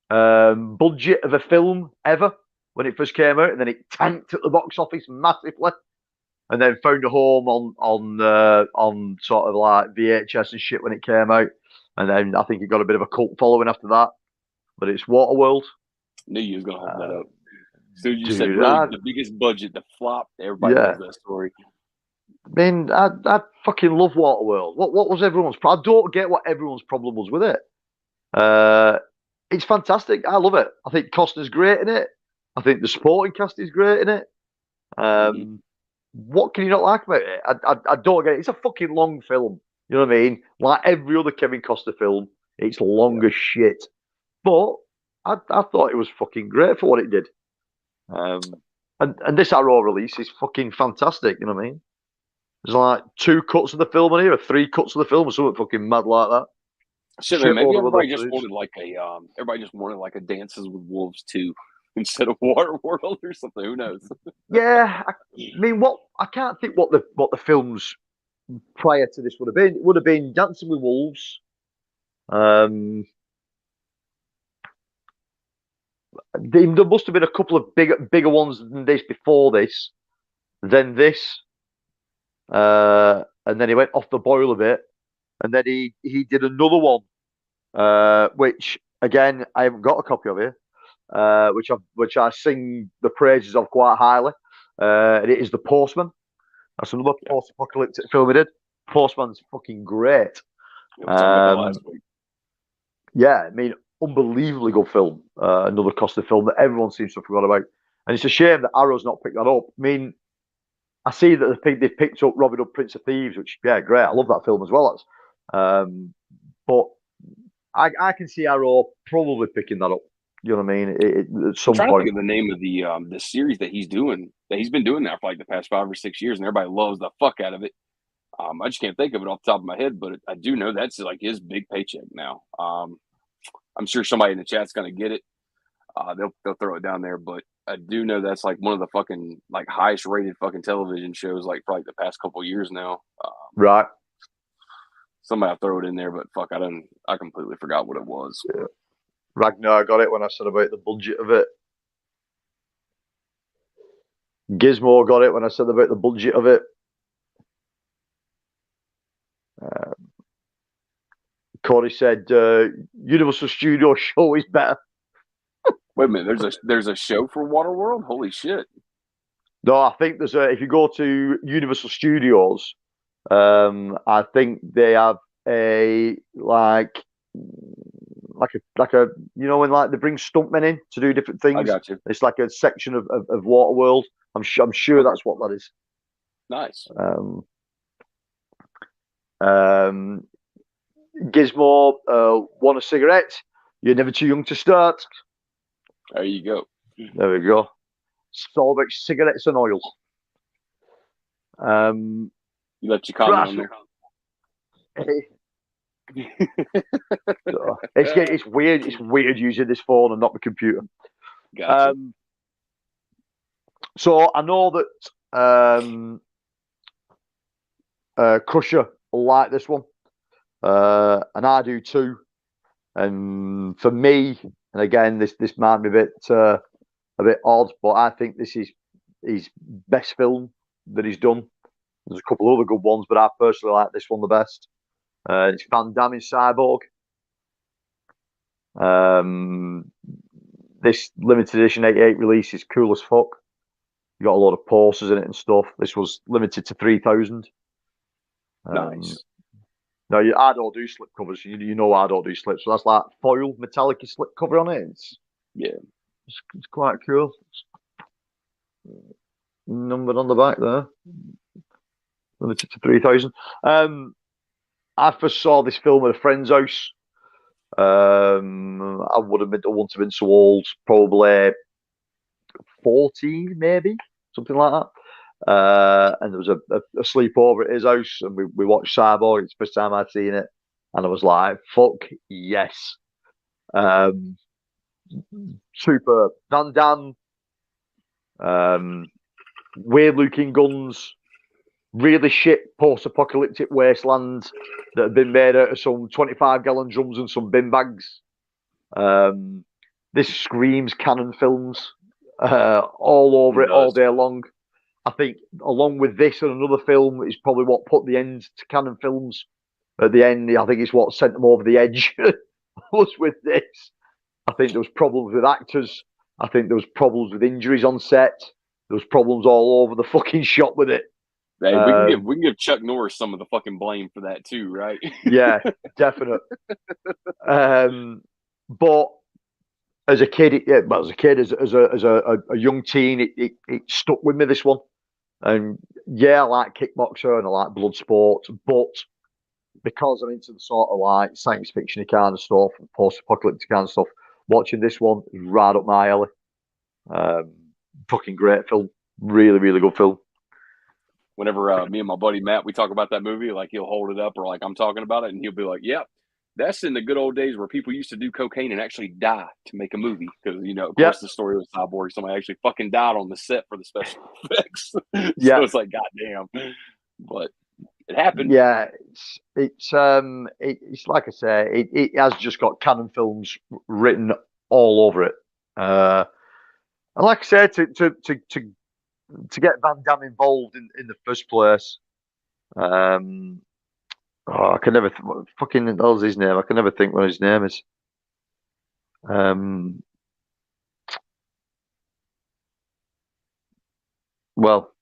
S3: budget of a film ever when it first came out, and then it tanked at the box office massively, and then found a home on sort of like VHS and shit when it came out, and then I think it got a bit of a cult following after that. But it's Waterworld.
S4: Knew you was gonna hold that up. So you said really the biggest budget, the flop. Everybody knows that story.
S3: I mean, I fucking love Waterworld. What was everyone's problem? I don't get what everyone's problem was with it. It's fantastic. I love it. I think Costner's great in it. I think the supporting cast is great in it. What can you not like about it? I don't get it. It's a fucking long film. You know what I mean? Like every other Kevin Costner film, it's long as shit. But I thought it was fucking great for what it did. And this Arrow release is fucking fantastic. You know what I mean? There's like 2 cuts of the film in here, or 3 cuts of the film, or something fucking mad like that.
S4: Shit, man, maybe everybody just wanted like a Dances with Wolves 2 instead of Waterworld or something. Who knows?
S3: Yeah, I mean, I can't think what the films prior to this would have been. It would have been Dancing with Wolves. There must have been a couple of bigger ones than this before this, then this, and then he went off the boil a bit, and then he did another one, which again I haven't got a copy of here, which I sing the praises of quite highly, and it is The Postman. That's another post-apocalyptic film he did. Postman's fucking great. Yeah, I mean, unbelievably good film. Another Costa film that everyone seems to have forgot about. And it's a shame that Arrow's not picked that up. I mean, I see that they've picked up Robin Hood, Prince of Thieves, which, yeah, great. I love that film as well. But I can see Arrow probably picking that up. You know what I mean? At some
S4: I'm trying
S3: point.
S4: to think of the name of the series that he's doing. That he's been doing that for like the past 5 or 6 years, and everybody loves the fuck out of it. I just can't think of it off the top of my head, but I do know that's like his big paycheck now. I'm sure somebody in the chat's gonna get it. They'll throw it down there, but I do know that's like one of the fucking like highest rated fucking television shows like for like the past couple of years now.
S3: Right.
S4: Somebody will throw it in there, but fuck, I completely forgot what it was.
S3: Yeah. Ragnar got it when I said about the budget of it. Gizmo got it when I said about the budget of it. Corey said Universal Studios show is better.
S4: Wait a minute, there's a show for Waterworld? Holy shit.
S3: No, I think there's if you go to Universal Studios, I think they have a like a you know when like they bring stuntmen in to do different things.
S4: I got you.
S3: It's like a section of Waterworld. I'm sure that's what that is.
S4: Nice.
S3: Gizmo, want a cigarette? You're never too young to start.
S4: There you go.
S3: There we go. It's all about cigarettes and oil.
S4: You left your comment on
S3: there. It's weird. It's weird using this phone and not the computer.
S4: Gotcha.
S3: So I know that Crusher will like this one, and I do too. And for me, and again, this might be a bit odd, but I think this is his best film that he's done. There's a couple of other good ones, but I personally like this one the best. It's Van Damme in Cyborg. This limited edition 88 release is cool as fuck. You got a lot of posters in it and stuff. This was limited to 3,000.
S4: Nice.
S3: No, I don't do slip covers. You know I don't do slips. So that's like foil metallic slip cover on it. It's quite cool. Numbered on the back there. Limited to 3,000. I first saw this film at a friend's house. I wouldn't have been so old, probably 14, maybe something like that. And there was a sleepover at his house, and we watched Cyborg. It's the first time I'd seen it, and I was like, "Fuck yes!" Super Van Damme, weird-looking guns, really shit post-apocalyptic wasteland that have been made out of some 25-gallon drums and some bin bags. This screams Cannon films all over it all day long. I think along with this and another film is probably what put the end to Cannon films. At the end, I think it's what sent them over the edge was with this. I think there was problems with actors. I think there was problems with injuries on set. There was problems all over the fucking shop with it.
S4: Hey, we can give Chuck Norris some of the fucking blame for that too, right?
S3: Yeah, definite. But as a kid, as a young teen, it stuck with me, this one. And yeah, I like kickboxer and I like blood sport, but because I'm into the sort of like science fiction kind of stuff, post-apocalyptic kind of stuff, watching this one is right up my alley. Fucking great film, really, really good film.
S4: Whenever me and my buddy Matt, we talk about that movie, like he'll hold it up or like I'm talking about it, and he'll be like, "Yep, that's in the good old days where people used to do cocaine and actually die to make a movie." Because of course, the story was Cyborg. Somebody actually fucking died on the set for the special effects. So it's like, goddamn. But it happened.
S3: Yeah, it's like I say, it has just got Cannon films written all over it. And like I said, to get Van Damme involved in the first place, I can never fucking what the hell's his name? I can never think what his name is. Well,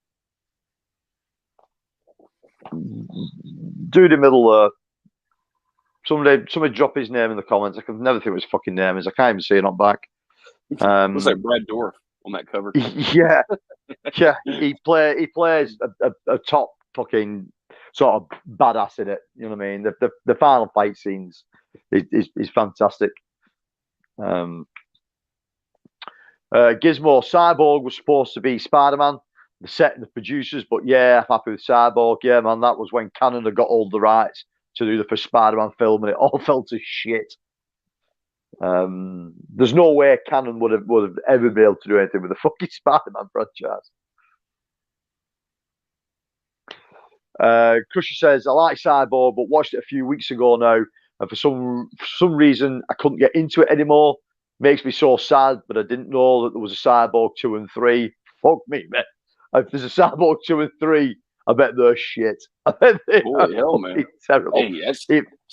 S3: do the middle. Somebody drop his name in the comments. I can never think what his fucking name is. I can't even see it on back.
S4: Looks like Brad Dourif on that cover.
S3: Yeah. He plays a top fucking sort of badass in it. You know what I mean? The final fight scenes is fantastic. Gizmo Cyborg was supposed to be Spider-Man. the set and the producers. But yeah, I'm happy with Cyborg. Yeah, man, that was when Cannon had got all the rights to do the first Spider-Man film, and it all fell to shit. There's no way Cannon would have ever been able to do anything with the fucking Spider-Man franchise. Crusher says, I like Cyborg, but watched it a few weeks ago now, and for some reason I couldn't get into it anymore. Makes me so sad, but I didn't know that there was a Cyborg 2 and 3. Fuck me, man. If there's a Cyborg 2 and 3, I bet they're shit. I bet they
S4: Holy hell, man.
S3: Terrible.
S4: Hey, that's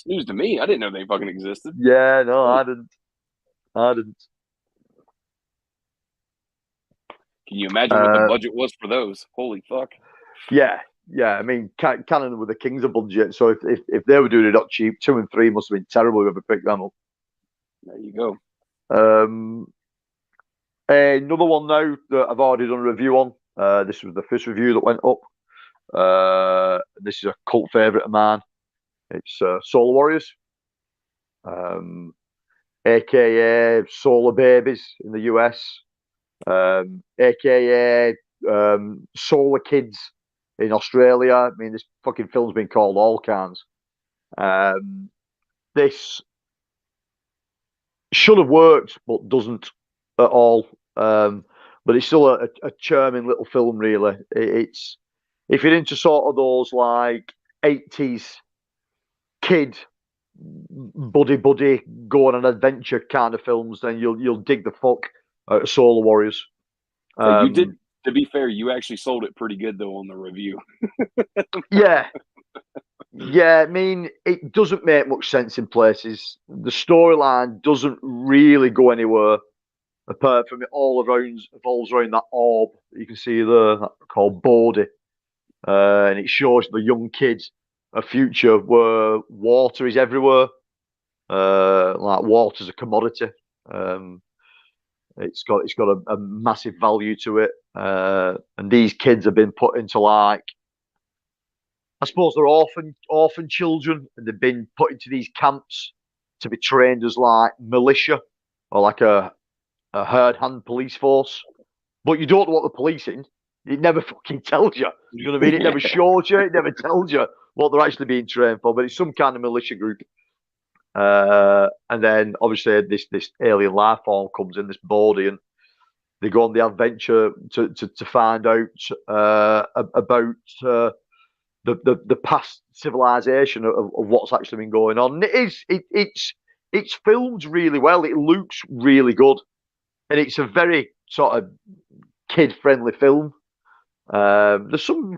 S4: news to me. I didn't know they fucking existed.
S3: Yeah, no, I didn't.
S4: Can you imagine what the budget was for those? Holy fuck.
S3: Yeah. I mean, Canon were the kings of budget, so if they were doing it up cheap, 2 and 3 must have been terrible whoever picked them up.
S4: There you go.
S3: Another one now that I've already done a review on. This was the first review that went up. This is a cult favourite of mine. It's Solar Warriors, aka Solar Babies in the US, aka Solar Kids in Australia. I mean, this fucking film's been called all kinds. This should have worked, but doesn't at all. But it's still a charming little film, really. It's if you're into sort of those like 80s kid buddy go on an adventure kind of films, then you'll dig the fuck out of Solar Warriors.
S4: You did. To be fair, you actually sold it pretty good though on the review.
S3: Yeah. I mean, it doesn't make much sense in places. The storyline doesn't really go anywhere apart from it all evolves around that orb that you can see there, called Bodhi. And it shows the young kids a future where water is everywhere. Like water's a commodity. It's got a massive value to it. And these kids have been put into, like, I suppose they're orphan children, and they've been put into these camps to be trained as like militia or like a herd hand police force. But you don't know what they're policing. It never fucking tells you. You know what I mean? It never shows you. It never tells you what they're actually being trained for. But it's some kind of militia group. And then obviously this alien life form comes in, this body, and they go on the adventure to find out about the past civilization of what's actually been going on. And it's filmed really well. It looks really good, and it's a very sort of kid friendly film. There's some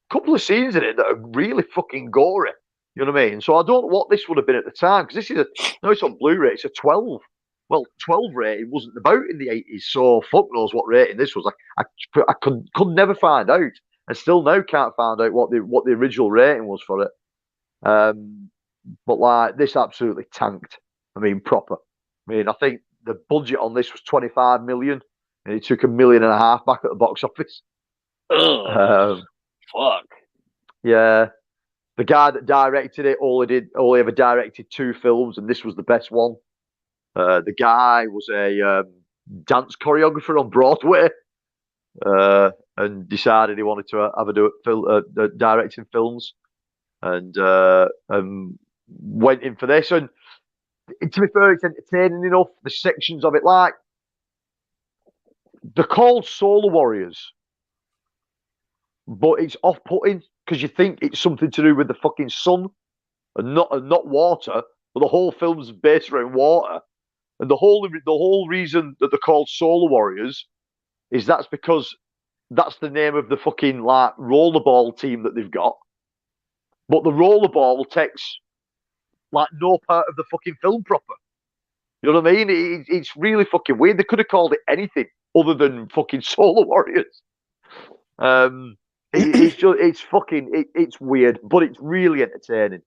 S3: couple of scenes in it that are really fucking gory. You know what I mean? So I don't know what this would have been at the time, because this is it's on Blu-ray. It's a 12. Well, 12 rating wasn't about in the 80s, so fuck knows what rating this was. I could never find out. I still now can't find out what the original rating was for it. But like, this absolutely tanked. I mean, proper. I mean, I think the budget on this was 25 million, and it took $1.5 million back at the box office.
S4: Fuck.
S3: Yeah. The guy that directed it only ever directed 2 films, and this was the best one. The guy was a dance choreographer on Broadway, and decided he wanted to have a do at directing films, and went in for this. And to be fair, it's entertaining enough. The sections of it, like, they're called Solar Warriors, but it's off-putting because you think it's something to do with the fucking sun and not water. But the whole film's based around water, and the whole reason that they're called Solar Warriors is that's because that's the name of the fucking like rollerball team that they've got. But the rollerball takes like no part of the fucking film proper. You know what I mean? It's really fucking weird. They could have called it anything other than fucking Solar Warriors. It's weird, but it's really entertaining.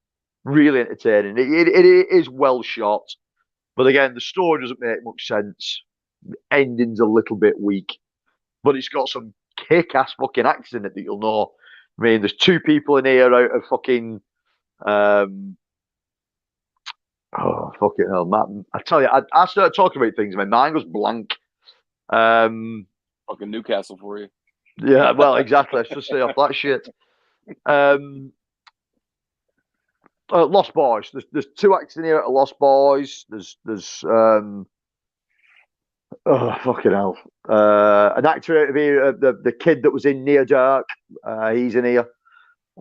S3: Really entertaining. It is well shot, but again, the story doesn't make much sense. The ending's a little bit weak, but it's got some kick-ass fucking actors in it that you'll know. I mean, there's 2 people in here out of fucking oh fucking hell, man! I tell you, I started talking about things, my mind goes blank.
S4: Fucking Newcastle for you.
S3: Yeah, well, exactly. Let's just stay off that shit. Lost Boys. There's two acts in here at Lost Boys. There's oh fucking hell. An actor out of here, the kid that was in Near Dark. He's in here.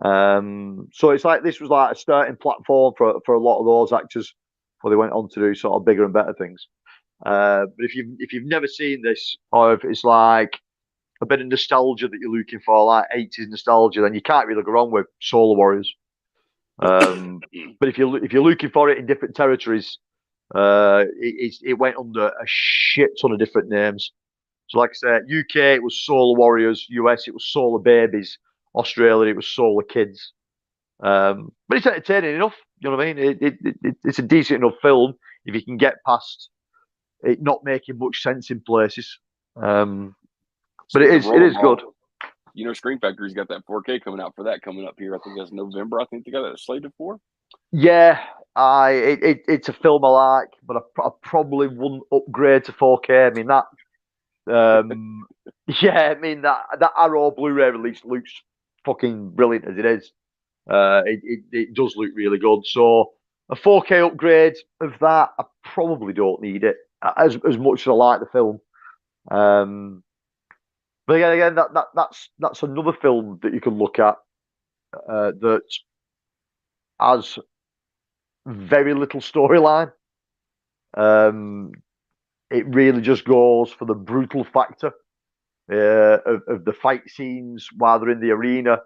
S3: So it's like this was like a starting platform for a lot of those actors before they went on to do sort of bigger and better things. But if you've never seen this, or if it's like a bit of nostalgia that you're looking for, like 80s nostalgia, then you can't really go wrong with Solar Warriors. But if you're looking for it in different territories, it went under a shit ton of different names. So, like I said, UK it was Solar Warriors, US it was Solar Babies, Australia it was Solar Kids. But it's entertaining enough. You know what I mean? It's a decent enough film if you can get past it not making much sense in places. But it is good.
S4: You know, Screen Factory's got that 4K coming out for that coming up here. I think that's November. I think they got that slated for.
S3: Yeah, it's a film I like, but I probably wouldn't upgrade to 4K. I mean that. Yeah, I mean that Arrow Blu-ray release looks fucking brilliant as it is. It does look really good. So a 4K upgrade of that, I probably don't need it as much as I like the film. But again, that's another film that you can look at that has very little storyline. It really just goes for the brutal factor of the fight scenes while they're in the arena.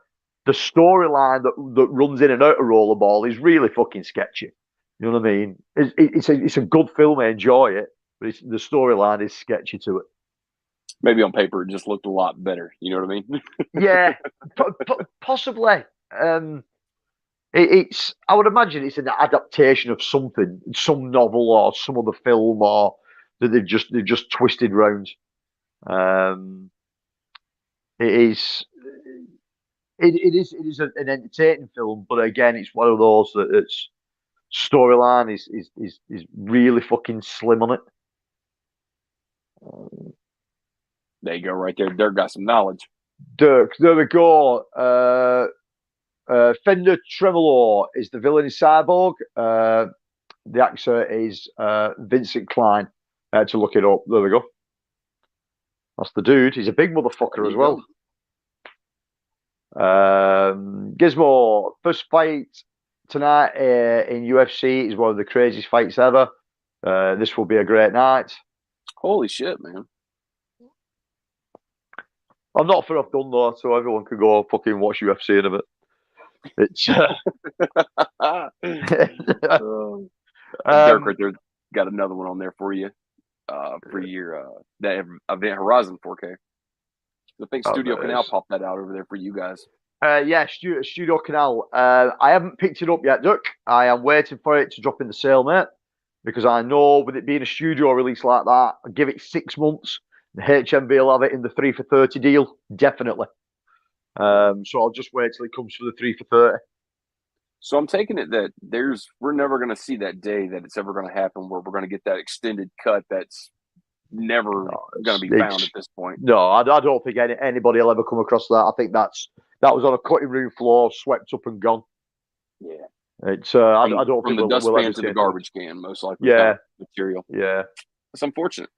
S3: The storyline that runs in and out of Rollerball is really fucking sketchy. You know what I mean? It's a good film. I enjoy it, but the storyline is sketchy to it.
S4: Maybe on paper it just looked a lot better. You know what I mean?
S3: Yeah, possibly. It's I would imagine it's an adaptation of something, some novel or some other film, or that they've just twisted round. It is an entertaining film, but again, it's one of those that its storyline is really fucking slim on it.
S4: There you go, right there. Dirk got some knowledge.
S3: Dirk, there we go. Fender Tremolo is the villain in Cyborg. The actor is Vincent Klein. I had to look it up. There we go. That's the dude. He's a big motherfucker as well. Gizmo, first fight tonight in UFC is one of the craziest fights ever. This will be a great night.
S4: Holy shit, man.
S3: I'm not for I've done though, so everyone can go fucking watch UFC in a bit. It's
S4: Dirk right there got another one on there for you. For your that Event Horizon 4K. I think Studio Canal popped that out over there for you guys.
S3: Yeah, Studio Canal. I haven't picked it up yet, Dirk. I am waiting for it to drop in the sale, mate, because I know with it being a studio release like that, I'll give it 6 months. The HMV will have it in the 3 for 30 deal, definitely. So I'll just wait till it comes for the 3 for 30.
S4: So I'm taking it that we're never going to see that day that it's ever going to happen where we're going to get that extended cut that's never going to be found at this point.
S3: No, I don't think anybody will ever come across that. I think that was on a cutting room floor, swept up and gone.
S4: Yeah,
S3: it's I don't think
S4: the dustpan to the garbage can, most likely.
S3: Yeah,
S4: material.
S3: Yeah,
S4: it's unfortunate.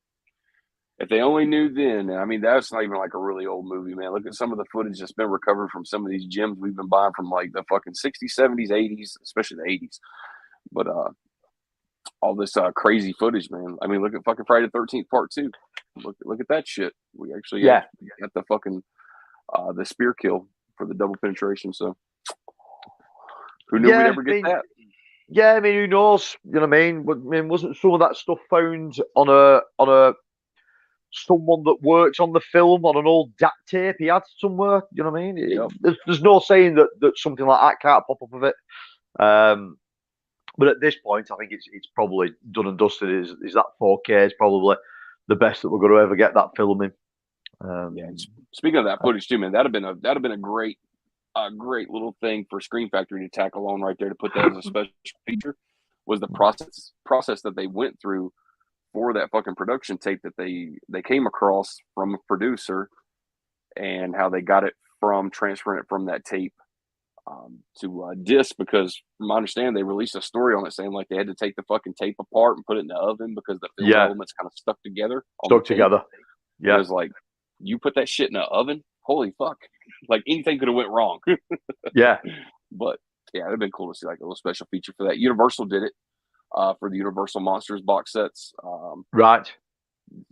S4: If they only knew then, I mean, that's not even like a really old movie, man. Look at some of the footage that's been recovered from some of these gyms we've been buying from like the fucking 60s, 70s, 80s, especially the 80s. But all this crazy footage, man. I mean, look at fucking Friday the 13th Part 2. Look at that shit. We actually got the fucking the spear kill for the double penetration. So who knew we'd ever get that?
S3: Yeah, I mean, who knows? You know what I mean? Wasn't some of that stuff found on a someone that works on the film on an old DAT tape he had somewhere? You know what I mean?
S4: Yep.
S3: There's no saying that something like that can't pop up of it. But at this point, I think it's probably done and dusted. Is that 4K is probably the best that we're going to ever get that film in.
S4: Yeah. Speaking of that footage too, man, that'd have been a great little thing for Screen Factory to tackle on right there to put that as a special feature. Was the process that they went through for that fucking production tape that they came across from a producer and how they got it from transferring it from that tape to disc, because from my understanding, they released a story on it saying like they had to take the fucking tape apart and put it in the oven because the film elements kind of stuck together.
S3: Yeah.
S4: It was like, you put that shit in the oven? Holy fuck. Like anything could have went wrong.
S3: Yeah.
S4: But yeah, it'd have been cool to see like a little special feature for that. Universal did it for the Universal Monsters box sets.
S3: Right.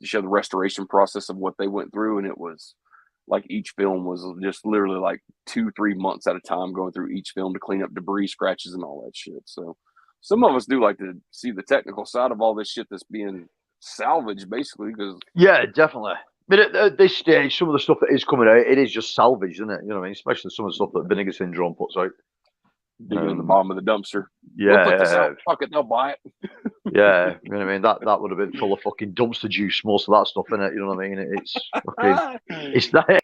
S4: To show the restoration process of what they went through, and it was like each film was just literally like 2-3 months at a time going through each film to clean up debris, scratches, and all that shit. So some of us do like to see the technical side of all this shit that's being salvaged, basically. Because
S3: yeah, definitely. But at this stage, some of the stuff that is coming out, it is just salvage, isn't it? You know what I mean? Especially some of the stuff that Vinegar Syndrome puts out.
S4: Digging in the bottom of the dumpster.
S3: Yeah.
S4: We'll put this out. Fuck it, they'll buy it.
S3: Yeah, you know what I mean? That would have been full of fucking dumpster juice, most of that stuff in it. You know what I mean? It's fucking, it's that.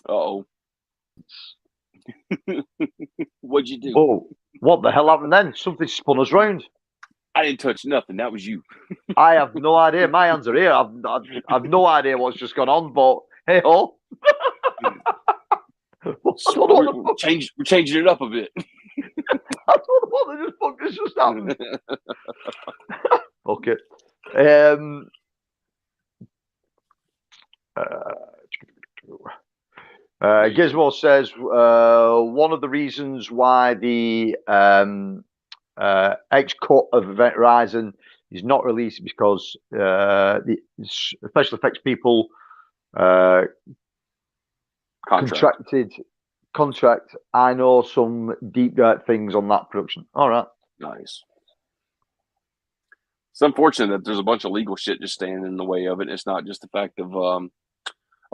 S4: Uh-oh. What'd you do?
S3: Oh, what the hell happened then? Something spun us round.
S4: I didn't touch nothing. That was you.
S3: I have no idea. My hands are here. I've no idea what's just gone on, but hey ho.
S4: We're changing it up a bit.
S3: I don't know what the fuck has just happened. Okay. Gizmo says one of the reasons why the X cut of Event Horizon is not released because the special effects people contract. I know some deep dark things on that production. All right.
S4: Nice. It's unfortunate that there's a bunch of legal shit just standing in the way of it. It's not just the fact of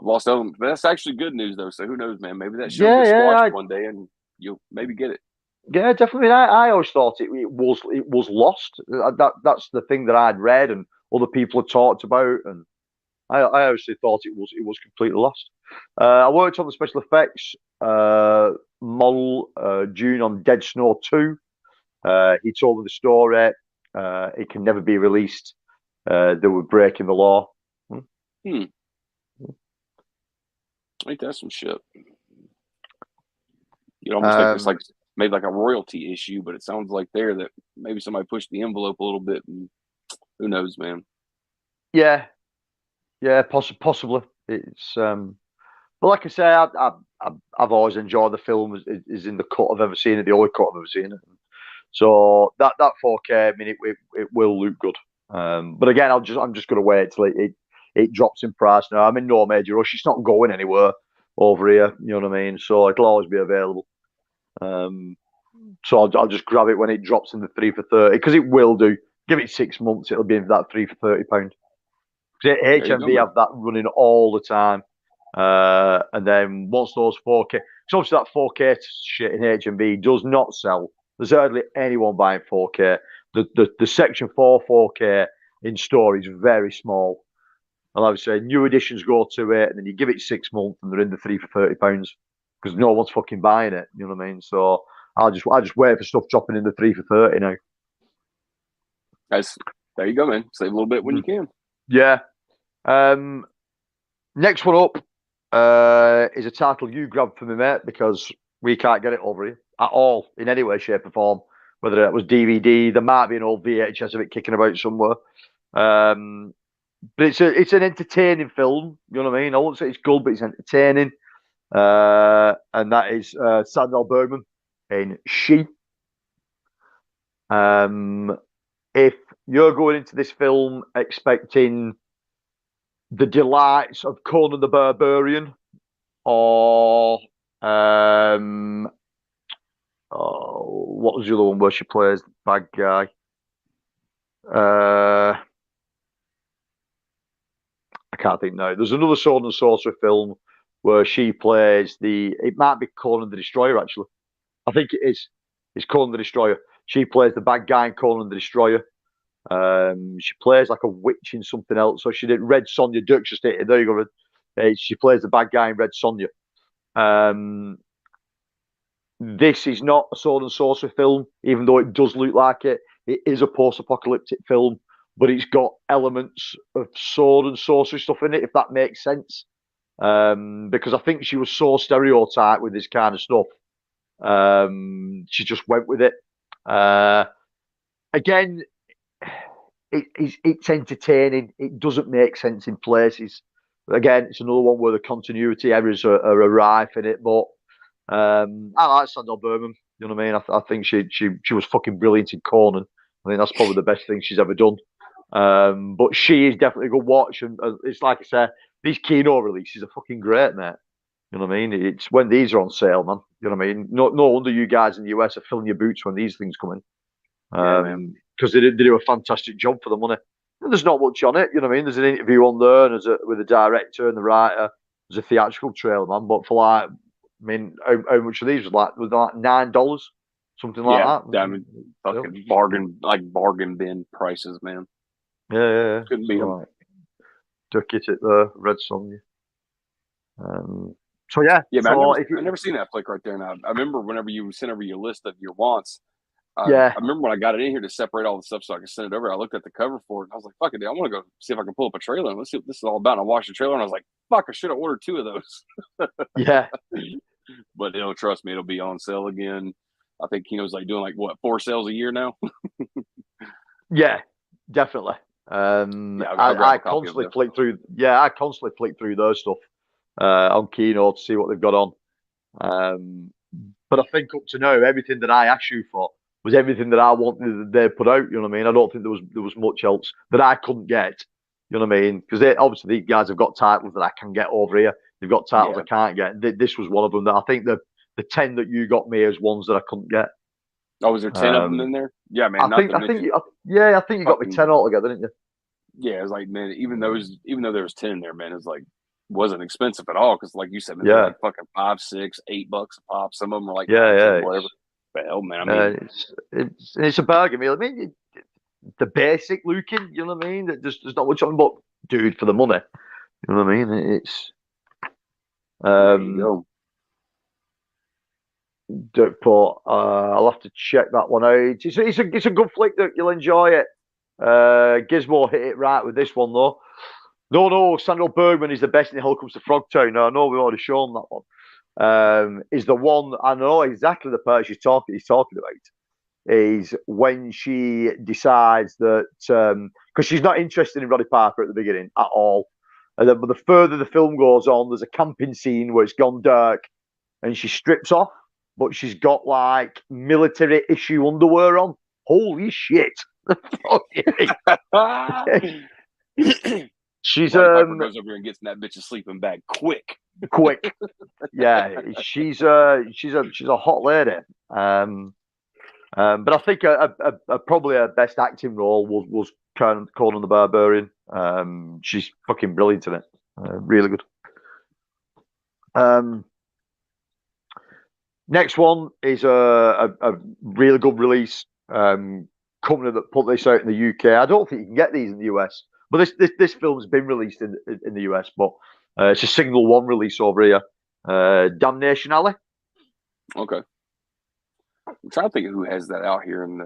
S4: lost elements, but that's actually good news though. So who knows, man? Maybe that show gets squashed one day, and you'll maybe get it.
S3: Yeah, definitely. I always thought it was lost. That's the thing that I'd read and other people had talked about, and I actually thought it was completely lost. I worked on the special effects model June on Dead Snow 2. He told me the story. It can never be released. They were breaking the law.
S4: Ain't that some shit? You almost think it's like maybe like a royalty issue, but it sounds like there that maybe somebody pushed the envelope a little bit, and who knows, man.
S3: Yeah, possibly. It's but like I say, I've always enjoyed the film. Is in the cut I've ever seen it, the only cut I've ever seen it. So that 4K, I mean, it will look good. But again, I'm just going to wait till it drops in price. Now I'm in no major rush. It's not going anywhere over here. You know what I mean? So it'll always be available. So I'll just grab it when it drops in the 3 for 30 because it will do. Give it 6 months, it'll be in that 3 for £30. Because HMV have that running all the time. And then once those 4K, because obviously that 4K shit in HMV does not sell. There's hardly anyone buying 4K. The section for 4K in store is very small. And I would say new editions go to it, and then you give it 6 months, and they're in the 3 for £30 because no one's fucking buying it. You know what I mean? So I just wait for stuff dropping in the 3 for 30 now.
S4: There you go, man. Save a little bit when you can.
S3: Yeah. Next one up is a title you grabbed for me, mate, because we can't get it over here at all in any way, shape, or form. Whether it was DVD, there might be an old VHS of it kicking about somewhere. But it's an entertaining film. You know what I mean? I won't say it's good, but it's entertaining. And that is Sandal Bergman in She. If you're going into this film expecting the delights of Conan the Barbarian or what was the other one where she plays the bad guy? I can't think now. There's another Sword and Sorcery film where she plays it might be Conan the Destroyer, actually. I think it is. It's Conan the Destroyer. She plays the bad guy in Conan the Destroyer. She plays like a witch in something else. So she did Red Sonja Dirk. There you go. She plays the bad guy in Red Sonja. This is not a sword and sorcery film, even though it does look like it. It is a post-apocalyptic film, but it's got elements of sword and sorcery stuff in it, if that makes sense. because I think she was so stereotyped with this kind of stuff. She just went with it. Again, it's entertaining. It doesn't make sense in places. Again, it's another one where the continuity errors are rife in it. But I like Sandra Berman. You know what I mean? I think she was fucking brilliant in Conan. I think that's probably the best thing she's ever done. But she is definitely a good watch, and it's like I said, these Kino releases are fucking great, mate. You know what I mean? It's when these are on sale, man. You know what I mean? No wonder you guys in the US are filling your boots when these things come in. Because they do a fantastic job for the money. And there's not much on it, you know what I mean? There's an interview on there, and with the director and the writer. There's a theatrical trailer, man. But for like, I mean, how much of these was like $9, something like that.
S4: I mean, fucking bargain bin prices, man.
S3: Yeah.
S4: Couldn't beat them.
S3: Duck it at the Red Sonja. So yeah,
S4: man.
S3: So
S4: I've never seen that flick right there. Now I remember whenever you sent over your list of your wants. I remember when I got it in here to separate all the stuff so I could send it over. I looked at the cover for it and I was like, "Fuck it, dude, I want to go see if I can pull up a trailer and let's see what this is all about." And I watched the trailer and I was like, "Fuck, I should have ordered 2 of those."
S3: Yeah,
S4: but trust me, it'll be on sale again. I think Kino's like doing 4 sales a year now.
S3: Yeah, definitely. I constantly flick through. Yeah, I constantly flick through those stuff on Kino to see what they've got on. But I think up to now, everything that I asked you for was everything that I wanted that they put out. You know what I mean? I don't think there was much else that I couldn't get. You know what I mean? Because obviously these guys have got titles that I can get over here. They've got titles I can't get. This was one of them. That I think the 10 that you got me is ones that I couldn't get.
S4: Oh, was there 10 of them in there? Yeah, man.
S3: I think you got me 10 altogether, didn't you?
S4: Yeah, it's like, man, even though there was 10 in there, man, it's like wasn't expensive at all because, like you said, man, they're like fucking $5, $6, $8 a pop. Some of them are like whatever. But hell, man, I mean,
S3: it's a bargain meal. I mean, the basic looking, you know what I mean? There's not much on, but dude, for the money, you know what I mean? It's but I'll have to check that one out. It's a good flick that you'll enjoy it. Gizmo hit it right with this one though. No, Sandra Bergman is the best in the Hell Comes to Frogtown. No, I know we've already shown that one. Is the one I know exactly the part he's talking about. Is when she decides that because she's not interested in Roddy Piper at the beginning at all, and then but the further the film goes on, there's a camping scene where it's gone dark, and she strips off, but she's got like military issue underwear on. Holy shit! She's
S4: goes over here and gets in that bitch's sleeping bag quick.
S3: Yeah, she's a hot lady. But I think probably her best acting role was Conan the Barbarian. She's fucking brilliant in it. Really good. Next one is a really good release. Company that put this out in the UK. I don't think you can get these in the US, but this film's been released in the US. But it's a single one release over here. Damnation Alley.
S4: Okay. I'm trying to think of who has that out here in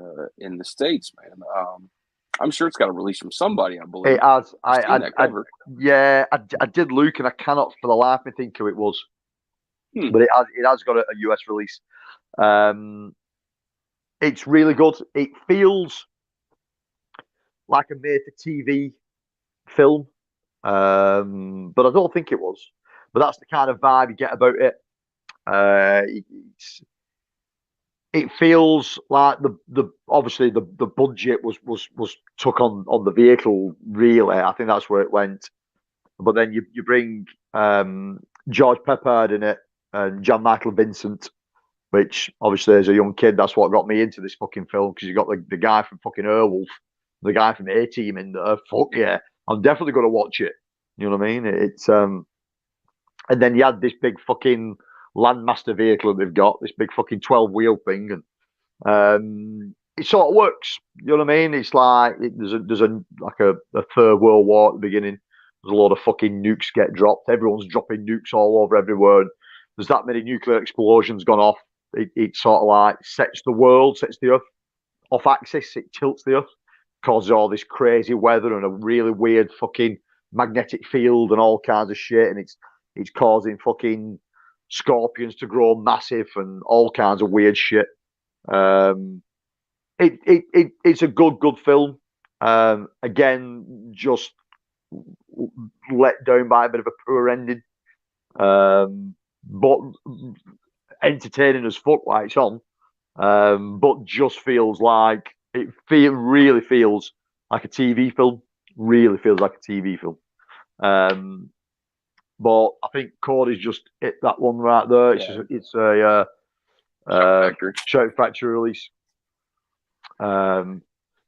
S4: the States, man. I'm sure it's got a release from somebody, I believe.
S3: It has. I did look, and I cannot for the life of me think who it was. But it has got a US release. It's really good. It feels like a made-for-TV film, but I don't think it was. But that's the kind of vibe you get about it. It feels like obviously the budget was took on the vehicle. Really, I think that's where it went. But then you bring George Peppard in it and John Michael Vincent, which obviously as a young kid, that's what got me into this fucking film because you got the guy from fucking Airwolf, the guy from A-Team in there. Fuck yeah, I'm definitely going to watch it. You know what I mean? It's and then you had this big fucking Landmaster vehicle that they've got, this big fucking 12-wheel thing, and it sort of works. You know what I mean? It's like there's a Third World War at the beginning. There's a lot of fucking nukes get dropped. Everyone's dropping nukes all over everywhere. And there's that many nuclear explosions gone off. It sort of like sets the Earth off axis. It tilts the Earth, causes all this crazy weather and a really weird fucking magnetic field and all kinds of shit. And It's causing fucking scorpions to grow massive and all kinds of weird shit. It's a good film. Again, just let down by a bit of a poor ending. But entertaining as fuck while it's on. But just feels like really feels like a TV film. Really feels like a TV film. But I think Cody's just hit that one right there. It's a Shout Factory release. So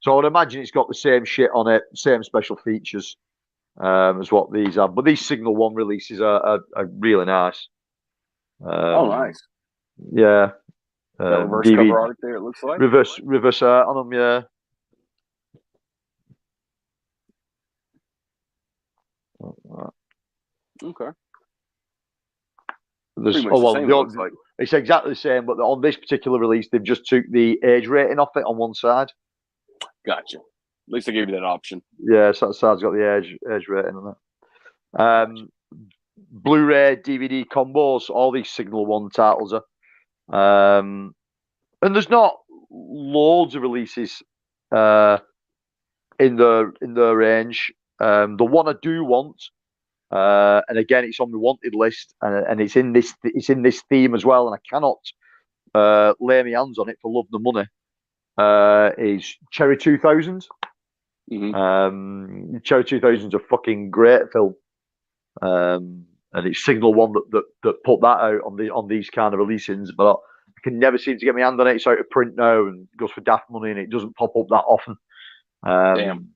S3: I would imagine it's got the same shit on it, same special features as what these have. But these Signal One releases are really nice.
S4: Nice.
S3: Yeah.
S4: Reverse cover art there, it looks like.
S3: Reverse art on them, yeah.
S4: Okay.
S3: It's exactly the same, but on this particular release, they've just took the age rating off it on one side.
S4: Gotcha. At least they gave you that option.
S3: Yeah, so that side's got the age rating on it. Blu-ray, DVD combos, all these Signal One titles are. And there's not loads of releases in the range. The one I do want, and again, it's on the wanted list, and it's in this theme as well, and I cannot lay my hands on it for love nor money. Is Cherry 2000.
S4: Mm-hmm.
S3: Cherry 2000 is a fucking great film, and it's Signal One that put that out on these kind of releases, but I can never seem to get my hand on it. It's out of print now and goes for daft money, and it doesn't pop up that often.
S4: Damn.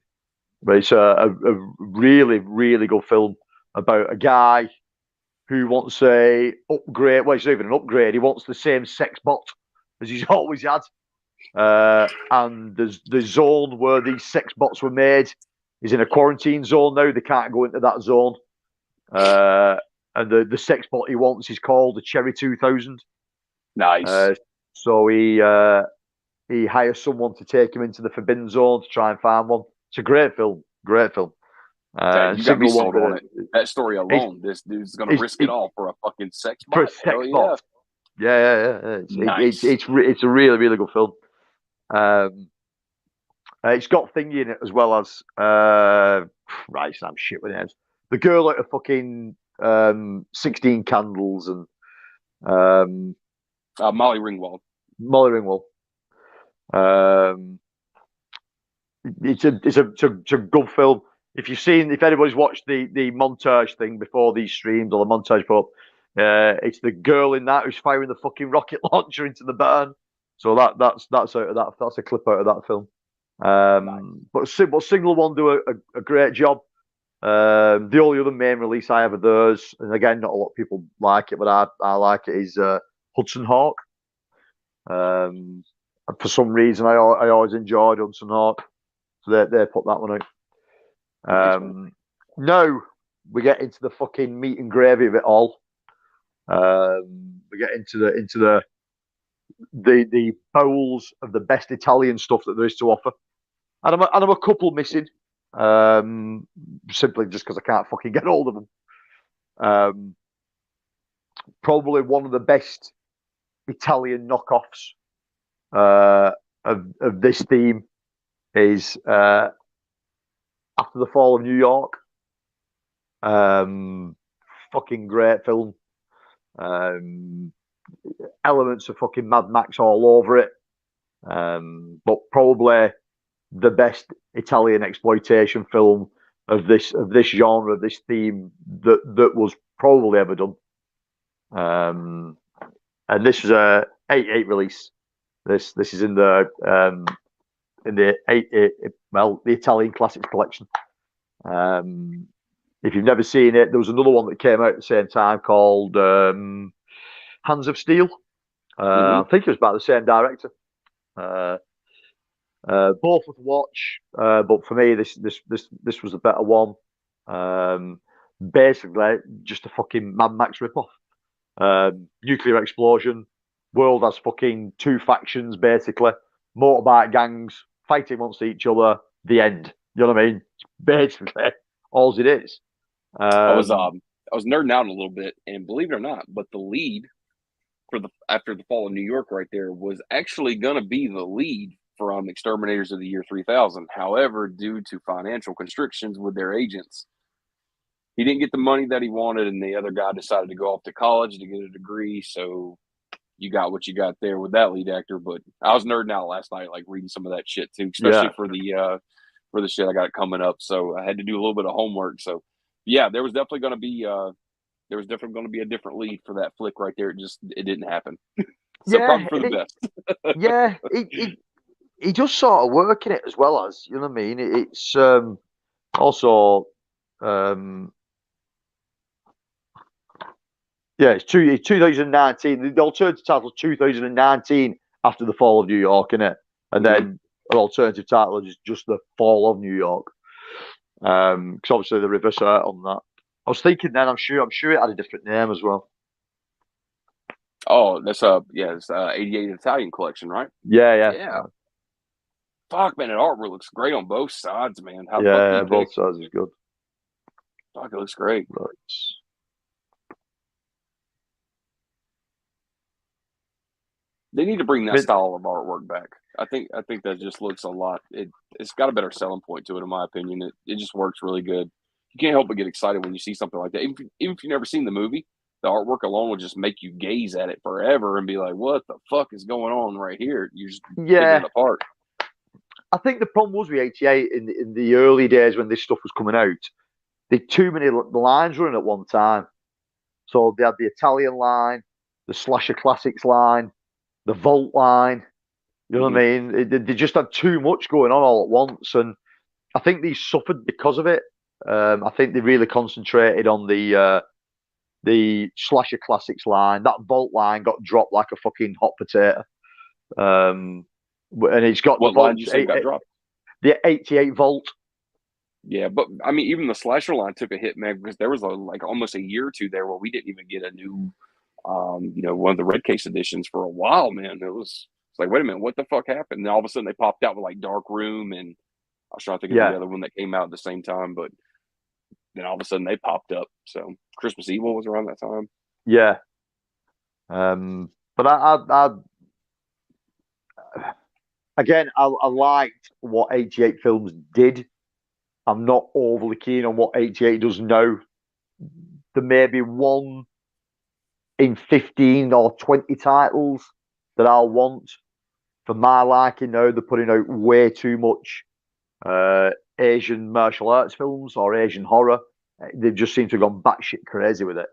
S3: But it's a really, really good film about a guy who wants a upgrade. Well, it's not even an upgrade. He wants the same sex bot as he's always had. And the zone where these sex bots were made is in a quarantine zone now. They can't go into that zone. And the sex bot he wants is called the Cherry 2000.
S4: Nice.
S3: So he hires someone to take him into the Forbidden Zone to try and find one. It's a great film. Great film.
S4: You got me sold on it. That story alone, this dude's going to risk it all for a fucking sex bot.
S3: For a sex bot. Yeah.
S4: Nice.
S3: It's a really, really good film. It's got thingy in it as well as right, some shit with names. The girl out of fucking 16 Candles and
S4: Molly Ringwald.
S3: It's a good film. If anybody's watched the montage thing before these streams or the montage put up, it's the girl in that who's firing the fucking rocket launcher into the barn. So that's out of that. That's a clip out of that film. But Signal One do a great job. The only other main release I have of theirs, and again, not a lot of people like it, but I like it, is Hudson Hawk. For some reason, I always enjoyed Hudson Hawk, so they put that one out. Now we get into the fucking meat and gravy of it all. We get into the bowls of the best Italian stuff that there is to offer, and I'm a couple missing, simply just because I can't fucking get hold of them. Probably one of the best Italian knockoffs of this theme is After the Fall of New York. Fucking great film. Elements of fucking Mad Max all over it. But probably the best Italian exploitation film of this genre, of this theme that was probably ever done. And this was a 88 release. This is in the the Italian Classics collection. If you've never seen it, there was another one that came out at the same time called Hands of Steel. I think it was by the same director. Both with watch, but for me, this was a better one. Basically, just a fucking Mad Max ripoff. Nuclear explosion. World has fucking two factions, basically. Motorbike gangs fighting amongst each other. The end. You know what I mean? Basically, all it is.
S4: I was was nerding out a little bit, and believe it or not, but the lead for the after the fall of New York right there was actually going to be the lead from Exterminators of the Year 3000. However, due to financial constrictions with their agents, he didn't get the money that he wanted, and the other guy decided to go off to college to get a degree. So you got what you got there with that lead actor. But I was nerding out last night, like reading some of that shit too, especially for the shit I got coming up. So I had to do a little bit of homework. So yeah, there was definitely going to be a different lead for that flick right there. It didn't happen. So probably for the best.
S3: Yeah, he just sort of working it as well as, you know what I mean. It's also it's 2019. The alternative title is 2019 after the fall of New York, innit? And then an alternative title is just the fall of New York. Because obviously the reverse art on that. I was thinking then, I'm sure it had a different name as well.
S4: Oh, that's it's 88 Italian collection, right?
S3: Yeah.
S4: Fuck, man, that artwork looks great on both sides, man.
S3: Both sides is good.
S4: Fuck, it looks great.
S3: Right.
S4: They need to bring that style of artwork back. I think that just looks a lot. It's got a better selling point to it, in my opinion. It just works really good. You can't help but get excited when you see something like that. Even if you've never seen the movie, the artwork alone will just make you gaze at it forever and be like, "What the fuck is going on right here?" You just picking it apart.
S3: I think the problem was with 88 in the early days when this stuff was coming out. They had too many lines running at one time. So they had the Italian line, the Slasher Classics line, the Vault line. You know what I mean? They just had too much going on all at once, and I think they suffered because of it. I think they really concentrated on the Slasher Classics line. That Vault line got dropped like a fucking hot potato. And it's got
S4: what line did you say got dropped?
S3: The 88 Vault.
S4: Yeah, but I mean, even the slasher line took a hit, man, because there was like almost a year or two there where we didn't even get a new, one of the Red Case editions for a while, man. It's like, wait a minute, what the fuck happened? And all of a sudden they popped out with like Dark Room, and I was trying to think of the other one that came out at the same time, but then all of a sudden they popped up. So Christmas Evil was around that time.
S3: Yeah. But I again, I liked what 88 Films did. I'm not overly keen on what 88 does now. There may be one in 15 or 20 titles that I'll want for my liking. Now they're putting out way too much Asian martial arts films or Asian horror. They just seem to have gone batshit crazy with it.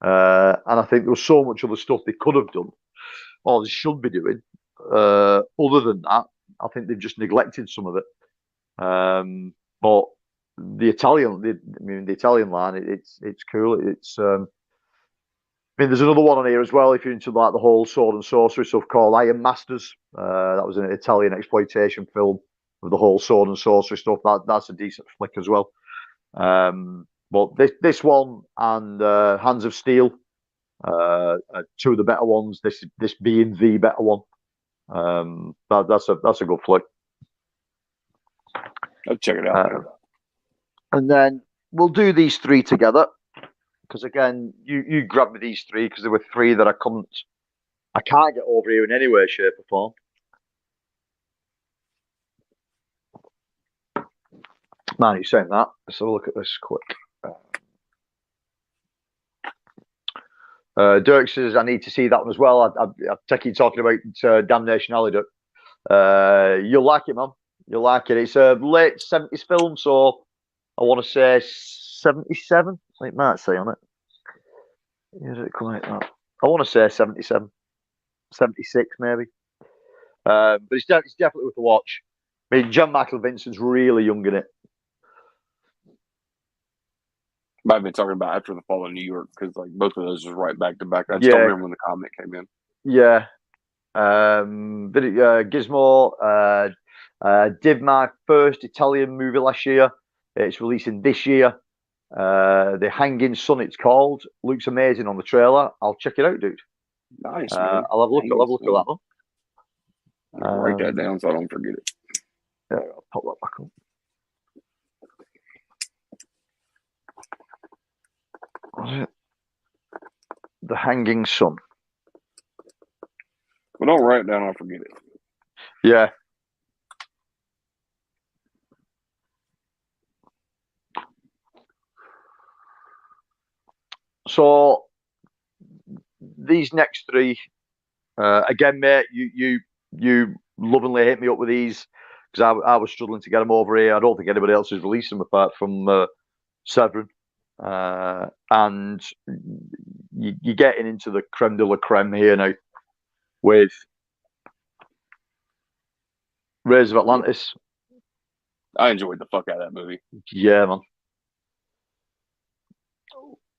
S3: And I think there was so much other stuff they could have done or they should be doing. Other than that, I think they've just neglected some of it. But the Italian line, it's cool. There's another one on here as well. If you're into like the whole sword and sorcery stuff, called Iron Masters. That was an Italian exploitation film with the whole sword and sorcery stuff. That's a decent flick as well. But this one and Hands of Steel, two of the better ones. This being the better one. That's a good flick.
S4: I'll check it out.
S3: And then we'll do these three together. Because again, you grabbed me these three because there were three that I can't get over here in any way, shape, or form. Man, you're saying that. Let's have a look at this quick. Dirk says, I need to see that one as well. I take you talking about Damnation Alley, Dirk. You'll like it, man. You'll like it. It's a late 70s film, so I want to say 77. It might say on it. Is it quite that? I want to say 77, 76 maybe. But it's definitely worth a watch. I mean, John Michael Vincent's really young in it.
S4: I've been talking about After the Fall of New York because like both of those was right back to back. I just don't remember when the comic came in. Yeah.
S3: Gizmo did my first Italian movie last year. It's releasing this year. The Hanging Sun, it's called. Looks amazing on the trailer. I'll check it out, dude.
S4: Nice, man.
S3: I'll have a look at that one.
S4: I'll write that down so I don't forget it.
S3: Yeah, I'll pop that back up. Was it The Hanging Sun?
S4: But don't write it down, I'll forget it.
S3: Yeah. So these next three, again, mate, you lovingly hit me up with these because I was struggling to get them over here. I don't think anybody else is releasing them apart from Severin. And you're getting into the creme de la creme here now with Rays of Atlantis.
S4: I enjoyed the fuck out of that movie.
S3: Yeah, man.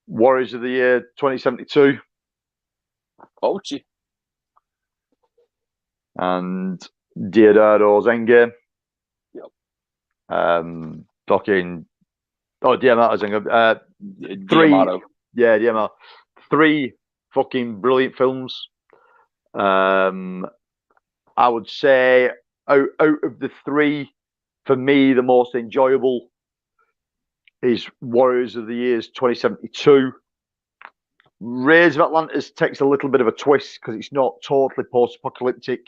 S3: Warriors of the Year 2072.
S4: Ochi.
S3: And Diodado's Endgame.
S4: Yep.
S3: Talking. Oh, Diamato's Endgame. Three.
S4: Diamato.
S3: Yeah, Diamato. Three fucking brilliant films. I would say out of the three, for me, the most enjoyable is Warriors of the Years 2072. Rays of Atlantis takes a little bit of a twist because it's not totally post-apocalyptic.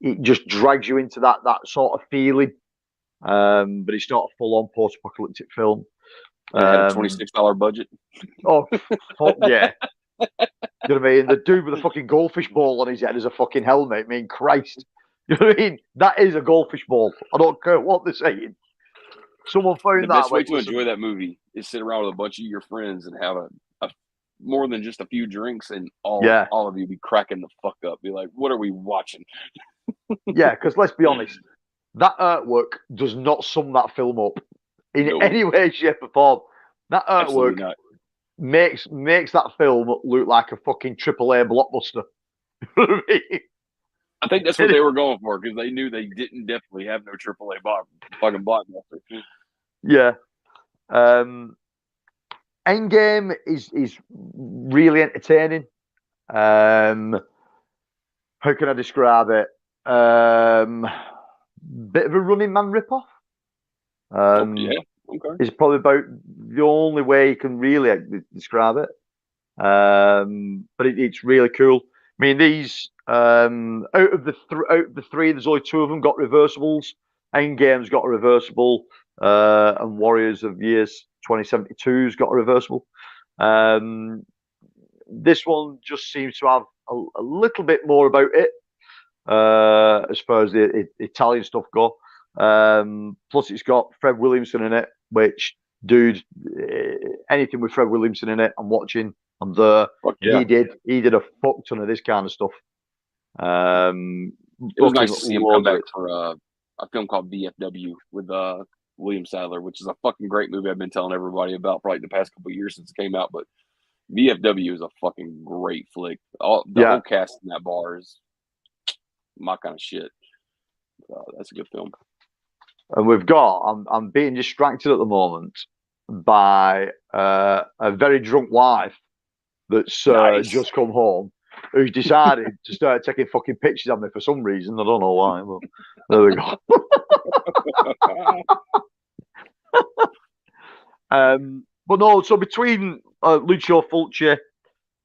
S3: It just drags you into that sort of feeling, but it's not a full-on post-apocalyptic film.
S4: It had a $26 budget.
S3: Oh, fuck yeah. You know what I mean? The dude with a fucking goldfish ball on his head as a fucking helmet. I mean, Christ. You know what I mean? That is a goldfish ball. I don't care what they're saying. Someone found
S4: the
S3: that.
S4: best way to enjoy that movie is sit around with a bunch of your friends and have a more than just a few drinks, and all of you be cracking the fuck up. Be like, what are we watching?
S3: Yeah, because let's be honest, that artwork does not sum that film up in any way, shape, or form. That artwork makes that film look like a fucking AAA blockbuster. You know what I mean?
S4: I think that's what they were going for because they knew they didn't definitely have no AAA fucking blockbuster.
S3: Yeah. Endgame is really entertaining. How can I describe it? Bit of a Running Man ripoff.
S4: Yeah. Okay.
S3: It's probably about the only way you can really describe it. But it's really cool. I mean, these out of the three, there's only two of them got reversibles. Endgame's got a reversible, and Warriors of Years 2072's got a reversible. This one just seems to have a little bit more about it, as far as the Italian stuff go. Plus, it's got Fred Williamson in it, which, dude, anything with Fred Williamson in it, I'm watching. I'm there. Yeah. He did a fuck ton of this kind of stuff.
S4: It was nice to see him come back for a film called VFW with William Sadler, which is a fucking great movie I've been telling everybody about for like the past couple of years since it came out. But VFW is a fucking great flick. The whole cast in that bar is my kind of shit. That's a good film.
S3: And we've got, I'm being distracted at the moment by a very drunk wife that's just come home, who's decided to start taking fucking pictures of me for some reason. I don't know why, but there we go. But no, so between Lucio Fulci,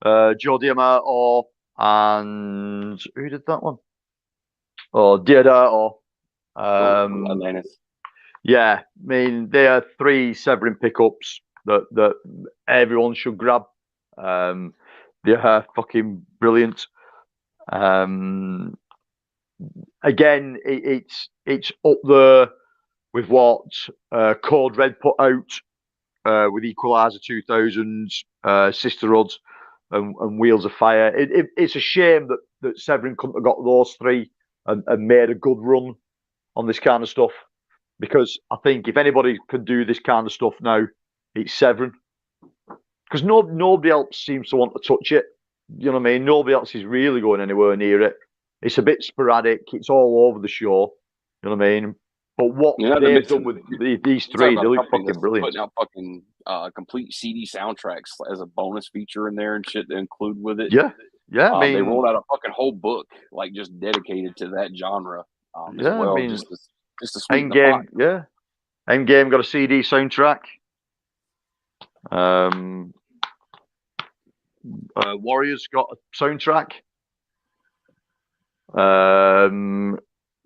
S3: Joe D'Amato, and who did that one? Oh, Diodato.
S4: Atlantis.
S3: Yeah, I mean, they are three Severin pickups that everyone should grab. They are fucking brilliant. Again, it's up there with what Code Red put out with Equalizer 2000's, Sisterhood, and Wheels of Fire. It's a shame that Severin couldn't have got those three and made a good run on this kind of stuff, because I think if anybody can do this kind of stuff now, it's Severin. Because nobody else seems to want to touch it. You know what I mean? Nobody else is really going anywhere near it. It's a bit sporadic. It's all over the show. You know what I mean? But what they've done with these three, they look fucking brilliant.
S4: Putting out fucking complete CD soundtracks as a bonus feature in there and shit to include with it.
S3: Yeah. I mean,
S4: they rolled out a fucking whole book, like just dedicated to that genre. As well,
S3: I mean,
S4: just to sweeten the pot.
S3: Endgame got a CD soundtrack. Warriors got a soundtrack.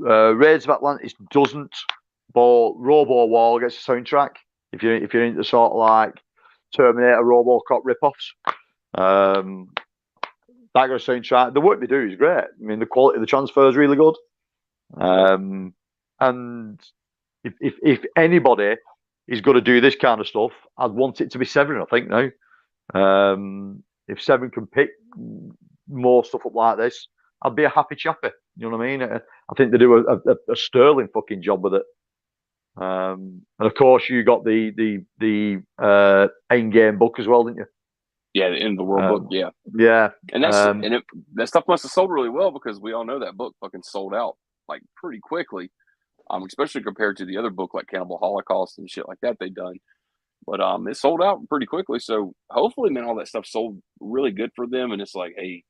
S3: Raids of Atlantis doesn't, but Robo War gets a soundtrack. If you're into sort of like Terminator, RoboCop ripoffs, that got a soundtrack. The work they do is great. I mean, the quality of the transfer is really good. And if anybody is going to do this kind of stuff, I'd want it to be Seven. I think now, if Seven can pick more stuff up like this, I'd be a happy chappy. You know what I mean? I think they do a sterling fucking job with it. And of course, you got the end game book as well, didn't you?
S4: Yeah, the End of the World book. Yeah,
S3: yeah.
S4: And that's that stuff must have sold really well, because we all know that book fucking sold out like pretty quickly. Especially compared to the other book like Cannibal Holocaust and shit like that they've done. But it sold out pretty quickly. So hopefully, man, all that stuff sold really good for them. And it's like, hey,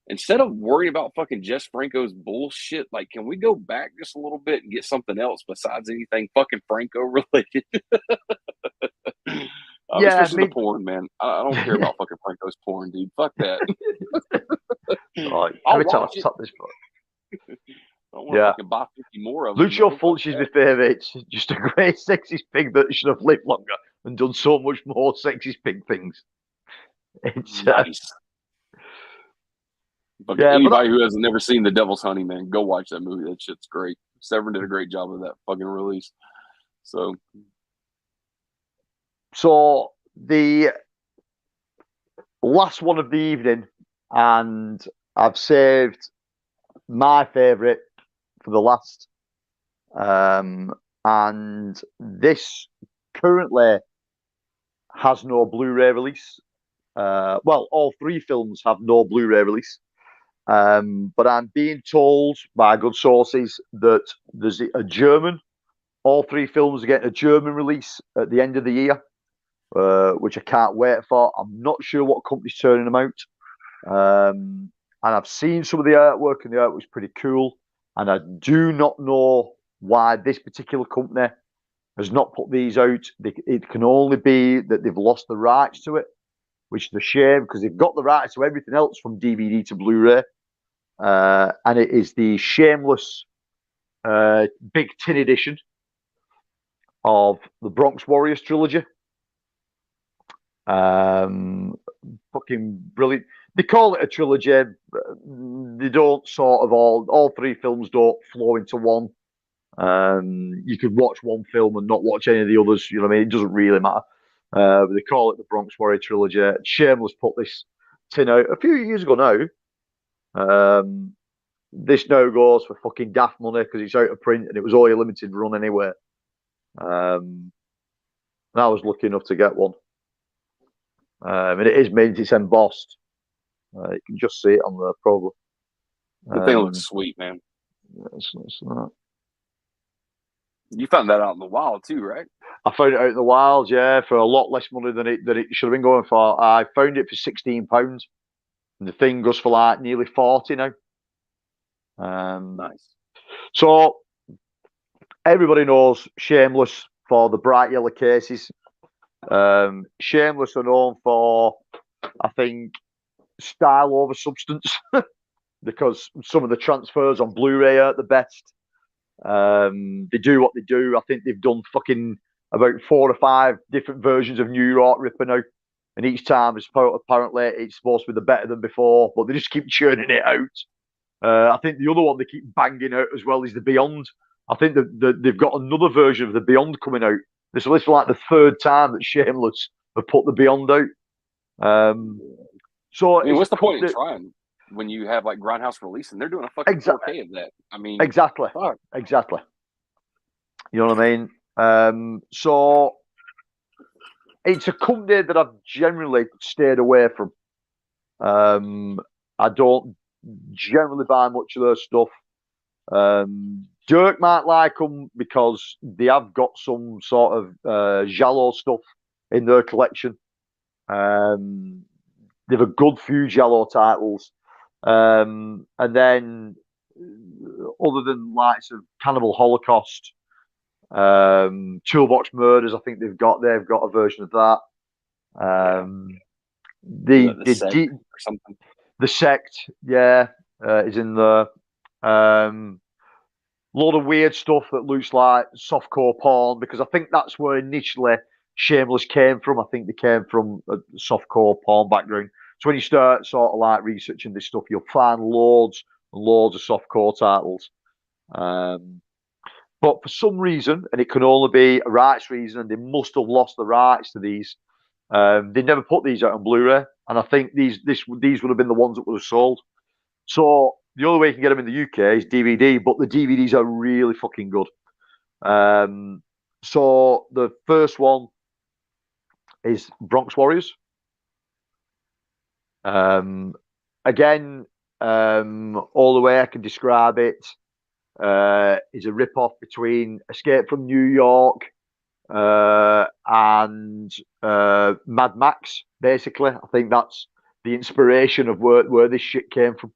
S4: instead of worrying about fucking Jess Franco's bullshit, like, can we go back just a little bit and get something else besides anything fucking Franco related? Especially the porn, man. I don't care about fucking Franco's porn, dude. Fuck that.
S3: Right. Every time I stop this book.
S4: I don't want to fucking buy 50 more of them.
S3: Lucio Fulci is my favourite. It's just a great sexist pig that should have lived longer and done so much more sexist pig things. It's
S4: nice. But anybody who hasn't never seen The Devil's Honey, man, go watch that movie. That shit's great. Severin did a great job of that fucking release. So
S3: the last one of the evening, and I've saved my favourite for the last, and this currently has no Blu-ray release. Well, all three films have no Blu-ray release, but I'm being told by good sources that there's a German. All three films are getting a German release at the end of the year, which I can't wait for. I'm not sure what company's turning them out. And I've seen some of the artwork, and the artwork's pretty cool. And I do not know why this particular company has not put these out. It can only be that they've lost the rights to it, which is a shame, because they've got the rights to everything else from DVD to Blu-ray. And it is the Shameless Big Tin edition of the Bronx Warriors trilogy. Fucking brilliant. They call it a trilogy. They don't sort of all three films don't flow into one. You could watch one film and not watch any of the others. You know what I mean? It doesn't really matter. But they call it the Bronx Warrior trilogy. Shameless put this tin out a few years ago now. This now goes for fucking daft money because it's out of print and it was only a limited run anyway. And I was lucky enough to get one. And it is mint. It's embossed. You can just see it on there, probably.
S4: The thing looks sweet, man.
S3: It's
S4: you found that out in the wild too, right?
S3: I found it out in the wild, yeah, for a lot less money than it should have been going for. I found it for £16, and the thing goes for like nearly 40 now.
S4: Nice.
S3: So everybody knows Shameless for the bright yellow cases. Shameless are known for, I think, style over substance because some of the transfers on Blu-ray are the best. They do what they do. I think they've done fucking about 4 or 5 different versions of New York Ripper now, and each time apparently it's supposed to be the better than before, but they just keep churning it out. I think the other one they keep banging out as well is the Beyond. I think they've got another version of the Beyond coming out. This is like the 3rd time that Shameless have put the Beyond out. So
S4: I mean, what's the point in trying when you have like Grindhouse releasing? They're doing a fucking 4K of that. I mean,
S3: exactly. You know what I mean? So it's a company that I've generally stayed away from. I don't generally buy much of their stuff. Dirk might like them because they have got some sort of Giallo stuff in their collection. They've a good few Giallo titles. And then, other than likes of Cannibal Holocaust, Toolbox Murders, I think they've got a version of that.
S4: The sect or something.
S3: The Sect, yeah, is in the load of weird stuff that looks like softcore porn, because I think that's where initially Shameless came from. I think they came from a softcore porn background. So when you start sort of like researching this stuff, you'll find loads and loads of softcore titles. But for some reason, and it can only be a rights reason, and they must have lost the rights to these. They never put these out on Blu-ray, and I think these would have been the ones that would have sold. So the only way you can get them in the UK is DVD, but the DVDs are really fucking good. So the first one is Bronx Warriors. Again, all the way I can describe it is a rip-off between Escape from New York and Mad Max, basically. I think that's the inspiration of where this shit came from.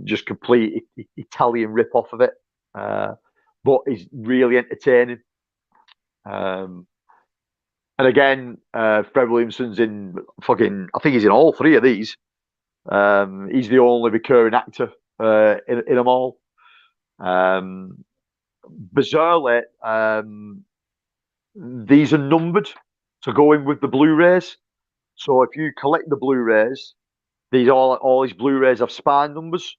S3: Just complete Italian rip-off of it. But it's really entertaining. And again, Fred Williamson's in I think he's in all three of these. He's the only recurring actor in them all. Bizarrely, these are numbered to go in with the Blu-rays. So if you collect the Blu-rays, all these Blu-rays have spine numbers,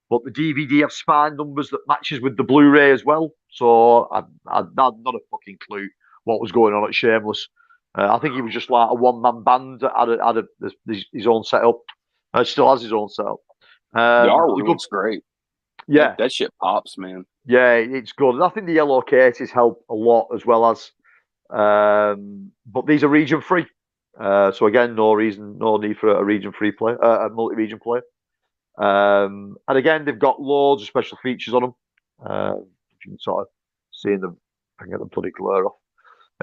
S3: but the DVD have spine numbers that matches with the Blu-ray as well. So I had not a fucking clue what was going on at Shameless. I think he was just like a one-man band that had his own setup. Still has his own setup.
S4: The artwork looks great.
S3: Yeah,
S4: that shit pops, man.
S3: Yeah, it's good. And I think the yellow cases help a lot as well as. But these are region free. So again, no need for a region free play, a multi-region play. And again, they've got loads of special features on them. You can sort of see them. I can get the bloody glare off.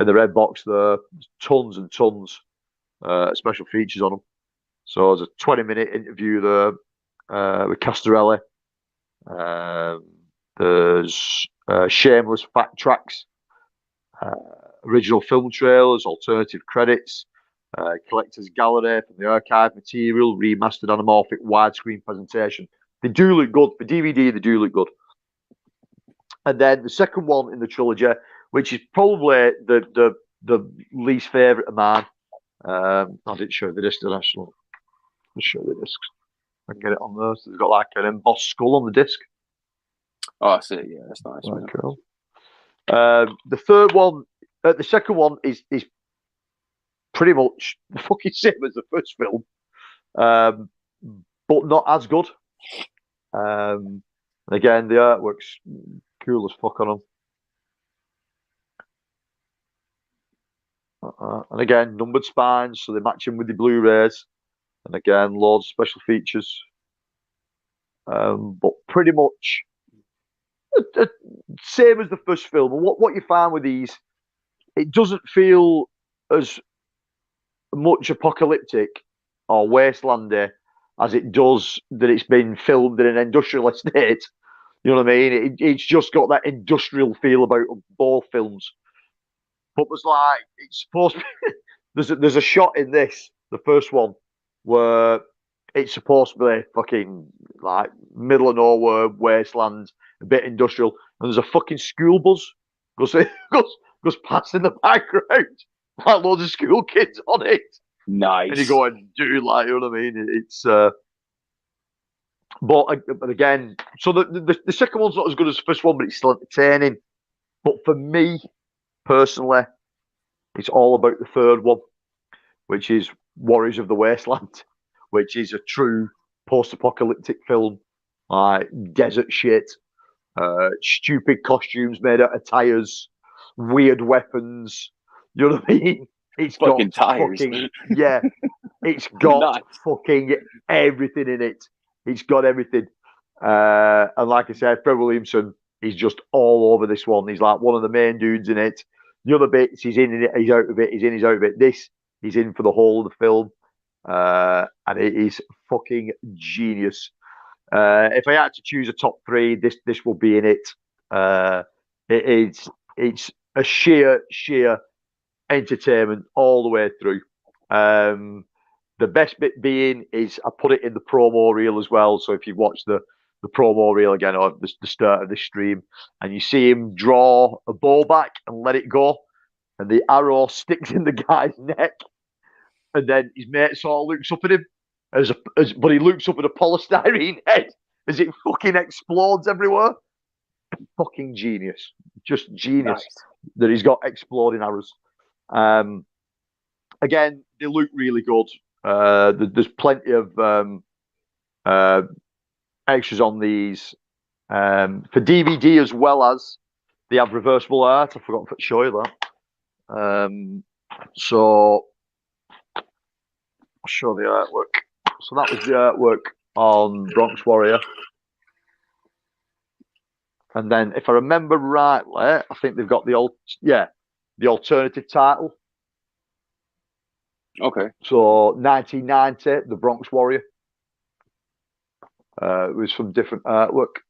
S3: In the red box, there's tons and tons of special features on them. So there's a 20-minute interview there with Castorelli. There's Shameless fact tracks, original film trailers, alternative credits, collector's gallery from the archive material, remastered anamorphic widescreen presentation. They do look good. For DVD, they do look good. And then the second one in the trilogy, which is probably the least favourite of mine. I didn't show the disc, actually. I'll show the discs. I can get it on there. So they've got like an embossed skull on the disc.
S4: Oh, I see. Yeah, that's nice.
S3: Right, cool. The second one is pretty much the fucking same as the first film, but not as good. Again, the artwork's cool as fuck on them. And again, numbered spines, so they match them with the Blu-rays. And again, loads of special features. But pretty much same as the first film. And what you find with these, it doesn't feel as much apocalyptic or wastelandy as it does that it's been filmed in an industrial estate. You know what I mean? It's just got that industrial feel about both films. But there's like, it's supposed to be, there's a shot in this, the first one, where it's supposed to be fucking like middle of nowhere, wasteland, a bit industrial, and there's a fucking school bus goes past in the background, like loads of school kids on it.
S4: Nice.
S3: And you go and do like, you know what I mean? It's but again, so the second one's not as good as the first one, but it's still entertaining. But for me personally, it's all about the third one, which is Warriors of the Wasteland, which is a true post-apocalyptic film, like desert shit, stupid costumes made out of tires, weird weapons. You know what I mean? It's
S4: fucking
S3: got
S4: tires.
S3: Yeah, it's got fucking everything in it. It's got everything. And like I said, Fred Williamson, he's just all over this one. He's like one of the main dudes in it. The other bits, he's in it, he's out of it, he's in, he's out of it. This, he's in for the whole of the film. And it is fucking genius. If I had to choose a top three, this will be in it. It's a sheer entertainment all the way through. The best bit being is I put it in the promo reel as well. So if you watch the promo reel again, or the start of the stream, and you see him draw a bow back and let it go, and the arrow sticks in the guy's neck, and then his mate sort of looks up at him, but he looks up at a polystyrene head as it fucking explodes everywhere. Fucking genius. Just genius that he's got exploding arrows. Again, they look really good. There's plenty of extras on these for DVD, as well as they have reversible art. I forgot to show you that. So I'll show the artwork. So that was the artwork on Bronx Warrior. And then, if I remember rightly, I think they've got the alternative title.
S4: Okay.
S3: So 1990, the Bronx Warrior. It was some different artwork.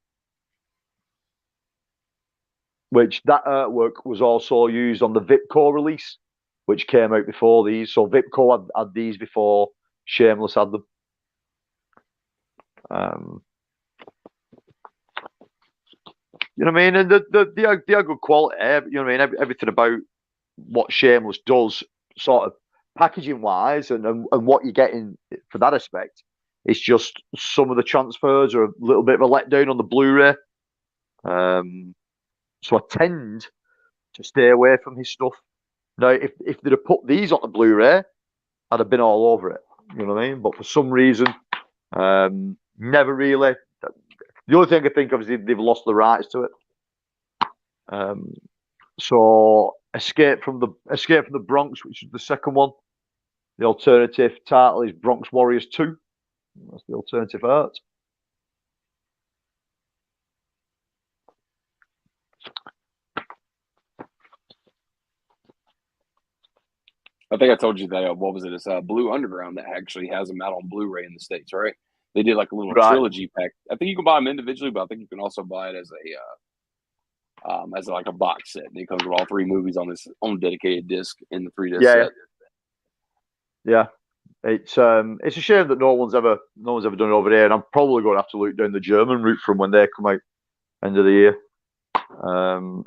S3: Which that artwork was also used on the Vipco release, which came out before these. So Vipco had these before Shameless had them. You know what I mean? And they are good quality. You know what I mean? Everything about what Shameless does, sort of packaging wise, and what you're getting for that aspect, it's just some of the transfers are a little bit of a letdown on the Blu-ray. So I tend to stay away from his stuff. Now, if they'd have put these on the Blu-ray, I'd have been all over it. You know what I mean? But for some reason, never really. The only thing I think of is they've lost the rights to it. So Escape from the Bronx, which is the second one. The alternative title is Bronx Warriors 2. That's the alternative art.
S4: I think I told you that. What was it? It's Blue Underground that actually has them out on Blu-ray in the States, right? They did like a little trilogy pack. I think you can buy them individually, but I think you can also buy it as like a box set. And it comes with all three movies on this own dedicated disc in the 3-disc set.
S3: Yeah, it's a shame that no one's ever done it over there, and I'm probably going to have to look down the German route from when they come out end of the year. And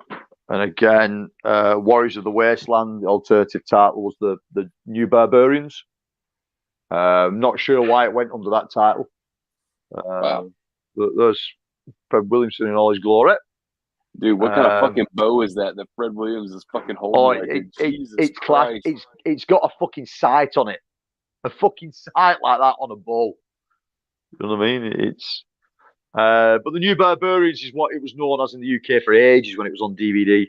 S3: again, Warriors of the Wasteland, the alternative title was the New Barbarians. Not sure why it went under that title.
S4: Wow.
S3: There's Fred Williamson in all his glory.
S4: Dude, what kind of fucking bow is that Fred Williams is fucking holding?
S3: It's class. It's got a fucking sight on it. A fucking sight like that on a bow. You know what I mean? It's but the New Barbarians is what it was known as in the UK for ages when it was on DVD.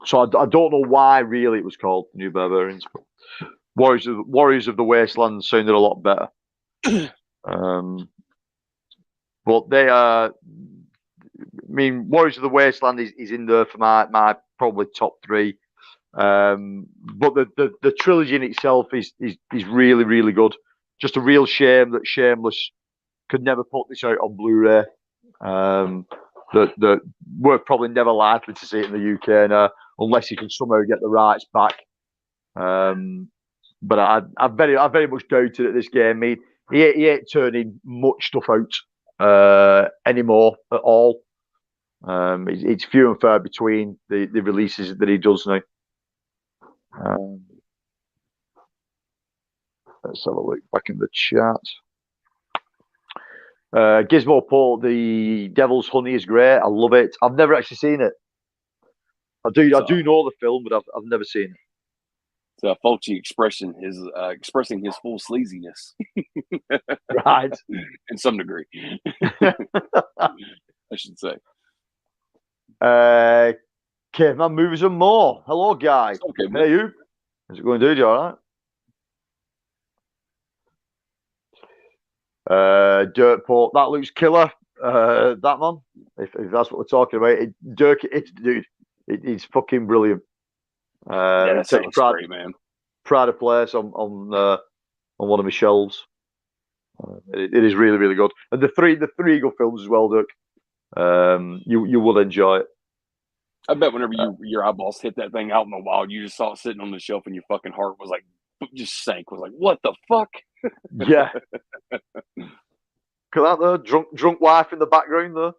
S3: So I don't know why really it was called the New Barbarians, but Warriors of the Wasteland sounded a lot better. But they are. I mean, Warriors of the Wasteland is in there for my probably top three. But the trilogy in itself is really, really good. Just a real shame that Shameless could never put this out on Blu-ray. That we're probably never likely to see it in the UK now, unless you can somehow get the rights back. But I very much doubted it. This game, I mean, he ain't turning much stuff out anymore at all. It's few and far between the releases that he does now. Let's have a look back in the chat. Gizmo Paul, the Devil's Honey is great. I love it. I've never actually seen it. I do know the film, but I've never seen it.
S4: It's a Fulci expression, expressing his full sleaziness.
S3: Right.
S4: In some degree. I should say.
S3: Caveman Movies and More. Hello, guy.
S4: Okay,
S3: hey, you. How's it going, dude? You all right? Dirtport. That looks killer. That man. If that's what we're talking about. It's fucking brilliant.
S4: Yeah, that sounds great, man.
S3: Pride of place on one of my shelves. It is really, really good. And the three Eagle films as well, Dirk. You will enjoy it.
S4: I bet whenever your eyeballs hit that thing out in the wild, you just saw it sitting on the shelf, and your fucking heart was like just sank. Was like, what the fuck?
S3: Yeah. Look at that there, drunk wife in the background there.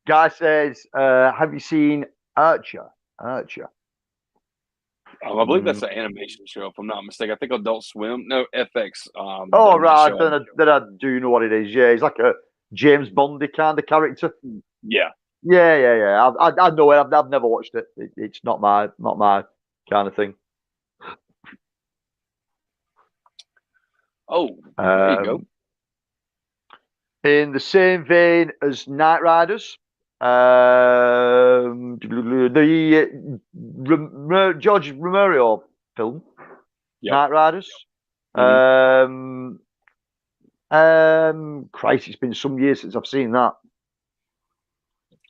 S3: Guy says, have you seen Archer? Archer.
S4: I believe that's an animation show, if I'm not mistaken. I think Adult Swim. No, FX.
S3: Oh, right. Then I do know what it is. Yeah, he's like a James Bondy kind of character.
S4: Yeah.
S3: Yeah. I know it. I've never watched it. It's not my kind of thing.
S4: Oh, there you go.
S3: In the same vein as Knight Riders, the George Romero film,
S4: Yep.
S3: Knight Riders. Christ, it's been some years since I've seen that.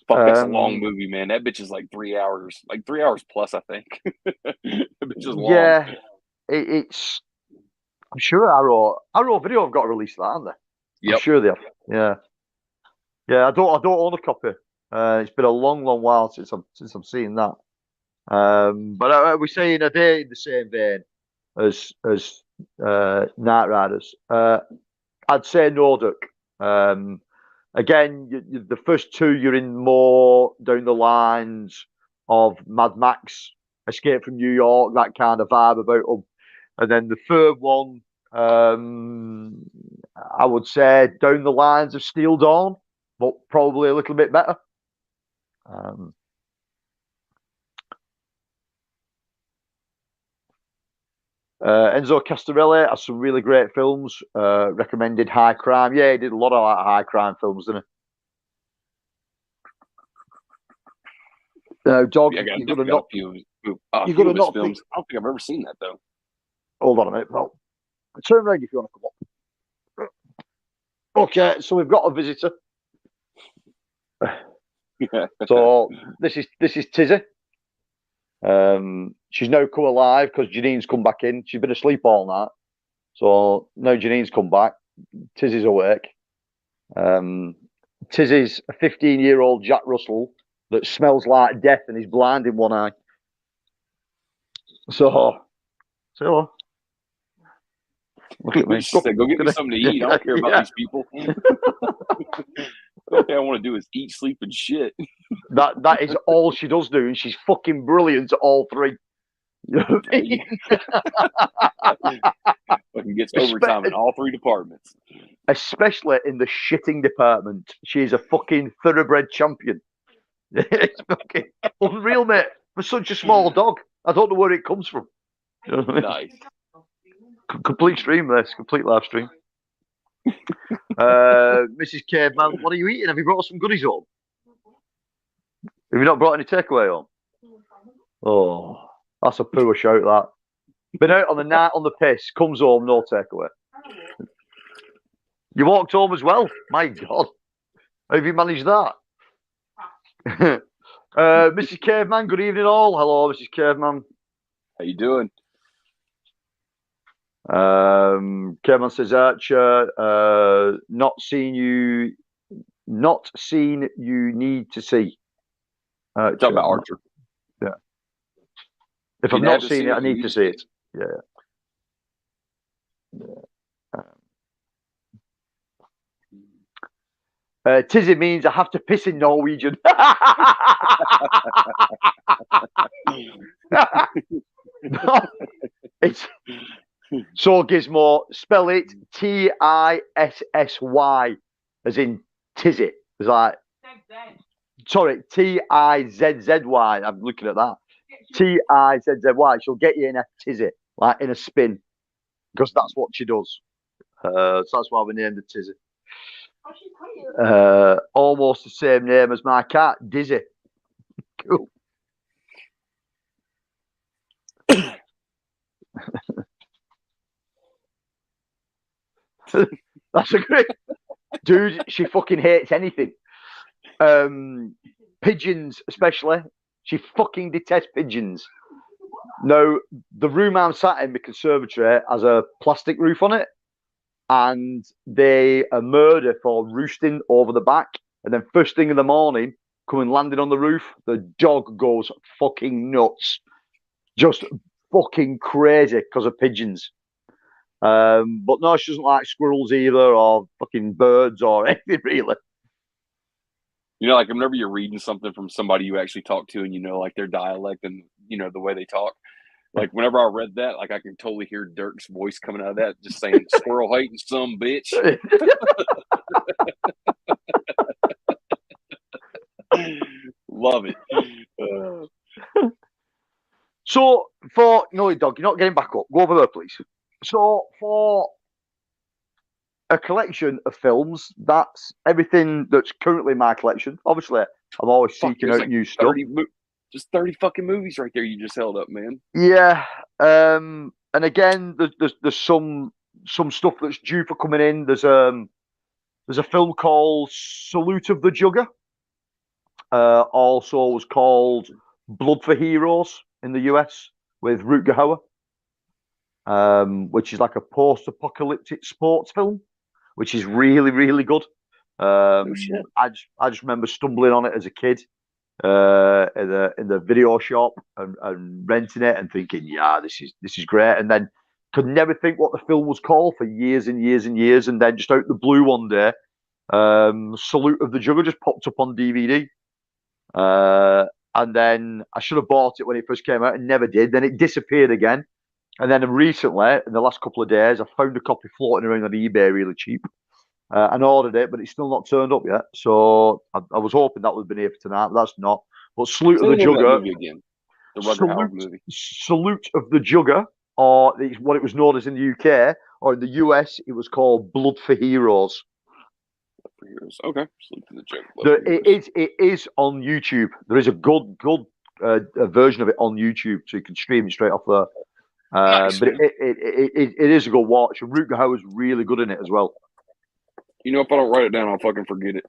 S4: Fuck, that's a long movie, man. That bitch is like 3 hours, like 3 hours plus, I think. That bitch is long.
S3: Yeah, it's. I'm sure Arrow Video have got a release of that, haven't they?
S4: Yep.
S3: I'm sure they have. Yeah. I don't own a copy. It's been a long while since I've seen that. But we're saying a day in the same vein as Knight Riders. I'd say No Duck. Again, the first two, you're in more down the lines of Mad Max, Escape from New York, that kind of vibe about them. And then the third one, I would say down the lines of Steel Dawn, but probably a little bit better. Enzo Castorelli has some really great films. Recommended High Crime. Yeah, he did a lot of like, high crime films, didn't he? Dog,
S4: Yeah,
S3: you've got to not.
S4: Films.
S3: I don't think
S4: I've ever seen that though.
S3: Hold on a minute, pal. Turn around if you want to come up. Okay, so we've got a visitor. So this is Tizzy. She's now come alive because Janine's come back in. She's been asleep all night. So now Janine's come back. Tizzy's awake. Tizzy's a 15-year-old Jack Russell that smells like death and is blind in one eye. So look at me.
S4: She said, go get me something to eat. I don't care about these people. The only thing I want to do is eat, sleep, and shit.
S3: That is all she does do, and she's fucking brilliant at all three. You know what I mean?
S4: Fucking gets overtime in all three departments.
S3: Especially in the shitting department. She's a fucking thoroughbred champion. It's fucking unreal, mate. For such a small dog. I don't know where it comes from. You know what I mean?
S4: Nice.
S3: Complete stream, this. Complete live stream. Mrs. Caveman, what are you eating? Have you brought some goodies home? Have you not brought any takeaway home? Oh, that's a poor shout, that. Been out on the night on the piss, comes home, no takeaway. You walked home as well? My God. How have you managed that? Mrs. Caveman, good evening all. Hello, Mrs. Caveman.
S4: How you doing?
S3: Caveman says, Archer, not seen you need to see.
S4: Talk about Archer.
S3: Yeah. If I've not seen it, I need to see it. Yeah. Tizzy means I have to piss in Norwegian. No, it's so Gizmo, spell it Tissy, as in Tizzy. It's like, sorry, Tizzy. I'm looking at that. Tizzy. She'll get you in a Tizzy, like in a spin, because that's what she does. So that's why we named her Tizzy. Almost the same name as my cat, Dizzy. Cool. That's a great dude. She fucking hates anything. Pigeons, especially. She fucking detests pigeons. Now, the room I'm sat in, the conservatory, has a plastic roof on it. and they are murdered for roosting over the back. And then first thing in the morning, coming landing on the roof, the dog goes fucking nuts. Just fucking crazy because of pigeons. But no, she doesn't like squirrels either, or fucking birds, or anything really.
S4: You know, like whenever you're reading something from somebody you actually talk to, and you know, like their dialect and you know the way they talk. Like whenever I read that, like I can totally hear Dirk's voice coming out of that, just saying "squirrel hating some bitch." Love it.
S3: So for no, dog, you're not getting back up. Go over there, please. So for a collection of films, that's everything that's currently in my collection. Obviously, I'm always seeking out
S4: like
S3: new stuff.
S4: Just 30 fucking movies right there you just held up, man.
S3: Yeah. And again, there's some stuff that's due for coming in. There's a film called Salute of the Jugger. Also was called Blood for Heroes in the US with Rutger Hauer, which is like a post-apocalyptic sports film, which is really, really good.
S4: Oh, shit.
S3: I just remember stumbling on it as a kid in the video shop and renting it and thinking, yeah, this is great. And then could never think what the film was called for years and years and years. And then just out the blue one day, Salute of the Jugger just popped up on DVD. And then I should have bought it when it first came out and never did. Then it disappeared again. And then recently, in the last couple of days, I found a copy floating around on eBay really cheap. And ordered it, but it's still not turned up yet. So I was hoping that would have been here for tonight, but that's not. But Salute of the Jugger.
S4: Again. The Rutger Hauer movie.
S3: Salute of the Jugger, or what it was known as in the UK, or in the US, it was called Blood for Heroes.
S4: Blood for Heroes. Okay. Salute to the Jugger.
S3: It is on YouTube. There is a good version of it on YouTube, so you can stream it straight off there.
S4: Nice,
S3: but it is a good watch. And Rutger Hauer is really good in it as well.
S4: You know, if I don't write it down, I'll fucking forget it.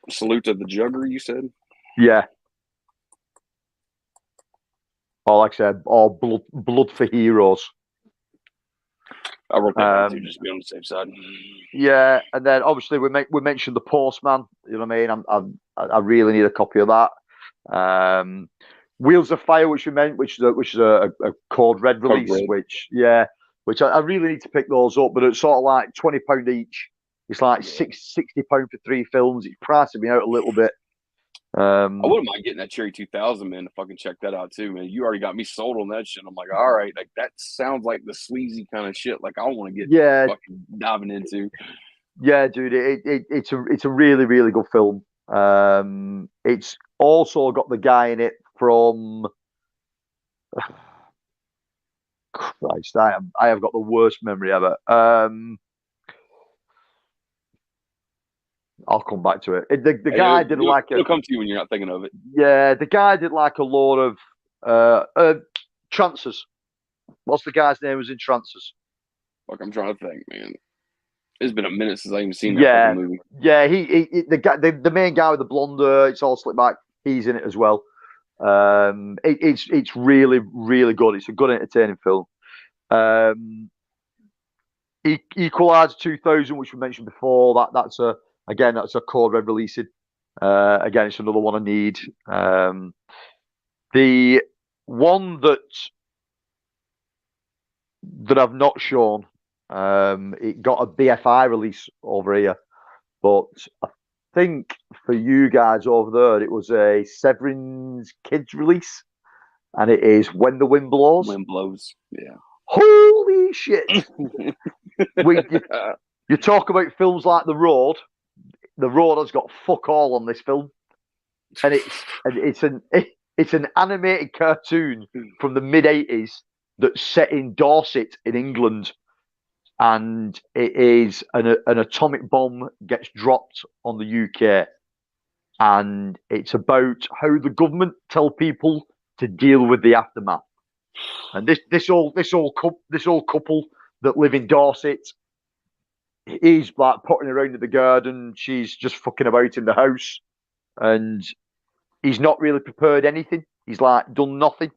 S4: Salute to the Jugger, you said?
S3: Yeah. Or like I said, or Blood for Heroes.
S4: I wrote that down too, just to be on the safe side.
S3: Yeah, and then obviously we mentioned The Postman. You know what I mean? I really need a copy of that. Wheels of Fire, which is a Code Red release, which I really need to pick those up, but it's sort of like £20 each. It's like £60 for 3 films. It's pricing me out a little bit.
S4: I wouldn't mind getting that Cherry 2000, man, to fucking check that out too, man. You already got me sold on that shit. I'm like, all right, like that sounds like the sleazy kind of shit. Like I want to get fucking diving into.
S3: Yeah, dude, it's a really, really good film. It's also got the guy in it from. Christ, I have got the worst memory ever. I'll come back to it. The guy did like
S4: it'll come to you when you're not thinking of it.
S3: Yeah, the guy did like a lot of trances. What's the guy's name? Was in trances?
S4: Fuck, I'm trying to think, man. It's been a minute since I even seen that fucking movie.
S3: Yeah, the main guy with the blonde hair, it's all slick back. He's in it as well. It's really, really good. It's a good, entertaining film. Equalizer 2000, which we mentioned before, that's a Code Red releasing. Again, it's another one I need. The one that I've not shown, it got a BFI release over here, but I think for you guys over there, it was a Severin's Kids release, and it is When the Wind Blows.
S4: Wind Blows, yeah.
S3: Holy shit! You talk about films like The Road. The Road has got fuck all on this film, and it's an animated cartoon from the mid-80s that's set in Dorset in England, and it is an atomic bomb gets dropped on the UK, and it's about how the government tell people to deal with the aftermath. And this old couple that live in Dorset, he's like putting around in the garden, she's just fucking about in the house, and he's not really prepared anything. He's like done nothing.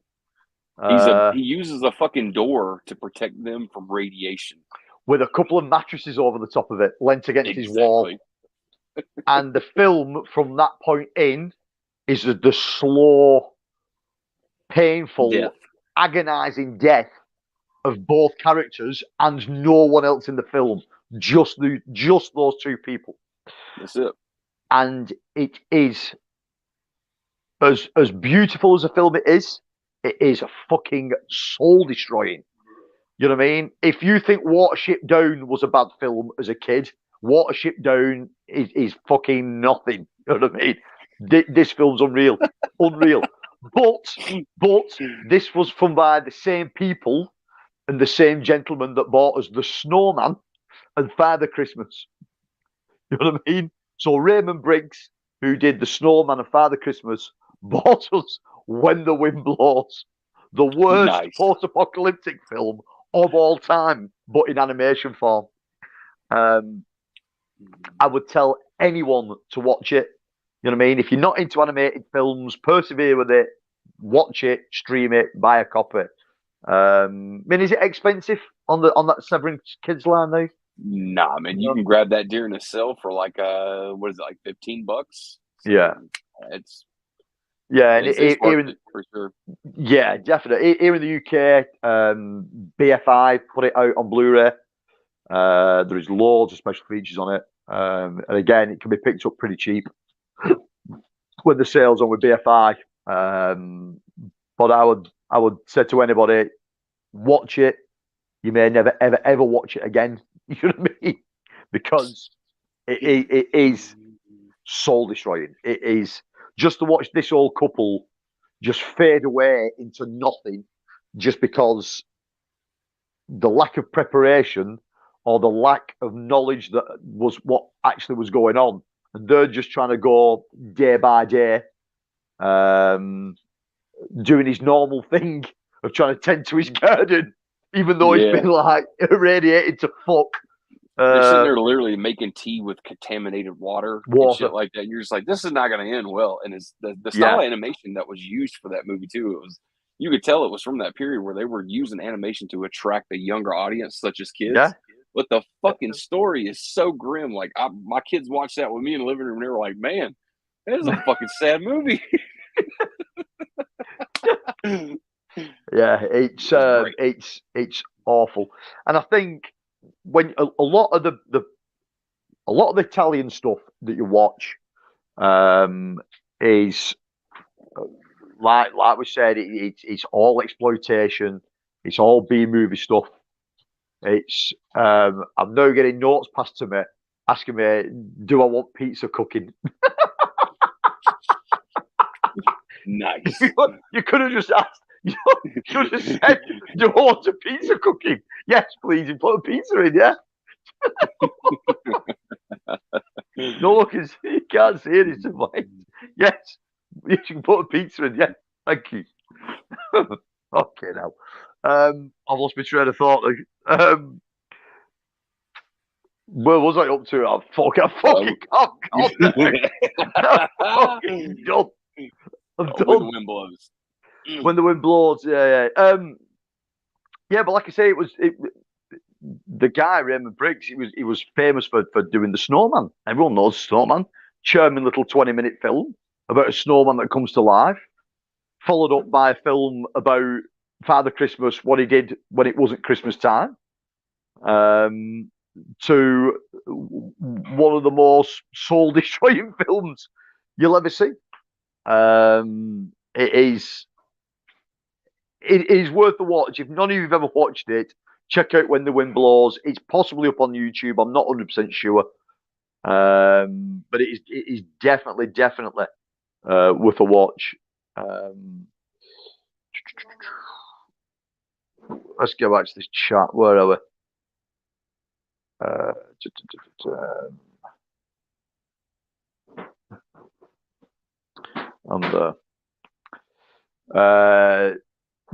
S4: He uses a fucking door to protect them from radiation
S3: with a couple of mattresses over the top of it, leant against his wall. And the film from that point in is the slow, painful, agonizing death of both characters and no one else in the film. Just those two people.
S4: That's it.
S3: And it is as beautiful as a film it is fucking soul destroying. You know what I mean? If you think Watership Down was a bad film as a kid, Watership Down is fucking nothing. You know what I mean? This film's unreal. But this was from by the same people and the same gentleman that bought us The Snowman and Father Christmas. You know what I mean? So Raymond Briggs, who did The Snowman and Father Christmas, bought us When the Wind Blows, the worst post-apocalyptic film of all time, but in animation form. I would tell anyone to watch it. You know what I mean? If you're not into animated films, persevere with it, watch it, stream it, buy a copy. I mean, is it expensive on that Severance Kids line now?
S4: Nah, man, you can grab that during the sale for like what is it, like $15? So
S3: yeah,
S4: it's
S3: and
S4: for sure.
S3: Yeah, definitely. Here in the UK, BFI put it out on Blu-ray. There is loads of special features on it, and again, it can be picked up pretty cheap when the sales on with BFI. But I would say to anybody, watch it. You may never ever watch it again. You know what I mean? Because it is soul destroying. It is just to watch this old couple just fade away into nothing, just because the lack of preparation or the lack of knowledge that was what actually was going on, and they're just trying to go day by day, doing his normal thing of trying to tend to his garden, even though he's been like irradiated to fuck.
S4: They're sitting there literally making tea with contaminated water and shit like that. You're just like, this is not going to end well. And it's the style of animation that was used for that movie too. It was, you could tell it was from that period where they were using animation to attract a younger audience, such as kids.
S3: Yeah.
S4: But the fucking story is so grim. Like my kids watched that with me in the living room, and they were like, "Man, that is a fucking sad movie."
S3: Yeah, it's awful, and I think when a lot of the Italian stuff that you watch is like we said, it's all exploitation, it's all B movie stuff. It's I'm now getting notes passed to me asking me, do I want pizza cooking?
S4: Nice.
S3: You could have just asked. You could have said, do I want a pizza cooking? Yes, please. You put a pizza in, yeah? No, look, you can't see it. It's like, yes, you can put a pizza in, yeah. Thank you. Okay, now. I've lost my train of thought. Where was I up to? I'm fucking done. I'm done.
S4: When the wind blows.
S3: When the wind blows, yeah. Yeah, but like I say, the guy Raymond Briggs. He was famous for doing the Snowman. Everyone knows Snowman. Charming little 20-minute film about a snowman that comes to life, followed up by a film about Father Christmas, what he did when it wasn't Christmas time. To one of the most soul-destroying films you'll ever see. It is worth the watch. If none of you have ever watched it, check out When the Wind Blows. It's possibly up on YouTube. I'm not 100% sure. But it is definitely worth a watch. Let's go back to this chat. Where are we?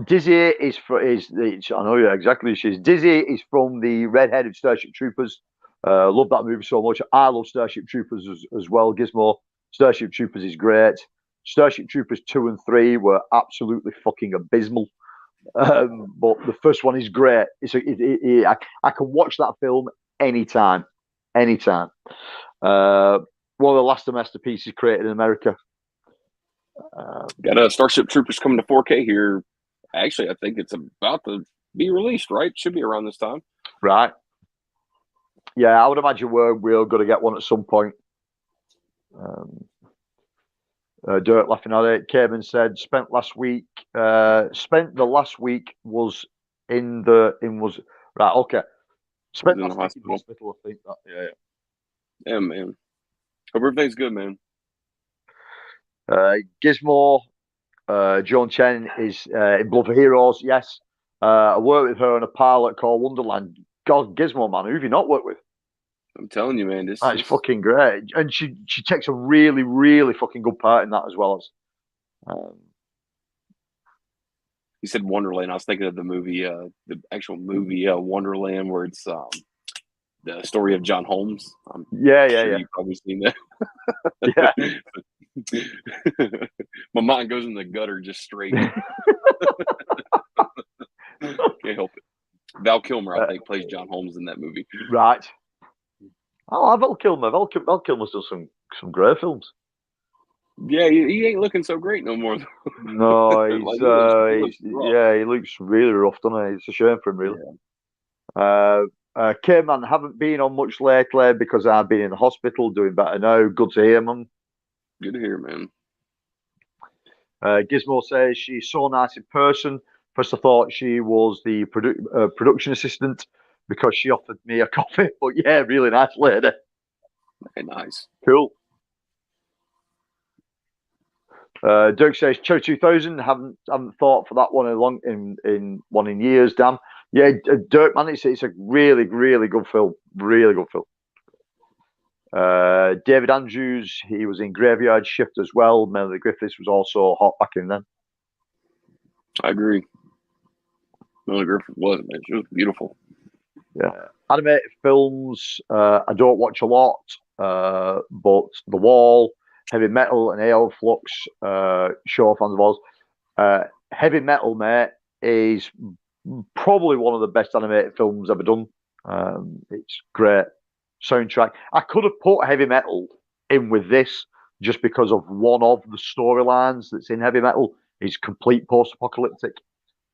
S3: Dizzy is I know exactly who she is. Dizzy is from the redheaded Starship Troopers. Love that movie so much. I love Starship Troopers as well. Gizmo. Starship Troopers is great. Starship Troopers 2 and 3 were absolutely fucking abysmal. But the first one is great. I can watch that film anytime. One of the last masterpieces created in America.
S4: Got a Starship Troopers coming to 4K here. Actually, I think it's about to be released, right? Should be around this time.
S3: Right. Yeah, I would imagine we're going to get one at some point. Dirt laughing at it. Cayman said, spent the last week was right. Okay, spent
S4: In the
S3: last week in
S4: hospital.
S3: hospital. I think that. Yeah.
S4: Yeah, man. Hope everything's good, man.
S3: Gizmo, Joan Chen is in Blood for Heroes. Yes, I worked with her on a pilot called Wonderland. God, Gizmo, man, who have you not worked with?
S4: I'm telling you, man.
S3: That's fucking great, and she takes a really, really fucking good part in that as well as.
S4: You said Wonderland. I was thinking of the movie, the actual movie Wonderland, where it's the story of John Holmes.
S3: Yeah.
S4: You've probably seen that.
S3: Yeah.
S4: My mind goes in the gutter just straight. Can't help it. Val Kilmer, I think, plays John Holmes in that movie.
S3: Right. Oh, Val Kilmer. Val Kilmer's done some great films.
S4: Yeah, he ain't looking so great no more.
S3: No,
S4: Like, he looks rough.
S3: he looks really rough, doesn't he? It's a shame for him, really. Yeah. K-Man, haven't been on much lately because I've been in the hospital, doing better now. Good to hear, man.
S4: Good to hear, man.
S3: Gizmo says she's so nice in person. First, I thought she was the production assistant because she offered me a coffee. But yeah, really nice lady.
S4: Okay, nice.
S3: Cool. Dirk says Cho 2000. Haven't thought for that one in years. Damn. Yeah, Dirk, man, it's a really, really good film. Really good film. David Andrews, he was in Graveyard Shift as well. Melanie Griffiths was also hot back in then.
S4: I agree. Melanie Griffith was, man. She was beautiful.
S3: Yeah. Animated films, I don't watch a lot, but The Wall, Heavy Metal, and AO Flux, show fans of ours. Heavy Metal, mate, is probably one of the best animated films ever done. It's great soundtrack. I could have put Heavy Metal in with this just because of one of the storylines that's in Heavy Metal is complete post-apocalyptic.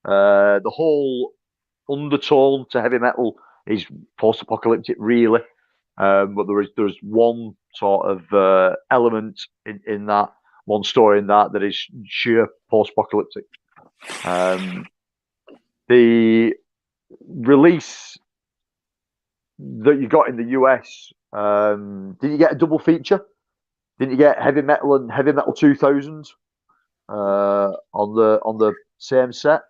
S3: The whole undertone to Heavy Metal is post-apocalyptic, really. But there's one sort of element in that, one story in that is sheer post-apocalyptic. The release that you got in the US, did you get a double feature? Didn't you get Heavy Metal and Heavy Metal 2000 on the same set?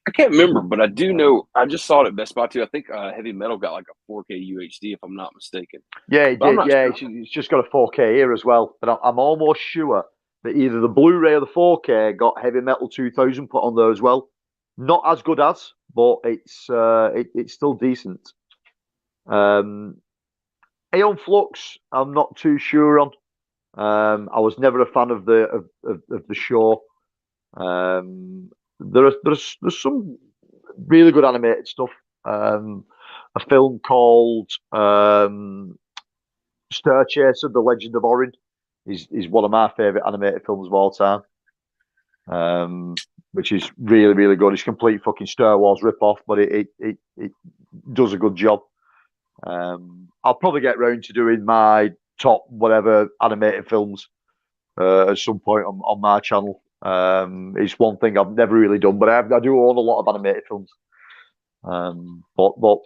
S4: I can't remember, but I do know. I just saw it at Best Buy too. I think Heavy Metal got like a 4K UHD, if I'm not mistaken.
S3: Yeah, it did. Yeah, sure. It's just got a 4K here as well. But I'm almost sure that either the Blu-ray or the 4K got Heavy Metal 2000 put on there as well. Not as good as, but it's still decent. Aeon Flux, I'm not too sure on. I was never a fan of the show. There's some really good animated stuff. A film called Star Chaser: The Legend of Orin is one of my favorite animated films of all time. Which is really, really good. It's complete fucking Star Wars rip-off, but it does a good job. I'll probably get round to doing my top whatever animated films at some point on my channel. It's one thing I've never really done, but I do own a lot of animated films. But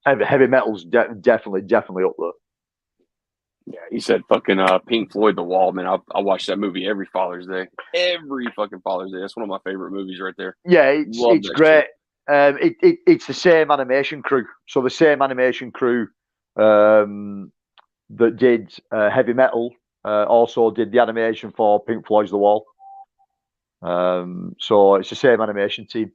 S3: Heavy Metal's definitely up there.
S4: Yeah, he said fucking Pink Floyd, The Wall, man. I watch that movie every Father's Day. Every fucking Father's Day. That's one of my favorite movies right there.
S3: Yeah, it's great. It's the same animation crew. So the same animation crew that did Heavy Metal also did the animation for Pink Floyd's The Wall. So it's the same animation team.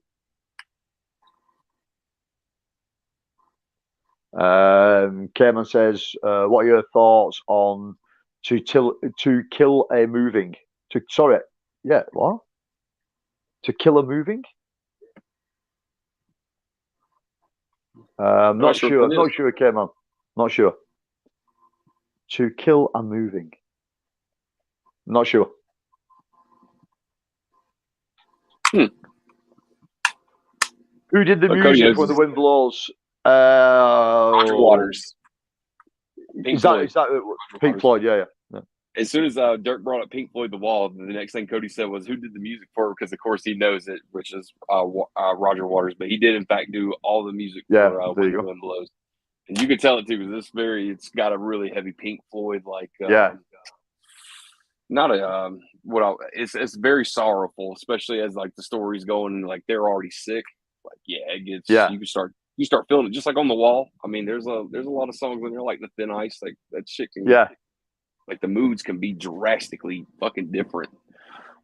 S3: Cayman says, what are your thoughts on to kill a moving? What? To kill a moving? I'm not
S4: sure
S3: sure.
S4: what
S3: I'm
S4: it
S3: not
S4: is.
S3: sure it came on. Not sure. To Kill a Moving. Not sure.
S4: Hmm.
S3: Who did the
S4: Oh, Cody
S3: music
S4: knows
S3: for The
S4: this.
S3: Wind Blows?
S4: Roger Waters. Pink
S3: Is that
S4: Floyd.
S3: Pink
S4: Waters.
S3: Floyd? Yeah.
S4: As soon as Dirk brought up Pink Floyd, The Wall, the next thing Cody said was, "Who did the music for?" Because of course he knows it, which is Roger Waters. But he did in fact do all the music
S3: Yeah,
S4: for
S3: there
S4: When
S3: you
S4: the
S3: go.
S4: Wind Blows, and you can tell it too because it's got a really heavy Pink Floyd like.
S3: Yeah.
S4: Not a it's very sorrowful, especially as like the story's going and like they're already sick. Like it gets
S3: Yeah.
S4: you start feeling it just like on the wall. I mean, there's a lot of songs when they're like the Thin Ice, like that shit can like the moods can be drastically fucking different,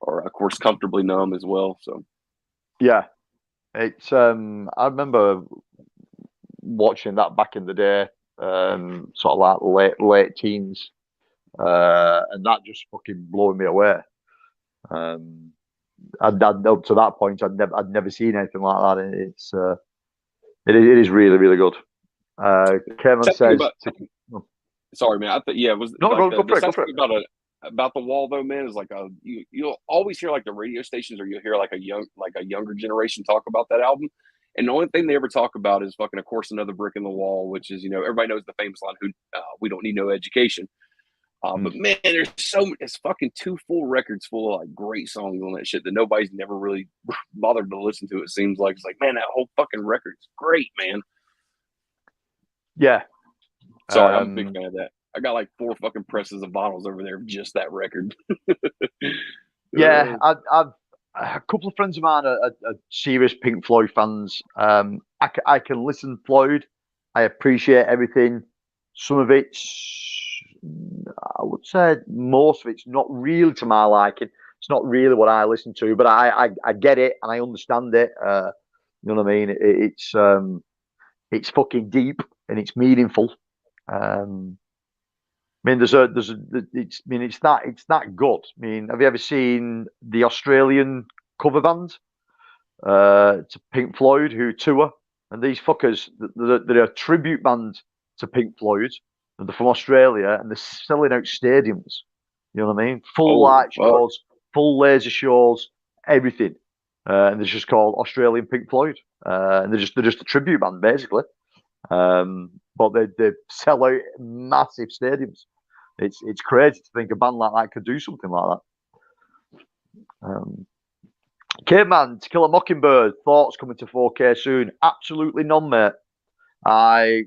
S4: or of course comfortably numb as well. So
S3: Yeah. It's I remember watching that back in the day, sort of like late teens, and that just fucking blowing me away. I'd up to that point, I'd never seen anything like that. It is really, really good. Kevin says,
S4: sorry, man. I thought it was
S3: no,
S4: like
S3: go for it, go
S4: sad
S3: for
S4: thing
S3: it.
S4: about the wall though, man, is like you'll always hear like the radio stations or you'll hear like a younger generation talk about that album. And the only thing they ever talk about is fucking, of course, Another Brick in the Wall, which is, everybody knows the famous line, "Who we don't need no education." But man, there's it's fucking 2 full records full of like great songs on that shit that nobody's never really bothered to listen to. It seems like it's like, man, that whole fucking record's great, man.
S3: Yeah.
S4: Sorry, I'm a big fan of that. I got like 4 fucking presses of bottles over there of just that record.
S3: Yeah, I've a couple of friends of mine are serious Pink Floyd fans. I can listen to Floyd. I appreciate everything. Some of it's, I would say, most of it's not really to my liking. It's not really what I listen to, but I get it and I understand it. You know what I mean? It's fucking deep and it's meaningful. I mean, it's that good. I mean, have you ever seen the Australian cover band to Pink Floyd who tour? And these fuckers, they're a tribute band to Pink Floyd, and they're from Australia, and they're selling out stadiums. You know what I mean? Full light shows, full laser shows, everything, and they're just called Australian Pink Floyd, and they're just a tribute band basically. But they sell out massive stadiums. It's crazy to think a band like that could do something like that. Caveman, To Kill a Mockingbird, thoughts coming to 4K soon? Absolutely none, mate. I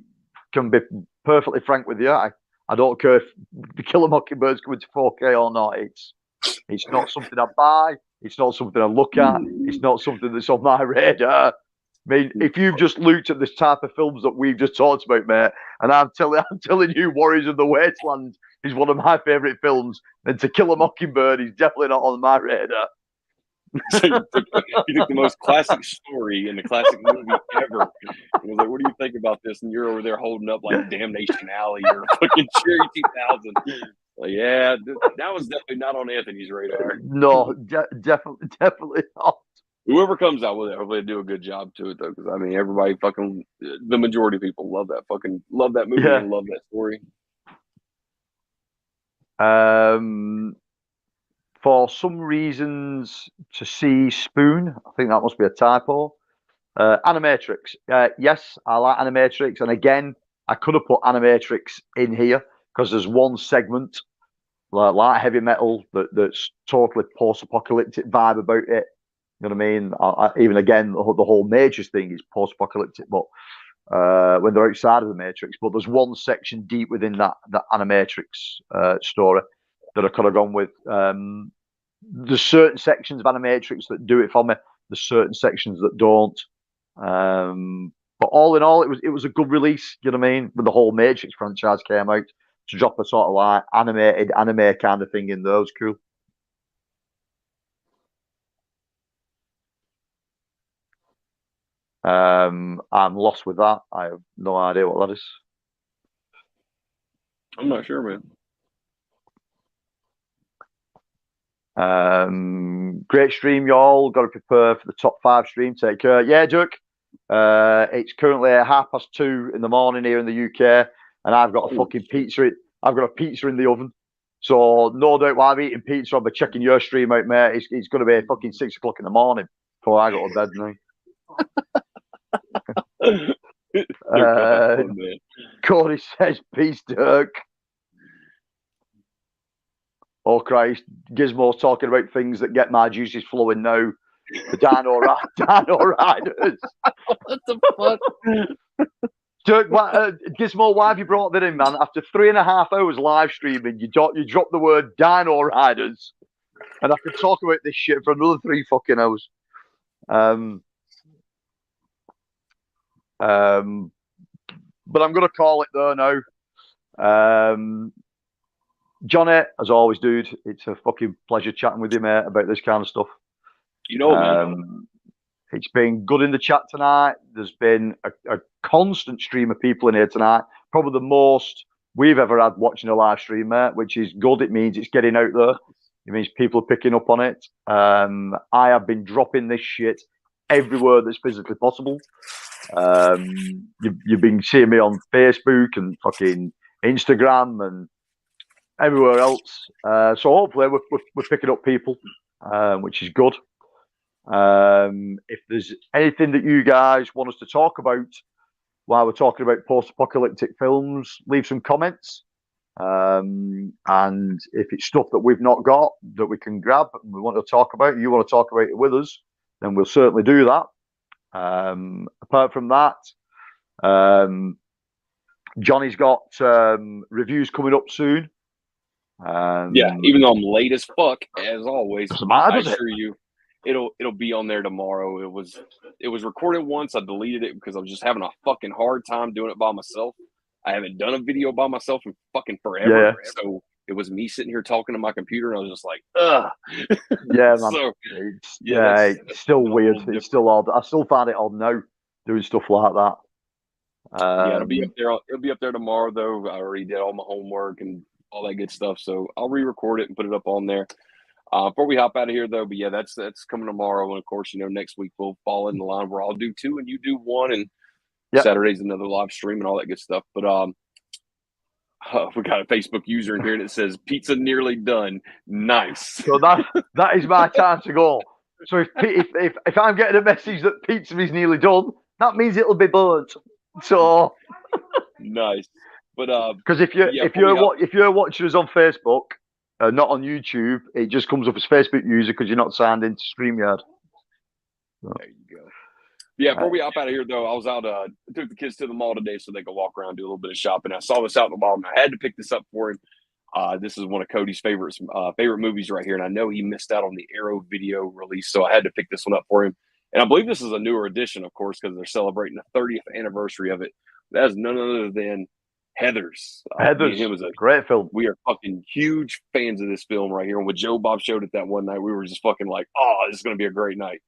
S3: can be perfectly frank with you. I don't care if To Kill a Mockingbird's coming to 4K or not. It's not something I buy. It's not something I look at. It's not something that's on my radar. I mean, if you've just looked at this type of films that we've just talked about, mate, and I'm telling you, Warriors of the Wasteland is one of my favourite films, then To Kill a Mockingbird is definitely not on my radar.
S4: So you took the most classic story in the classic movie ever. And was like, "What do you think about this?" And you're over there holding up like Damnation Alley or fucking Cherry 2000. Like, yeah, that was definitely not on Anthony's radar.
S3: No, definitely not.
S4: Whoever comes out with it, hopefully they do a good job to it though, because I mean, everybody fucking, the majority of people love that movie and love that story.
S3: For some reasons, to see Spoon, I think that must be a typo. Animatrix, yes, I like Animatrix, and again, I could have put Animatrix in here because there's one segment like heavy metal that's totally post-apocalyptic vibe about it. You know what I mean? Even again, the whole Matrix thing is post-apocalyptic, but when they're outside of the Matrix. But there's one section deep within that Animatrix story that I could have gone with. There's certain sections of Animatrix that do it for me. There's certain sections that don't. But all in all, it was a good release. You know what I mean? When the whole Matrix franchise came out, to drop a sort of like animated anime kind of thing in there was cool. I'm lost with that. I have no idea what that is.
S4: I'm not sure,
S3: man. Great stream, y'all. Got to prepare for the top 5 stream. Take care. Yeah, Duke. It's currently at 2:30 in the morning here in the UK, and I've got a fucking pizza. I've got a pizza in the oven. So no doubt while I'm eating pizza, I'll be checking your stream out, mate. It's going to be fucking 6 o'clock in the morning before I go to bed now. Cody says, peace, Dirk. Oh, Christ. Gizmo's talking about things that get my juices flowing now. The Dino Riders.
S4: What the fuck?
S3: Dirk, Gizmo, why have you brought that in, man? After 3.5 hours live streaming, you dropped the word Dino Riders. And I could talk about this shit for another 3 fucking hours. But I'm going to call it there now. Johnny, as always, dude, it's a fucking pleasure chatting with you, mate, about this kind of stuff.
S4: You know, man.
S3: It's been good in the chat tonight. There's been a constant stream of people in here tonight. Probably the most we've ever had watching a live stream, mate, which is good. It means it's getting out there. It means people are picking up on it. I have been dropping this shit everywhere that's physically possible. You've been seeing me on Facebook and fucking Instagram and everywhere else. So hopefully we're picking up people, which is good. If there's anything that you guys want us to talk about while we're talking about post-apocalyptic films, leave some comments. And if it's stuff that we've not got that we can grab and we want to talk about, you want to talk about it with us, then we'll certainly do that. Apart from that, Johnny's got reviews coming up soon.
S4: Yeah, even though I'm late as fuck, as always,
S3: I
S4: assure you, it'll be on there tomorrow. It was recorded once. I deleted it because I was just having a fucking hard time doing it by myself. I haven't done a video by myself in fucking forever. Yeah. So it was me sitting here talking to my computer, and I was just like, ugh.
S3: Yeah, man. So, it's still weird. It's still odd. I still find it odd now doing stuff like that.
S4: Yeah, it'll be up there. It'll be up there tomorrow, though. I already did all my homework and all that good stuff, so I'll re-record it and put it up on there. Before we hop out of here, though, but yeah, that's coming tomorrow, and of course, next week we'll fall in the line where I'll do 2 and you do 1, and Saturday's another live stream and all that good stuff. But we got a Facebook user in here that says pizza nearly done. Nice.
S3: So that is my time to go. So if I'm getting a message that pizza is nearly done, that means it'll be burnt. So
S4: nice. But
S3: because if you're watching us on Facebook, not on YouTube, it just comes up as Facebook user because you're not signed into StreamYard.
S4: So. There you go. Yeah, before we hop out of here, though, I was out. Took the kids to the mall today so they could walk around, do a little bit of shopping. I saw this out in the mall, and I had to pick this up for him. This is one of Cody's favorite movies right here, and I know he missed out on the Arrow video release, so I had to pick this one up for him. And I believe this is a newer edition, of course, because they're celebrating the 30th anniversary of it. That is none other than Heathers.
S3: Heathers,
S4: him was a
S3: great film.
S4: We are fucking huge fans of this film right here. And when Joe Bob showed it that one night, we were just fucking like, oh, this is going to be a great night.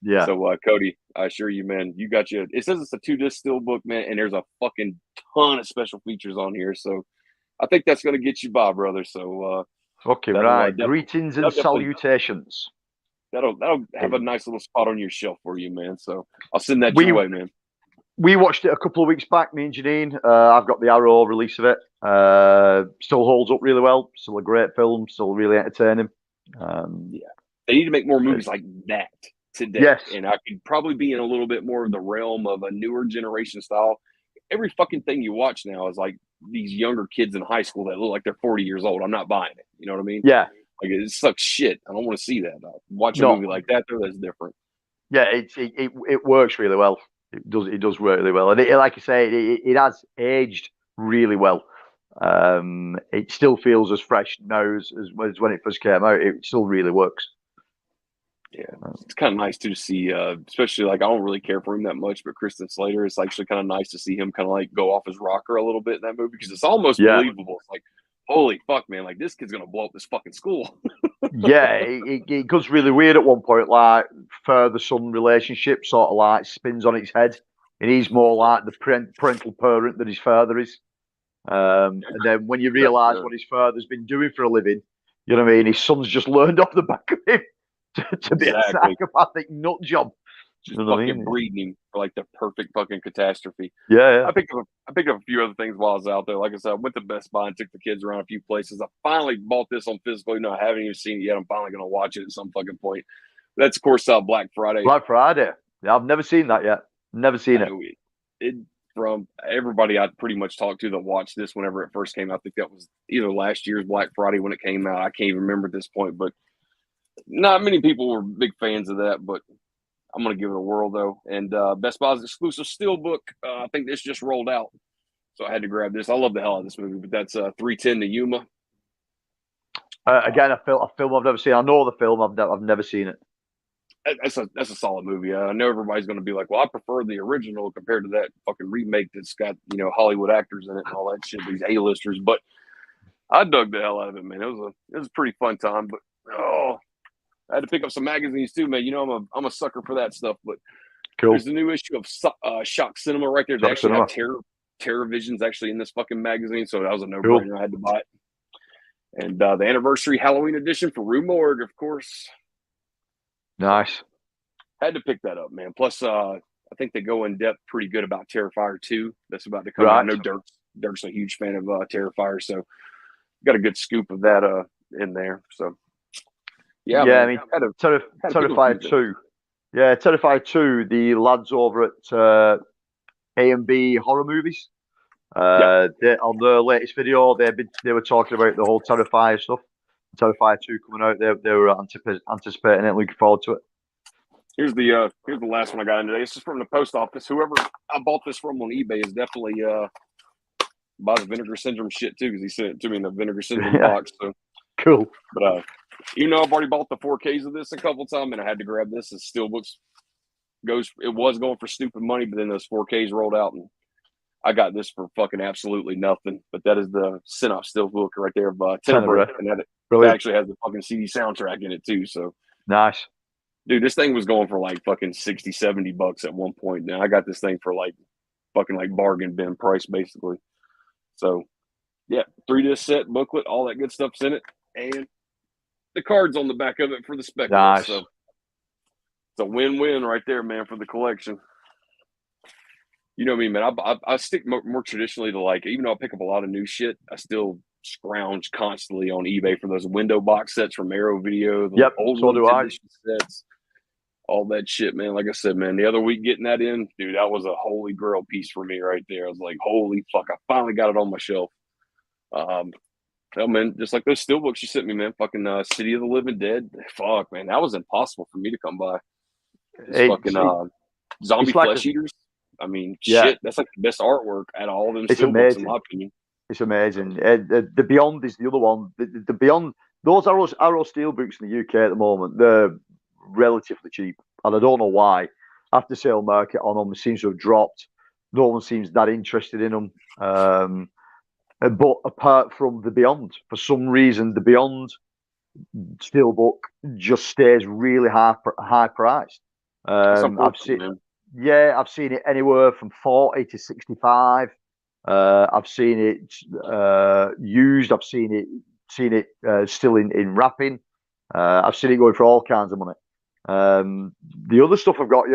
S3: Yeah.
S4: So, Cody, I assure you, man, you got you. It says it's a 2-disc steel book, man, and there's a fucking ton of special features on here. So, I think that's going to get you by, brother. So,
S3: fucking right. Greetings and salutations.
S4: That'll have a nice little spot on your shelf for you, man. So, I'll send that your way, man.
S3: We watched it a couple of weeks back, me and Janine. I've got the Arrow release of it. Still holds up really well. Still a great film. Still really entertaining.
S4: Yeah, they need to make more movies like that today.
S3: Yes.
S4: And I could probably be in a little bit more of the realm of a newer generation style. Every fucking thing you watch now is like these younger kids in high school that look like they're 40 years old. I'm not buying it. You know what I mean?
S3: Yeah.
S4: Like it sucks shit. I don't want to see that. Watch a movie like that, though, that's different.
S3: Yeah, it works really well. It does work really well, and like I say, it has aged really well. It still feels as fresh now as when it first came out. It still really works.
S4: Yeah, it's kind of nice to see, especially like I don't really care for him that much, but Kristen Slater, it's actually kind of nice to see him kind of like go off his rocker a little bit in that movie because it's almost believable. It's like, holy fuck, man, like this kid's gonna blow up this fucking school.
S3: Yeah, it goes really weird at one point, like father-son relationship sort of like spins on its head, and he's more like the parental parent that his father is. And then when you realise what his father's been doing for a living, you know what I mean, his son's just learned off the back of him to be a psychopathic nut job.
S4: just
S3: You know what I
S4: fucking
S3: mean?
S4: breeding him for like the perfect fucking catastrophe.
S3: Yeah,
S4: I picked up a few other things while I was out there. Like I said, I went to Best Buy and took the kids around a few places. I finally bought this on physical. You know, I haven't even seen it yet. I'm finally going to watch it at some fucking point. That's of course Black Friday.
S3: Black Friday. Yeah, I've never seen that yet. Never seen it.
S4: It from everybody I pretty much talked to that watched this whenever it first came out. I think that was either last year's Black Friday when it came out. I can't even remember at this point, but not many people were big fans of that. But I'm going to give it a whirl though. And Best Buy's exclusive Steelbook. I think this just rolled out, so I had to grab this. I love the hell out of this movie. But that's 310 to Yuma.
S3: Again, a film I've never seen. I know the film. I've never seen it.
S4: That's a solid movie. I know everybody's going to be like, well, I prefer the original compared to that fucking remake that's got, you know, Hollywood actors in it and all that shit, these A-listers. But I dug the hell out of it, man. It was a pretty fun time. But I had to pick up some magazines too, man. You know, I'm a sucker for that stuff. But
S3: Cool.
S4: There's a new issue of Shock Cinema right there. They actually have Terror Visions actually in this fucking magazine, so that was a no-brainer. Cool. I had to buy it. And the anniversary Halloween edition for Rue Morgue, of course.
S3: Nice.
S4: Had to pick that up, man. Plus, I think they go in depth pretty good about Terrifier 2. That's about to come out. I know Dirk's a huge fan of Terrifier, so got a good scoop of that in there. So, yeah,
S3: man.
S4: I mean,
S3: Terrifier 2. Yeah, Terrifier 2, the lads over at A&B Horror Movies. On their latest video, they were talking about the whole Terrifier stuff. Terrifier 2 coming out. They were anticipating it, looking forward to it.
S4: Here's the last one I got in today. This is from the post office. Whoever I bought this from on eBay is definitely buys Vinegar Syndrome shit too, because he sent it to me in the Vinegar Syndrome box. So
S3: cool.
S4: But you know, I've already bought the 4Ks of this a couple times, and I had to grab this. As Steelbooks it was going for stupid money, but then those 4Ks rolled out, and I got this for fucking absolutely nothing. But that is the Synop Steelbook right there of Tenebrae, and that actually has the fucking CD soundtrack in it too. So
S3: nice.
S4: Dude, this thing was going for like fucking $60-$70 at one point. Now I got this thing for like fucking like bargain bin price basically. So yeah, 3-disc set, booklet, all that good stuff's in it, and the cards on the back of it for the spec.
S3: Nice.
S4: So it's a win-win right there, man, for the collection. You know what I mean, man? I stick more traditionally to, like, even though I pick up a lot of new shit, I still scrounge constantly on eBay for those window box sets from Arrow Video, the old edition sets, all that shit, man. Like I said, man, the other week getting that in, dude, that was a holy grail piece for me right there. I was like, holy fuck, I finally got it on my shelf. Oh, man, just like those Steelbooks you sent me, man. Fucking City of the Living Dead. Fuck, man, that was impossible for me to come by. Zombie Flesh Eaters. I mean, shit, that's like the best artwork out of all of them Steelbooks, in my opinion.
S3: It's amazing. The Beyond is the other one. The Beyond, those Arrow Steelbooks in the UK at the moment, they're relatively cheap, and I don't know why. After sale market on them seems to have dropped. No one seems that interested in them. But apart from the Beyond, for some reason, the Beyond Steelbook just stays really high priced. I've seen it anywhere from 40 to 65. I've seen it used. I've seen it still in wrapping. I've seen it going for all kinds of money. The other stuff I've got,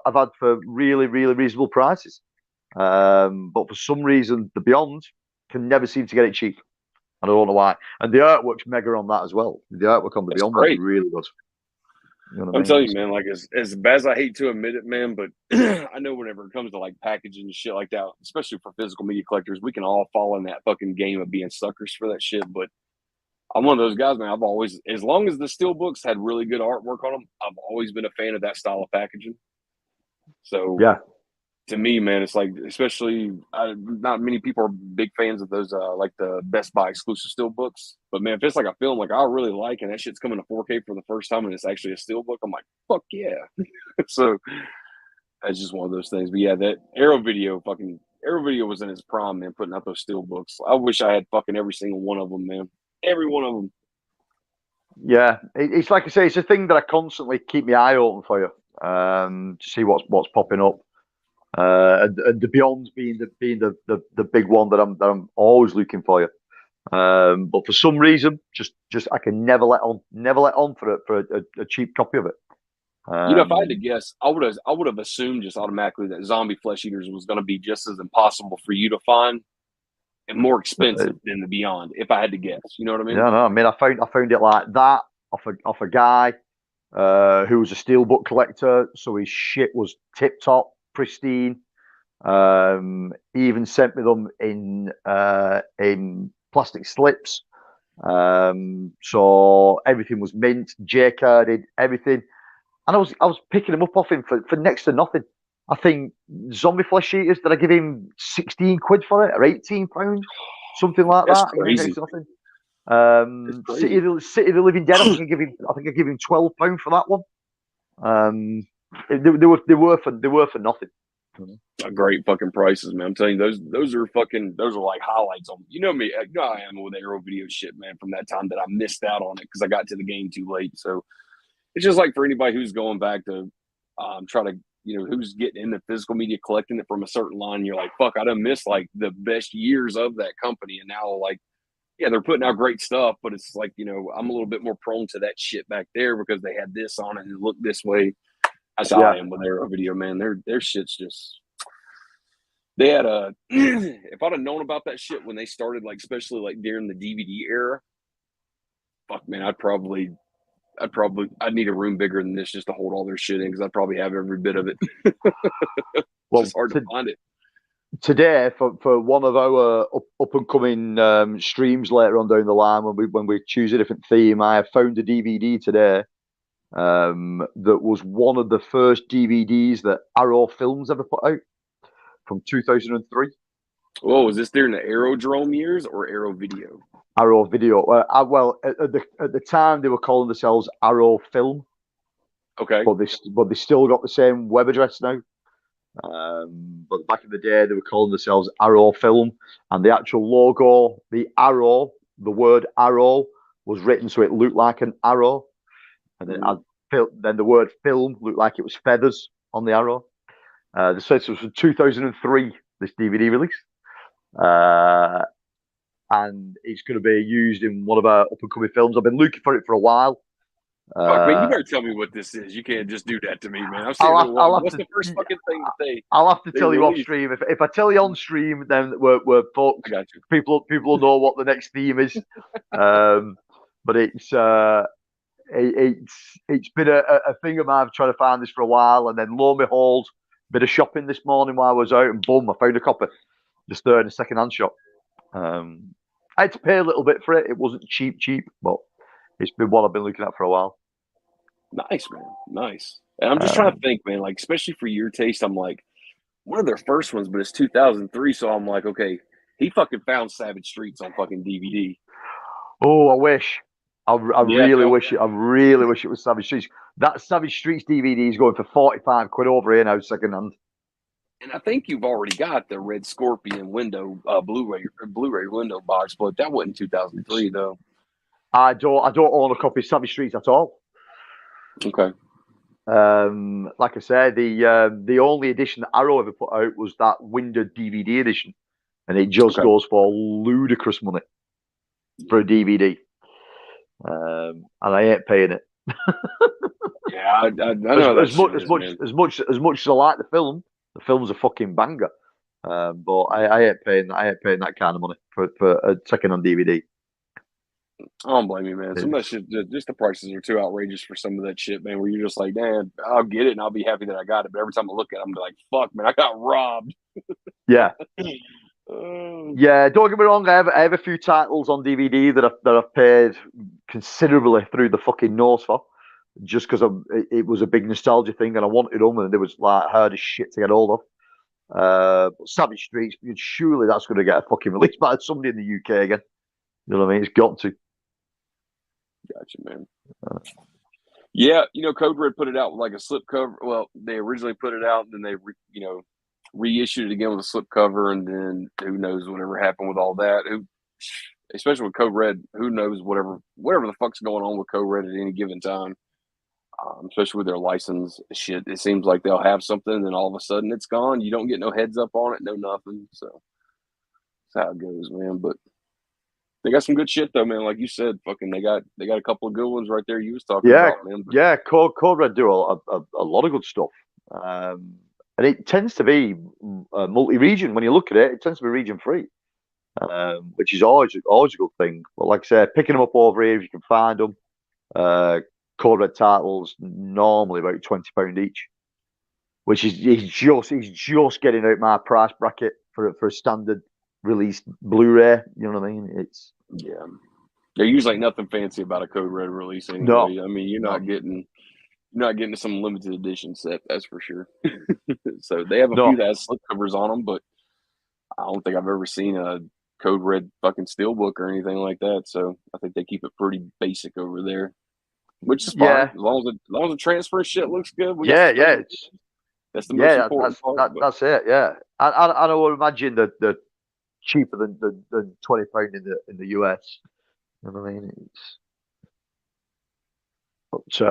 S3: I've had for really, really reasonable prices. But for some reason, the Beyond can never seem to get it cheap. I don't know why. And the artwork's mega on that as well. The artwork on the Beyond is really good. You know what I mean?
S4: telling you, man, like as bad as I hate to admit it, man, but I know whenever it comes to like packaging and shit like that, especially for physical media collectors, we can all fall in that fucking game of being suckers for that shit. But I'm one of those guys, man. I've always, as long as the Steelbooks had really good artwork on them, I've always been a fan of that style of packaging. So
S3: yeah,
S4: to me, man, it's like, especially not many people are big fans of those like the Best Buy exclusive Steelbooks. But man, if it's like a film like I really like and that shit's coming to 4K for the first time and it's actually a Steelbook, I'm like, fuck yeah. So that's just one of those things. But yeah, that Arrow Video was in its prime, man, putting out those Steelbooks. I wish I had fucking every single one of them, man. Every one of them.
S3: Yeah, it's like I say, it's a thing that I constantly keep my eye open for you to see what's popping up. And the Beyond being the big one that I'm always looking for you. But for some reason, just I can never let on for a cheap copy of it.
S4: If I had to guess, I would have assumed just automatically that zombie flesh eaters was going to be just as impossible for you to find and more expensive than the Beyond. If I had to guess, you know what I mean?
S3: Yeah, no, I mean, I found it like that off a guy who was a steelbook collector, so his shit was tip top, pristine. He even sent me them in plastic slips. So everything was mint, J-carded, everything. And I was picking them up off him for next to nothing. I think zombie flesh eaters, did I give him 16 quid for it or £18? Something like
S4: That's
S3: that.
S4: crazy.
S3: Next to nothing. City of the Living Dead, I think I give him £12 for that one. They were for nothing.
S4: Great fucking prices, man. I'm telling you, those are like highlights on. You know me, I am with Arrow video shit, man. From that time that I missed out on it because I got to the game too late. So it's just like for anybody who's going back to try to, who's getting into physical media, collecting it from a certain line. You're like, fuck, I done missed like the best years of that company, and now like, yeah, they're putting out great stuff, but it's like, I'm a little bit more prone to that shit back there because they had this on it and it looked this way. That's how I am with Arrow video, man. Their shit's just. They had if I'd have known about that shit when they started, like especially like during the DVD era, fuck man, I'd need a room bigger than this just to hold all their shit in because I'd probably have every bit of it. Well, it's hard to find it.
S3: Today, for one of our up and coming streams later on down the line, when we choose a different theme, I have found a DVD today that was one of the first DVDs that Arrow Films ever put out. From 2003.
S4: Oh, was this during the Aerodrome years or Arrow Video?
S3: Arrow Video. Well, at the time they were calling themselves Arrow Film.
S4: Okay.
S3: But they still got the same web address now. But back in the day they were calling themselves Arrow Film, and the actual logo, the arrow, the word arrow was written so it looked like an arrow, and then the word film looked like it was feathers on the arrow. The set was from 2003, this DVD release. And it's going to be used in one of our up-and-coming films. I've been looking for it for a while.
S4: Fuck, man, you better tell me what this is. You can't just do that to me, man. I'm saying, what's the first fucking thing that they...
S3: I'll have to tell you off stream. If I tell you on stream, then we're fucked.
S4: I got you.
S3: People will know what the next theme is. But it's been a thing of mine trying to find this for a while, and then lo and behold, bit of shopping this morning while I was out, and boom, I found a copy. Just there in a second-hand shop. I had to pay a little bit for it. It wasn't cheap, but it's been what I've been looking at for a while.
S4: Nice, man. Nice. And I'm just trying to think, man, like, especially for your taste, I'm like, one of their first ones, but it's 2003, so I'm like, okay, he fucking found Savage Streets on fucking DVD.
S3: Oh, I wish. I really wish it was Savage Streets. That Savage Streets DVD is going for 45 quid over here now, second hand.
S4: And I think you've already got the Red Scorpion window Blu-ray window box, but that wasn't 2003 though.
S3: I don't own a copy of Savage Streets at all.
S4: Okay.
S3: Like I said, the only edition that Arrow ever put out was that window DVD edition, and it just goes for ludicrous money for a DVD. And I ain't paying it.
S4: Yeah, I know.
S3: As much as I like the film's a fucking banger. But I ain't paying that kind of money for a second-hand DVD.
S4: I don't blame you, man. Some of that shit, just the prices are too outrageous for some of that shit, man. Where you're just like, damn, I'll get it and I'll be happy that I got it. But every time I look at it, I'm like, fuck, man, I got robbed.
S3: Yeah. Yeah, don't get me wrong. I have a few titles on DVD that I've paid considerably through the fucking nose for, just because it was a big nostalgia thing, and I wanted them, and it was like hard as shit to get hold of. Savage Streets, surely that's going to get a fucking release by somebody in the UK again. You know what I mean? It's got to.
S4: Gotcha, man. Yeah, Code Red put it out with like a slip cover. Well, they originally put it out, and then they reissued it again with a slip cover, and then who knows whatever happened with all that. Especially with Code Red, who knows whatever the fuck's going on with Code Red at any given time. Especially with their license shit, it seems like they'll have something, and then all of a sudden it's gone. You don't get no heads up on it, no nothing. So that's how it goes, man. But They got some good shit though, man. Like you said, fucking they got a couple of good ones right there. You was talking
S3: Yeah,
S4: about, man. But
S3: yeah. Code Red do a lot of good stuff, and it tends to be multi-region. When you look at it, it tends to be region free, which is always a good thing. But like I said, picking them up over here if you can find them. Code Red titles normally about £20 each, which is he's just getting out my price bracket for a standard release Blu-ray. You know what I mean? It's
S4: yeah, there usually ain't nothing fancy about a Code Red release anyway.
S3: no,
S4: I mean, you're not getting some limited edition set, that's for sure. So they have a few
S3: no.
S4: that has slipcovers on them, but I don't think I've ever seen a Code Red fucking steelbook or anything like that. So I think they keep it pretty basic over there, which is fine
S3: Yeah,
S4: as long as the transfer shit looks good. We got
S3: yeah,
S4: some
S3: yeah.
S4: special.
S3: It's
S4: That's the most
S3: yeah.
S4: important part. But
S3: That's it. Yeah, I would imagine that the cheaper than £20 in the US. You know what I mean? But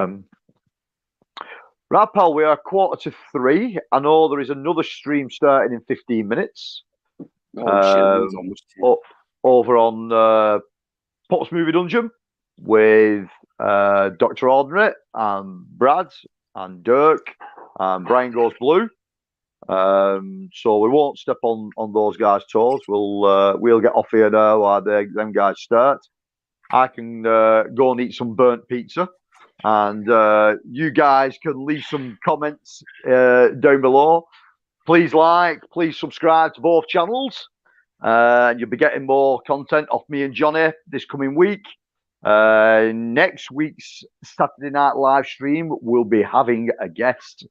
S3: right, pal, we are 2:45. I know there is another stream starting in 15 minutes.
S4: oh shit, it is almost 10.
S3: Over on Pop's Movie Dungeon with Dr. Ordinary and Brad and Dirk and Brian Goes Blue. So we won't step on those guys' toes. We'll get off here now while them guys start. I can go and eat some burnt pizza, and you guys can leave some comments down below. Please please subscribe to both channels, and you'll be getting more content off me and Johnny this coming week. Next week's Saturday Night live stream, we'll be having a guest.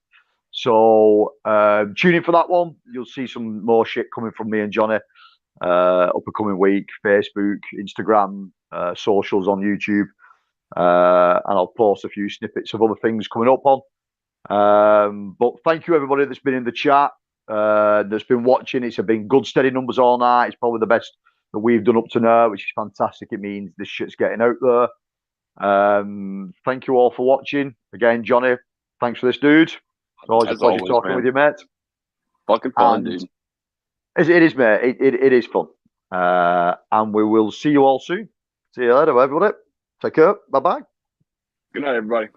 S3: So tune in for that one. You'll see some more shit coming from me and Johnny up and coming week. Facebook, Instagram, socials on YouTube. And I'll post a few snippets of other things coming up on. But thank you everybody that's been in the chat, that's been watching. It's been good steady numbers all night. It's probably the best that we've done up to now, which is fantastic. It means this shit's getting out there. Thank you all for watching. Again, Johnny, thanks for this, dude. It's always a pleasure talking with you, mate.
S4: Fucking fun, dude.
S3: It is, mate. It is fun. And we will see you all soon. See you later, everybody. Take care. Bye-bye.
S4: Good night, everybody.